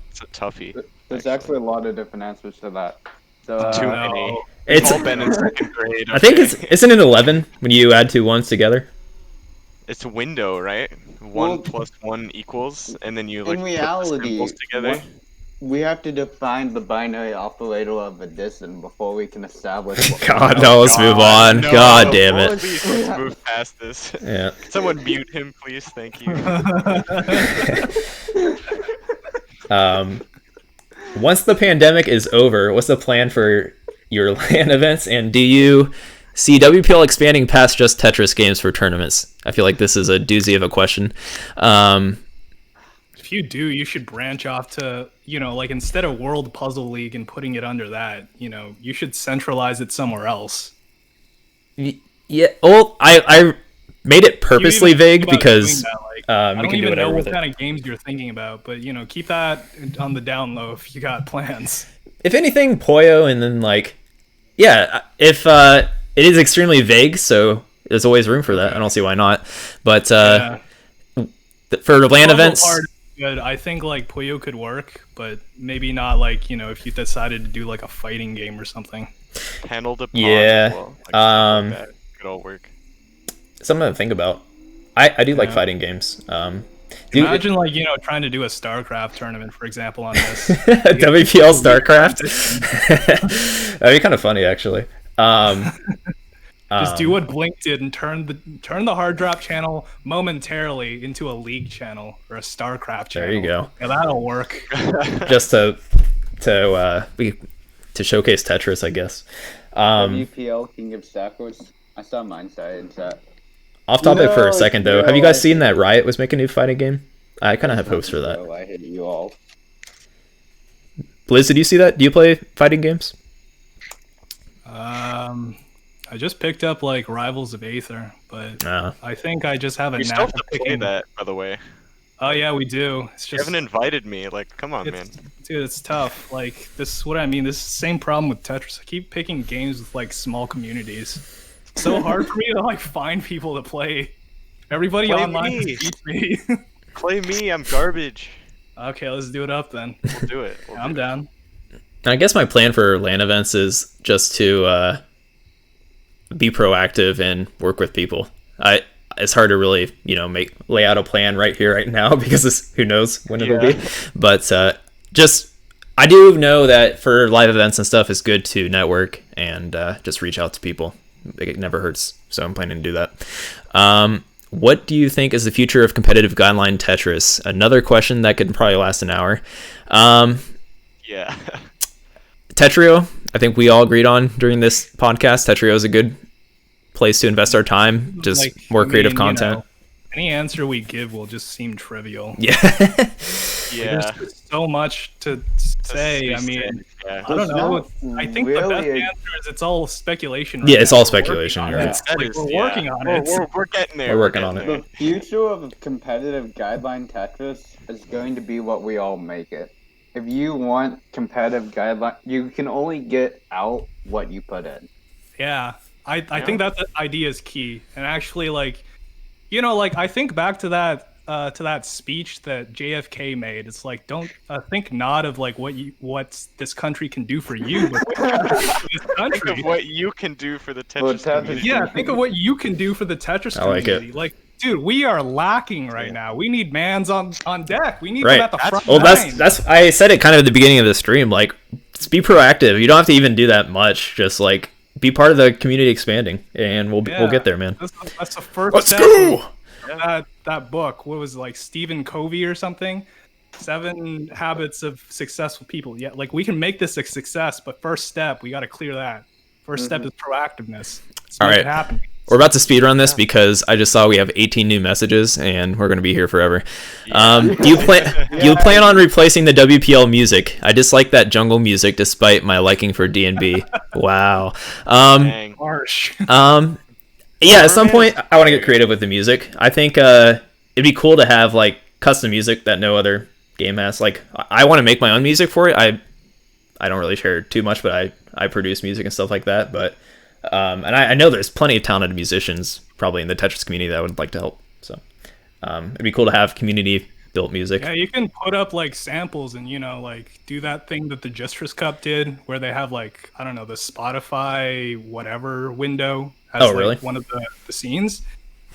it's a toughie. There's actually a lot of different answers to that. So, Too many. It's all been in second grade. I think isn't it 11 when you add two ones together? It's a window, right? 1 + 1 equals, and then you like in put reality, the symbols together. We have to define the binary operator of addition before we can establish. God, no, let's move on. No, God damn it. Please, let's move past this. Yeah. Someone mute him, please. Thank you. Once the pandemic is over, what's the plan for your LAN events, and do you see WPL expanding past just Tetris games for tournaments? I feel like this is a doozy of a question. If you do, you should branch off to, like instead of World Puzzle League and putting it under that, you should centralize it somewhere else. Yeah, well, I made it purposely vague because I we don't can do even know whatever what with kind it. of games you're thinking about, but keep that on the down low if you got plans. If anything, Poyo, and then if it is extremely vague, so there's always room for that. I don't see why not. But for the LAN events, good. I think like Puyo could work, but maybe not like, if you decided to do like a fighting game or something. Panel to Yeah, well, like that could all work. Something to think about. I do like fighting games. Imagine like, trying to do a StarCraft tournament, for example, on this. WPL StarCraft. That'd be kind of funny, actually. Just do what Blink did and turn the hard drop channel momentarily into a league channel or a StarCraft channel. There you go. Yeah, that'll work. Just to showcase Tetris, I guess. WPL King of Stackers. I saw mine started in chat. Off topic for a second, though. Have you guys seen that Riot was making a new fighting game? I kind of have hopes for that. I hate you all. Blizz, did you see that? Do you play fighting games? I just picked up like Rivals of Aether, but I think I just have a You knack still have of to play picking that, by the way. Oh yeah, we do. It's just You haven't invited me. Like, come on, man. Dude, it's tough. Like, this is what I mean. This is the same problem with Tetris. I keep picking games with like small communities. It's so hard for me to like find people to play. Everybody Play online me. beats me. Play me. I'm garbage. Okay, let's do it up then. We'll do it. I'm down. I guess my plan for LAN events is just to be proactive and work with people. It's hard to really, lay out a plan right here, right now, because who knows when it'll be. But I do know that for live events and stuff, it's good to network and just reach out to people. It never hurts, so I'm planning to do that. What do you think is the future of competitive guideline Tetris? Another question that could probably last an hour. Yeah. Tetrio, I think we all agreed on during this podcast. Tetrio is a good place to invest our time, just more creative content. Any answer we give will just seem trivial. Yeah. Yeah. There's so much to say. I mean, yeah. I don't know. I think the best really answer is it's all speculation. Yeah, it's all We're speculation, working you're on right. it. Like, we're working on it. We're getting there. We're working on it. The future of competitive guideline Tetris is going to be what we all make it. If you want competitive guideline, you can only get out what you put in. Yeah, I think that idea is key. And actually, like, I think back to that speech that JFK made. It's like, don't think not of like what this country can do for you, but for this country. Think of what you can do for the Tetris community. Yeah, think of what you can do for the Tetris community. I like it. Like, dude, we are lacking right now. We need mans on deck. We need Right. them at the front Well, line. that's I said it kind of at the beginning of the stream. Like, just be proactive. You don't have to even do that much. Just like be part of the community expanding, and we'll get there, man. That's the first Let's step. go. That book, what was it, like Stephen Covey or something? 7 Habits of Successful People. Yeah, like we can make this a success, but first step, we got to clear that. First step is proactiveness. Let's make it happen. We're about to speedrun this because I just saw we have 18 new messages, and we're going to be here forever. Do you plan on replacing the WPL music? I dislike that jungle music despite my liking for D&B. Wow. Dang. Harsh. Yeah, at some point, I want to get creative with the music. I think it'd be cool to have like custom music that no other game has. Like, I want to make my own music for it. I don't really share too much, but I produce music and stuff like that. But and I know there's plenty of talented musicians probably in the Tetris community that would like to help. So it'd be cool to have community built music. Yeah, you can put up like samples and like do that thing that the Justice Cup did, where they have like, I don't know, the Spotify whatever window has really? one of the scenes,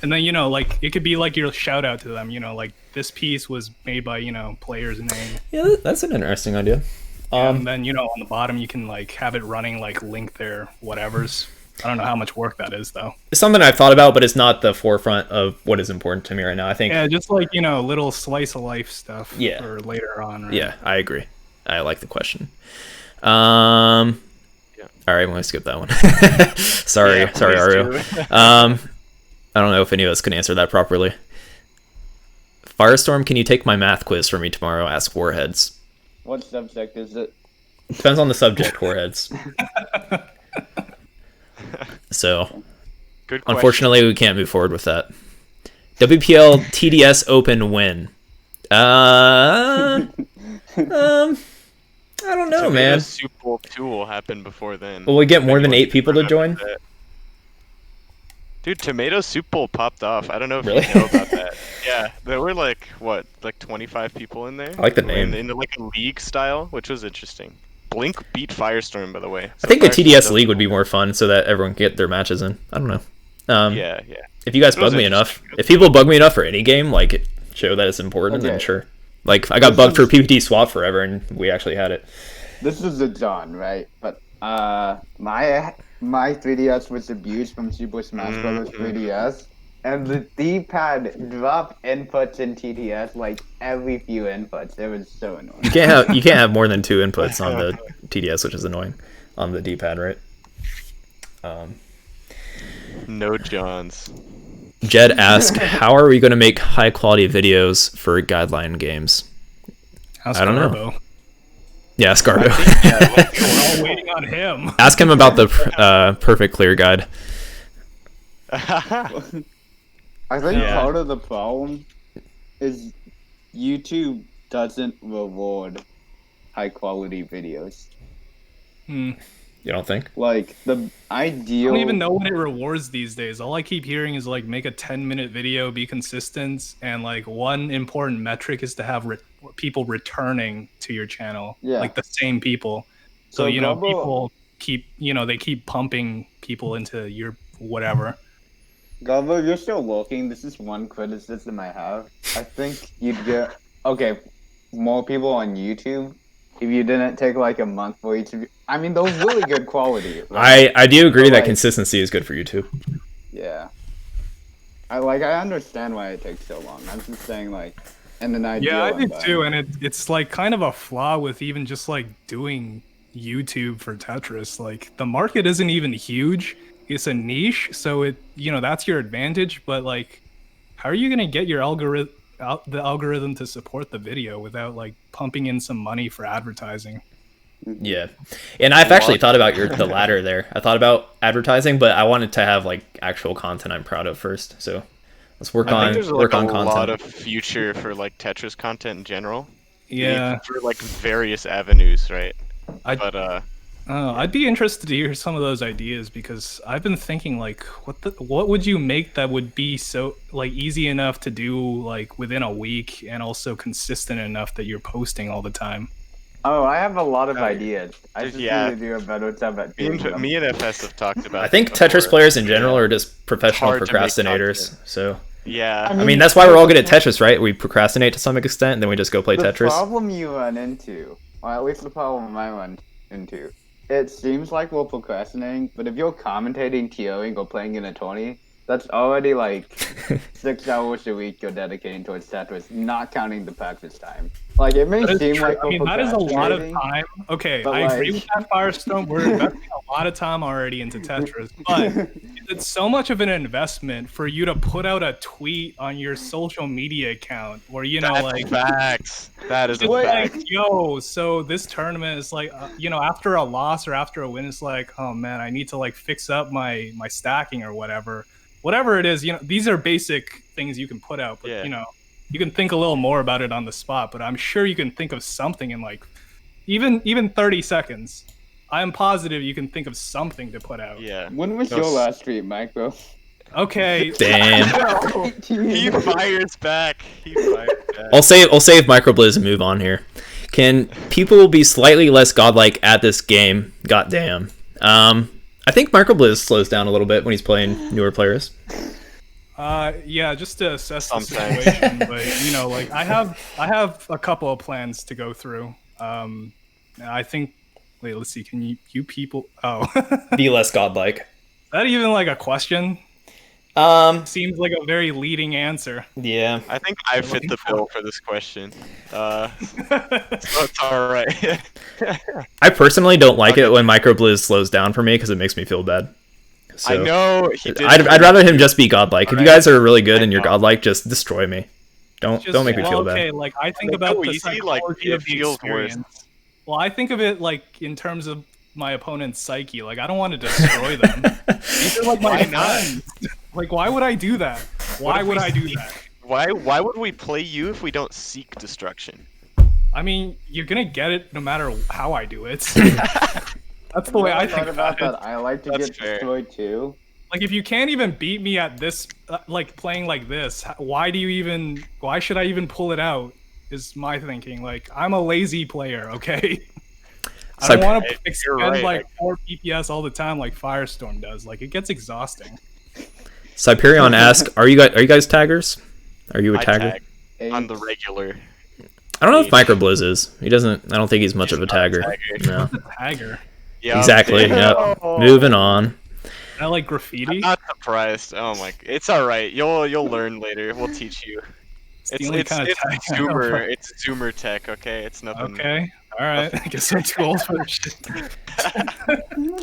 and then like it could be like your shout out to them. Like this piece was made by player's name. Yeah, that's an interesting idea. And then on the bottom you can like have it running, like link their whatevers. I don't know how much work that is though. It's something I've thought about, but it's not the forefront of what is important to me right now. I think just like little slice of life stuff. Yeah. For later on. Right? Yeah, I agree. I like the question. All right, I'm going to skip that one. sorry, Ario. I don't know if any of us can answer that properly. Firestorm, can you take my math quiz for me tomorrow? Ask Warheads. What subject is it? Depends on the subject, Warheads. So, Good question. unfortunately, we can't move forward with that. WPL TDS Open win. I don't know, So maybe man. a Super Bowl 2 will happen before then. Will we get more than Maybe 8 people to join? Dude, Tomato Soup Bowl popped off. I don't know if Really? you know about that. Yeah, there were like 25 people in there. I like the name. In like a league style, which was interesting. Blink beat Firestorm, by the way. I think a Firestorm TDS doesn't- league would be more fun so that everyone can get their matches in. I don't know. Yeah. If you guys It was bug me enough, interesting. if people bug me enough for any game, like show that it's important, then Okay. sure. Like I got bugged for PPT swap forever, and we actually had it. This is a John, right? But my 3DS was abused from Super Smash Bros. 3DS, and the D-pad dropped inputs in TTS like every few inputs. It was so annoying. You can't have more than 2 inputs on the TDS, which is annoying on the D-pad, right? No Johns. Jed asked, "How are we going to make high quality videos for guideline games?" How's I don't know. Garbo? Yeah, Scarbo. We're all waiting on him. Ask him about the perfect clear guide. I think Yeah. part of the problem is YouTube doesn't reward high quality videos. You don't think? Like the I ideal. don't even know what it rewards these days. All I keep hearing is like make a 10-minute video, be consistent, and like one important metric is to have people returning to your channel. Yeah. Like the same people. So, So you know, Garbo- people keep, they keep pumping people into your whatever. Galvo, you're still looking. This is one criticism I have. I think you'd get more people on YouTube if you didn't take like a month for each of you. I mean, they're really good quality. Right? I do agree But, that like- consistency is good for YouTube. Yeah. I understand why it takes so long. I'm just saying like, in an ideal Yeah, I do environment. too, and it's like kind of a flaw with even just like doing YouTube for Tetris. Like the market isn't even huge; it's a niche, so that's your advantage. But like, how are you gonna get your the algorithm to support the video without like pumping in some money for advertising? Yeah, and I've actually thought about the latter there. I thought about advertising, but I wanted to have like actual content I'm proud of first. So let's work I on think there's work like on a content. lot of future for like Tetris content in general. Yeah, For like various avenues, right? I- But I'd be interested to hear some of those ideas because I've been thinking like, what would you make that would be so like easy enough to do like within a week and also consistent enough that you're posting all the time? Oh, I have a lot of ideas. I dude, just yeah. need to do a better job at doing them. me and FS have talked about. I think this before. Tetris players in general are just professional hard to make procrastinators. content. So Yeah. I mean, that's why we're all good at Tetris, right? We procrastinate to some extent, and then we just go play The Tetris. problem you run into, or at least the problem I run into, it seems like we're procrastinating, but if you're commentating, TOing, or playing in a tourney, that's already like 6 hours a week you're dedicating towards Tetris, not counting the practice time. Like, it may That is seem true. like I we're mean, that is a lot of procrastinating. time. Okay, But, I agree like- with that, Firestorm. We're investing a lot of time already into Tetris, but it's so much of an investment for you to put out a tweet on your social media account where, That's like, facts. That is a it's fact. like, yo, so this tournament is like, after a loss or after a win, it's like, oh man, I need to like fix up my stacking or whatever it is. These are basic things you can put out, but Yeah. you can think a little more about it on the spot. But I'm sure you can think of something in like even 30 seconds. I am positive you can think of something to put out. Yeah. When was No, your s- last stream, Micro? Okay. Damn. He fires back. He fires back. I'll save Microblizz and move on here. Can people be slightly less godlike at this game? Goddamn. I think Microblizz slows down a little bit when he's playing newer players. Yeah, just to assess the Sometimes. situation. But like I have a couple of plans to go through. I think. Wait, let's see. Can you people? Oh, is Be less godlike. that even like a question? Seems like a very leading answer. Yeah. I think I fit the bill for this question. So it's all right. I personally don't like it when Microblizz slows down for me because it makes me feel bad. So, I know. He did I'd rather him just be godlike. If you guys are really good I and you're know. godlike, just destroy me. Don't make me feel okay, bad. like I think Like, about go the easy, like, psychology it of the feels worse. experience. Well, I think of it like in terms of my opponent's psyche. Like I don't want to destroy them. These are like my Why not? friends. Like why would I do that? Why if would we I do seek- that? Why would we play you if we don't seek destruction? I mean, you're gonna get it no matter how I do it. That's the way I think about about it. that. I like to That's get fair. destroyed too. Like, if you can't even beat me at this, like playing like this, why should I even pull it out? Is my thinking. Like, I'm a lazy player, okay? I don't want to expend like 4 PPS all the time like Firestorm does. Like, it gets exhausting. Cyperion asks, "Are you guys taggers? Are you a tagger?" On the regular. I don't know if Microblizz is. He doesn't. I don't think he's much of a tagger. No. Tagger. Yeah. Exactly. Yep. Moving on. I like graffiti. I'm not surprised. Oh my! It's all right. You'll learn later. We'll teach you. It's Zoomer. It's Zoomer tech. Okay, it's nothing. Okay. All right. I guess I'm too old for this shit.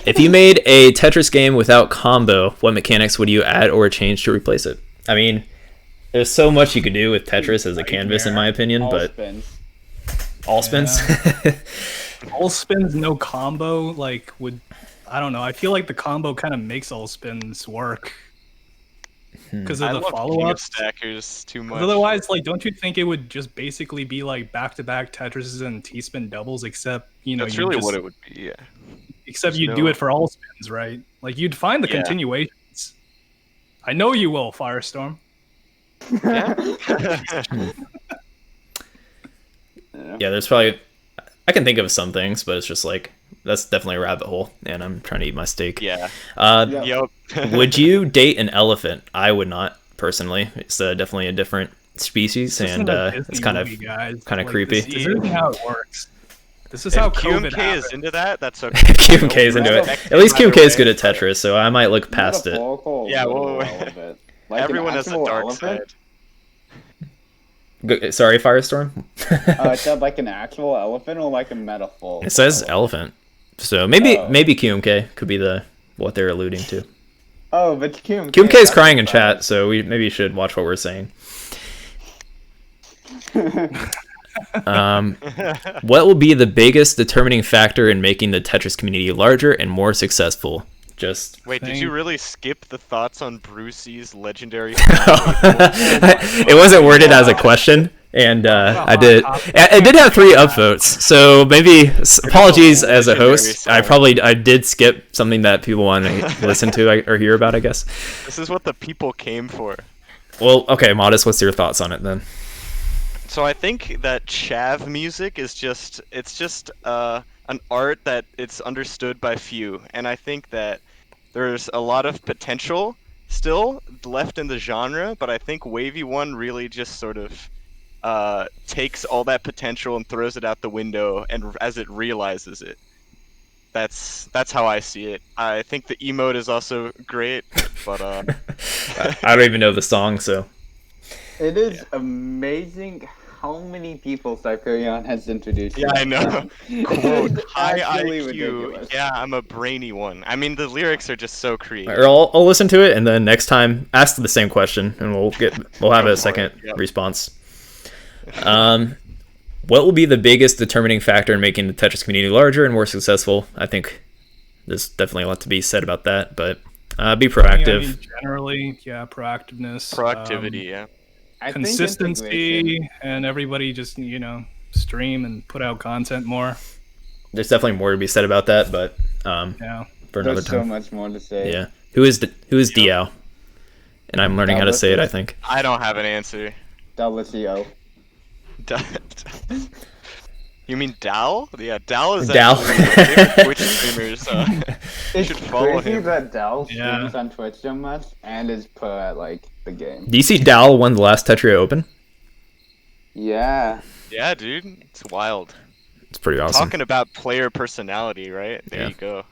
If you made a Tetris game without combo, what mechanics would you add or change to replace it? I mean, there's so much you could do with Tetris as a canvas, in my opinion, but all spins. All spins, no combo. Like, I don't know. I feel like the combo kind of makes all spins work because of the follow-up stackers too much. Otherwise, like, don't you think it would just basically be like back-to-back Tetrises and T-spin doubles? Except that's really what it would be. Yeah. Except you'd do it for all spins, right? Like, you'd find the continuations. I know you will, Firestorm. Yeah, there's probably. I can think of some things, but it's just like that's definitely a rabbit hole, and I'm trying to eat my steak. Yeah. Yep. Would you date an elephant? I would not personally. It's definitely a different species, and it's kind of creepy. This isn't how it works. This is how COVID QMK is into that. That's okay. QMK is into it. At least QMK is good at Tetris, so I might look past it. Yeah, well, everyone has a dark side. Sorry, Firestorm? Is that like an actual elephant or like a metaphor? It says elephant. So maybe QMK could be what they're alluding to. Oh, but QMK is crying in chat, so we maybe should watch what we're saying. What will be the biggest determining factor in making the Tetris community larger and more successful? Wait, did you really skip the thoughts on Brucey's legendary? It wasn't worded as a question, and I did have 3 upvotes, so maybe apologies as a host. I did skip something that people want to listen to or hear about, I guess. This is what the people came for. Well, okay, Modest, what's your thoughts on it then? So I think that chav music is just an art that it's understood by few, and I think that there's a lot of potential still left in the genre, but I think Wavy One really just sort of takes all that potential and throws it out the window, and as it realizes it. That's how I see it. I think the emote is also great, but I don't even know the song, so it is amazing how many people Cyperion has introduced. Yeah, I know. Quote, high IQ. Ridiculous. Yeah, I'm a brainy one. I mean, the lyrics are just so creative. I'll listen to it, and then next time ask the same question, and we'll have a second response. What will be the biggest determining factor in making the Tetris community larger and more successful? I think there's definitely a lot to be said about that, but be proactive. I mean, generally, proactiveness. Proactivity, yeah. Consistency, and everybody just, stream and put out content more. There's definitely more to be said about that, but for another There's time. so much more to say. Yeah. Who is Diao? And I'm learning how to say it, I think. I don't have an answer. WCO. You mean Dal? Yeah, Dal is Dal. Twitch streamers. You should follow him. That Dal streams on Twitch so much and is put at the game. Do you see Dal won the last Tetris Open? Yeah. Yeah, dude, it's wild. It's pretty awesome. Talking about player personality, right? There you go.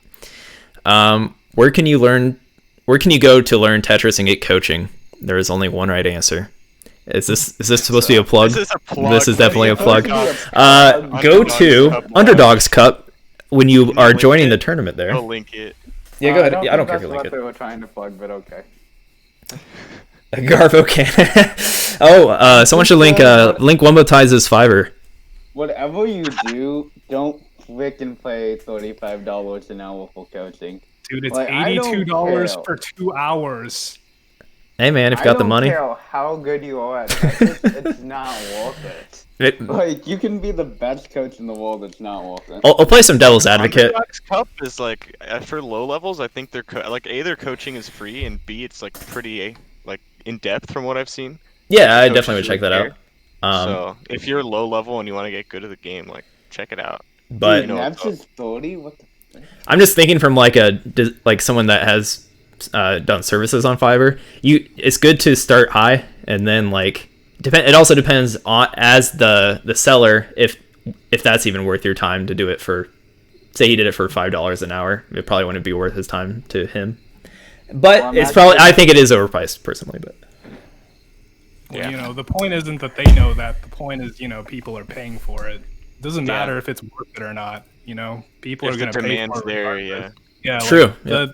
Where can you go to learn Tetris and get coaching? There is only one right answer. Is this supposed to be a plug? This is a plug. This is definitely a plug. Go to Underdogs Cup when you are joining the tournament there. I'll link it. Yeah, go ahead. I don't care if you link that's what it. they were trying to plug, but okay. Garvo can. Someone should link Wombotizes Fiverr. Whatever you do, don't freaking pay $35 an hour for coaching. Dude, it's $82 for 2 hours. Hey man, if you got the money. I don't care how good you are at Tetris, it's not worth it. Like, you can be the best coach in the world, it's not worth it. I'll play some devil's advocate. Underdogs Cup is like for low levels. I think they're like A, their coaching is free, and B, it's like pretty like in depth from what I've seen. Yeah, I Coach definitely would is check right that out. So if you're low level and you want to get good at the game, like check it out. But You know That's what's just 30? What the frick? I'm just thinking from like someone that has done services on Fiverr. It's good to start high and then like it also depends on as the seller if that's even worth your time to do it for. Say he did it for $5 an hour, it probably wouldn't be worth his time to him. But Well, it's probably I think it is overpriced personally. But Well, you know, the point isn't that they know that. The point is, you know, people are paying for it. It doesn't matter if it's worth it or not. You know, people If are the going to pay demand's for it. there, regardless. yeah. Yeah, True, like, yeah.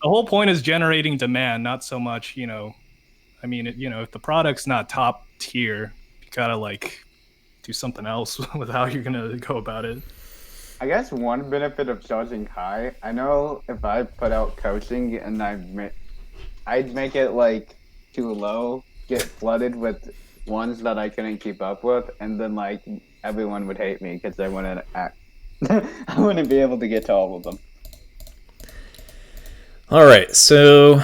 The whole point is generating demand, not so much, you know. I mean, you know, if the product's not top tier, you gotta like do something else with how you're gonna go about it. I guess one benefit of charging high, I know if I put out coaching and I'd make it like too low, get flooded with ones that I couldn't keep up with, and then like everyone would hate me because I wouldn't I wouldn't be able to get to all of them. all right, so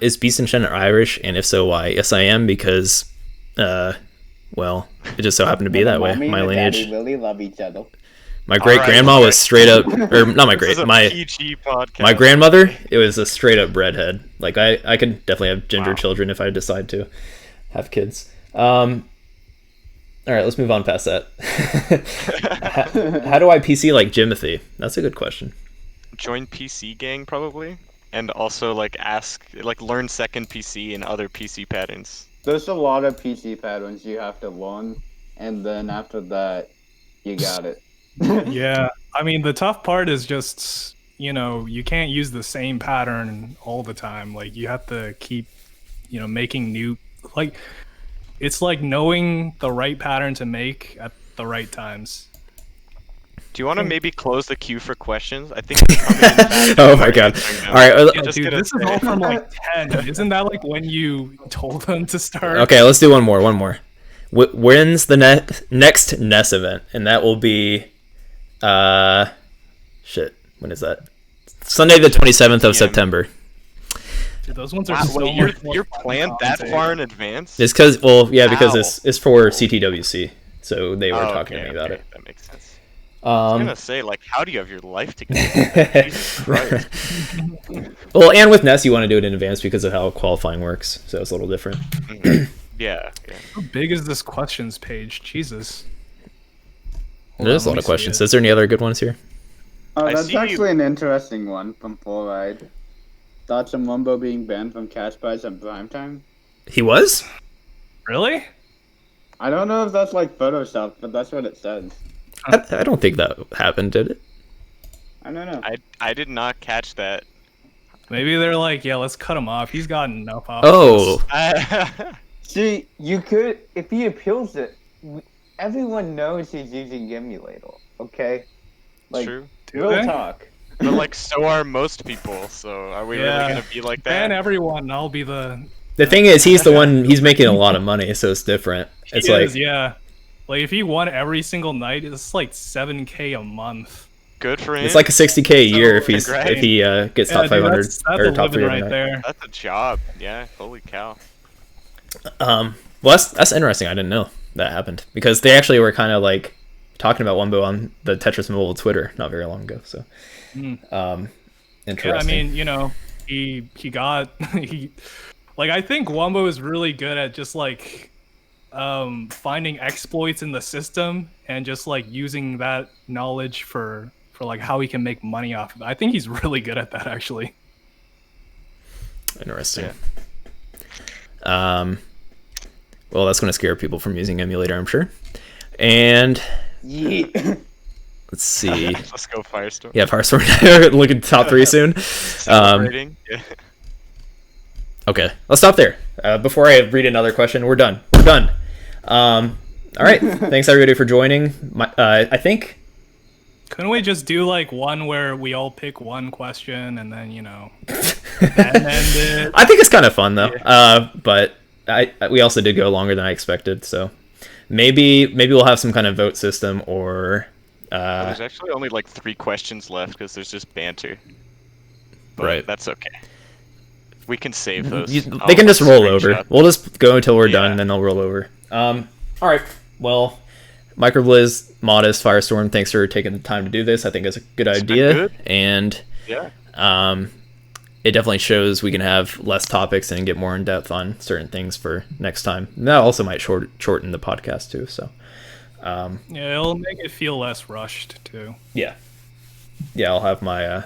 is Beast and Shen Irish, and if so, why? Yes, I am because, well, it just so happened to be that way. Mommy My and lineage. Daddy really love each other. My great grandma Alright. was straight up, or not my This is great, a my PG podcast. my grandmother. It was a straight up redhead. Like I could definitely have ginger children if I decide to have kids. All right, let's move on past that. How do I PC like Jimothy? That's a good question. Join PC gang probably, and also like learn second PC and other PC patterns. There's a lot of PC patterns you have to learn, and then after that, you got it. Yeah, I mean, the tough part is just, you know, you can't use the same pattern all the time. Like, you have to keep, you know, making new, like, it's like knowing the right pattern to make at the right times. Do you want to maybe close the queue for questions? I think they're coming in fast. Oh my god! All right, Yeah, Just dude, gonna this is say- all from like 10. Isn't that like when you told them to start? okay, let's do one more. When's the next NES event? And that will be, shit. When is that? Sunday the 27th of PM. September. Dude, those ones are Wow, so wait, much more you're fun planned to that commentate. far in advance? It's because Ow. it's for CTWC, so they were Oh, talking to me about okay, it. That makes sense. I was gonna say, like, how do you have your life together? Jesus Christ. Well, and with NES, you want to do it in advance because of how qualifying works, so it's a little different. Yeah. How big is this questions page? Jesus. Hold There's a on, lot let of me see questions. it. Is there any other good ones here? Oh, I that's see- actually an interesting one from Fluoride. Thoughts on Wumbo being banned from cash prize at primetime? He was? Really? I don't know if that's like Photoshop, but that's what it says. I don't think that happened, did it? I don't know. I did not catch that. Maybe they're like, yeah, let's cut him off. He's gotten enough off. Oh, See, you could, if he appeals it, everyone knows he's using emulator, okay? Like, True. real they? talk. But like, so are most people. So are we Yeah. really gonna be like Ban that? everyone, and I'll be the. the thing is, he's the one. He's making a lot of money, so it's different. It's He like is, yeah. Like if he won every single night, it's like 7K a month. Good for him. it's like a 60K a year if congrats. he gets top Yeah, dude, 500 that's or a top living 300. right there. That's a job. Yeah. Holy cow. Well, that's interesting. I didn't know that happened because they actually were kind of like talking about Wumbo on the Tetris Mobile Twitter not very long ago. So, interesting. Yeah, I mean, you know, he got he like I think Wumbo is really good at just like finding exploits in the system and just like using that knowledge for like how he can make money off of it. I think he's really good at that actually. Interesting. Well, that's going to scare people from using emulator, I'm sure. And Yeah. let's see. Let's go Firestorm. Yeah, Firestorm. Look at top 3 soon. Celebrating. Yeah. Okay, let's stop there. Before I read another question, we're done. All right. Thanks everybody for joining. I think Couldn't we just do like one where we all pick one question and then and end it? I think it's kind of fun though. But we also did go longer than I expected, so maybe we'll have some kind of vote system or. There's actually only like 3 questions left because there's just banter. But Right. That's okay. We can save those. They can just roll over. Screenshot. We'll just go until we're done, Yeah. and then they'll roll over. All right. Well, Microblizz, Modest, Firestorm, thanks for taking the time to do this. I think it's a good idea, good. and Yeah. it definitely shows we can have less topics and get more in depth on certain things for next time. And that also might shorten the podcast too. So, Yeah, it'll make it feel less rushed too. yeah, I'll have my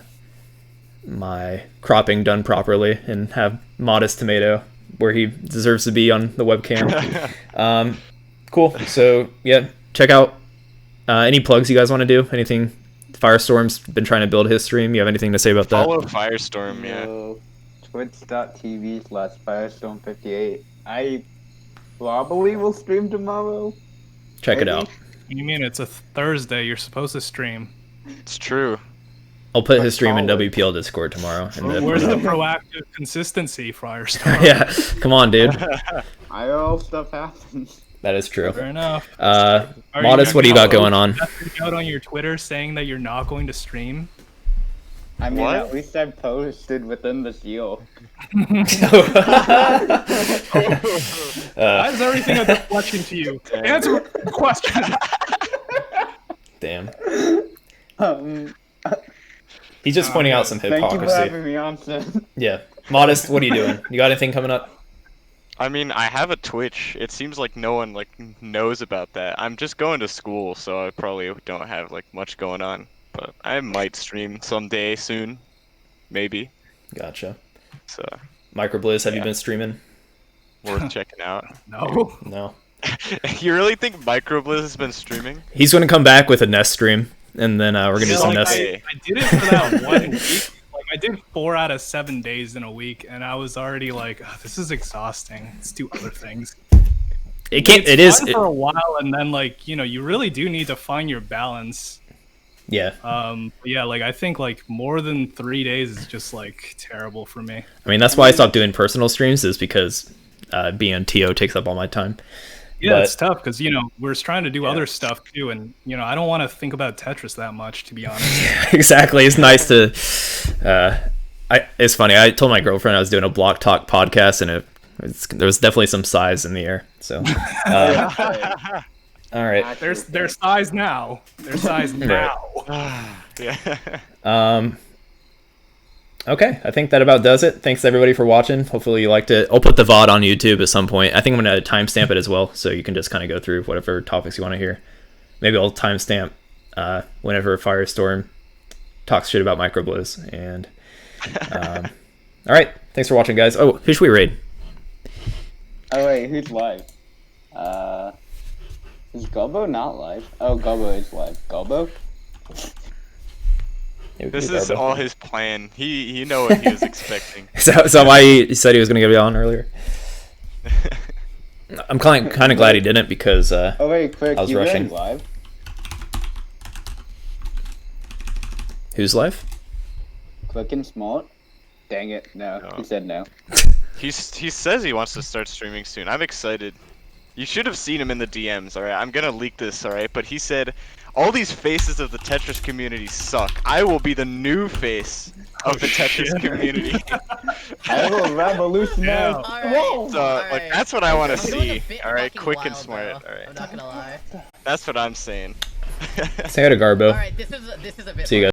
my cropping done properly and have ModestTomato where he deserves to be on the webcam. Cool. So yeah, check out any plugs you guys want to do. Anything? Firestorm's been trying to build his stream. You have anything to say about that? Follow Firestorm, yeah. Twitch.tv/Firestorm58. I probably will stream tomorrow. Check it Maybe. out. You mean it's a Thursday? You're supposed to stream. It's true. I'll put his stream in Solid. WPL Discord tomorrow. And then, Where's the proactive consistency, Firestorm? yeah, come on, dude. IRL stuff happens. That is true. Fair enough. Modest, what do you got going on? Message out on your Twitter saying that you're not going to stream. I mean, What? at least I posted within the seal. Why is everything a deflection to you? Answer the question. Damn. Um, He's just pointing out some thank you for hypocrisy. having me on, Sam. Yeah. Modest, what are you doing? You got anything coming up? I mean, I have a Twitch. It seems like no one knows about that. I'm just going to school, so I probably don't have much going on. But I might stream someday soon, maybe. Gotcha. So Microblizz, have you Yeah. been streaming? worth checking out. No. No. You really think Microblizz has been streaming? He's going to come back with a Nest stream, and then we're going to do Yeah, some like, Nest. I did it for that 1 week. I did 4 out of 7 days in a week, and I was already like, oh, this is exhausting. Let's do other things. It can't. It's It is. fun for a while, and then you really do need to find your balance. Yeah. Yeah, I think more than 3 days is just terrible for me. I mean, that's why I stopped doing personal streams, is because being on TO takes up all my time. Yeah, But- it's tough because we're trying to do other stuff too, and I don't want to think about Tetris that much, to be honest. Exactly. It's nice to. It's funny. I told my girlfriend I was doing a Block Talk podcast, and there was definitely some size in the air. So. All right. Their size now. Their size now. Yeah. Okay, I think that about does it. Thanks everybody for watching. Hopefully you liked it. I'll put the VOD on YouTube at some point. I think I'm going to timestamp it as well, so you can just kind of go through whatever topics you want to hear. Maybe I'll timestamp whenever Firestorm talks shit about Microblizz. And all right, thanks for watching, guys. Oh, who should we raid? Oh wait, who's live? Is Gobbo not live? Oh, Gobbo is live. Gobbo? Maybe This we do is Garbo. all his plan. He know what he was expecting. Is that why he said he was going to get on earlier? I'm kind of glad he didn't, because Oh wait, quick, I was you rushing. going live? who's live? Quick and smart? Dang it, no. No. He said no. He says he wants to start streaming soon. I'm excited. You should have seen him in the DMs, alright? I'm gonna leak this, alright? But he said, all these faces of the Tetris community suck. I will be the new face of the Tetris community. I will revolutionize. Yeah. Whoa! So, that's what I want to I'm going a see. bit Alright, fucking quick and wild, smart. bro. Alright. I'm not gonna lie. That's what I'm saying. Say hi to Garbo. Alright, this is a bit See you guys.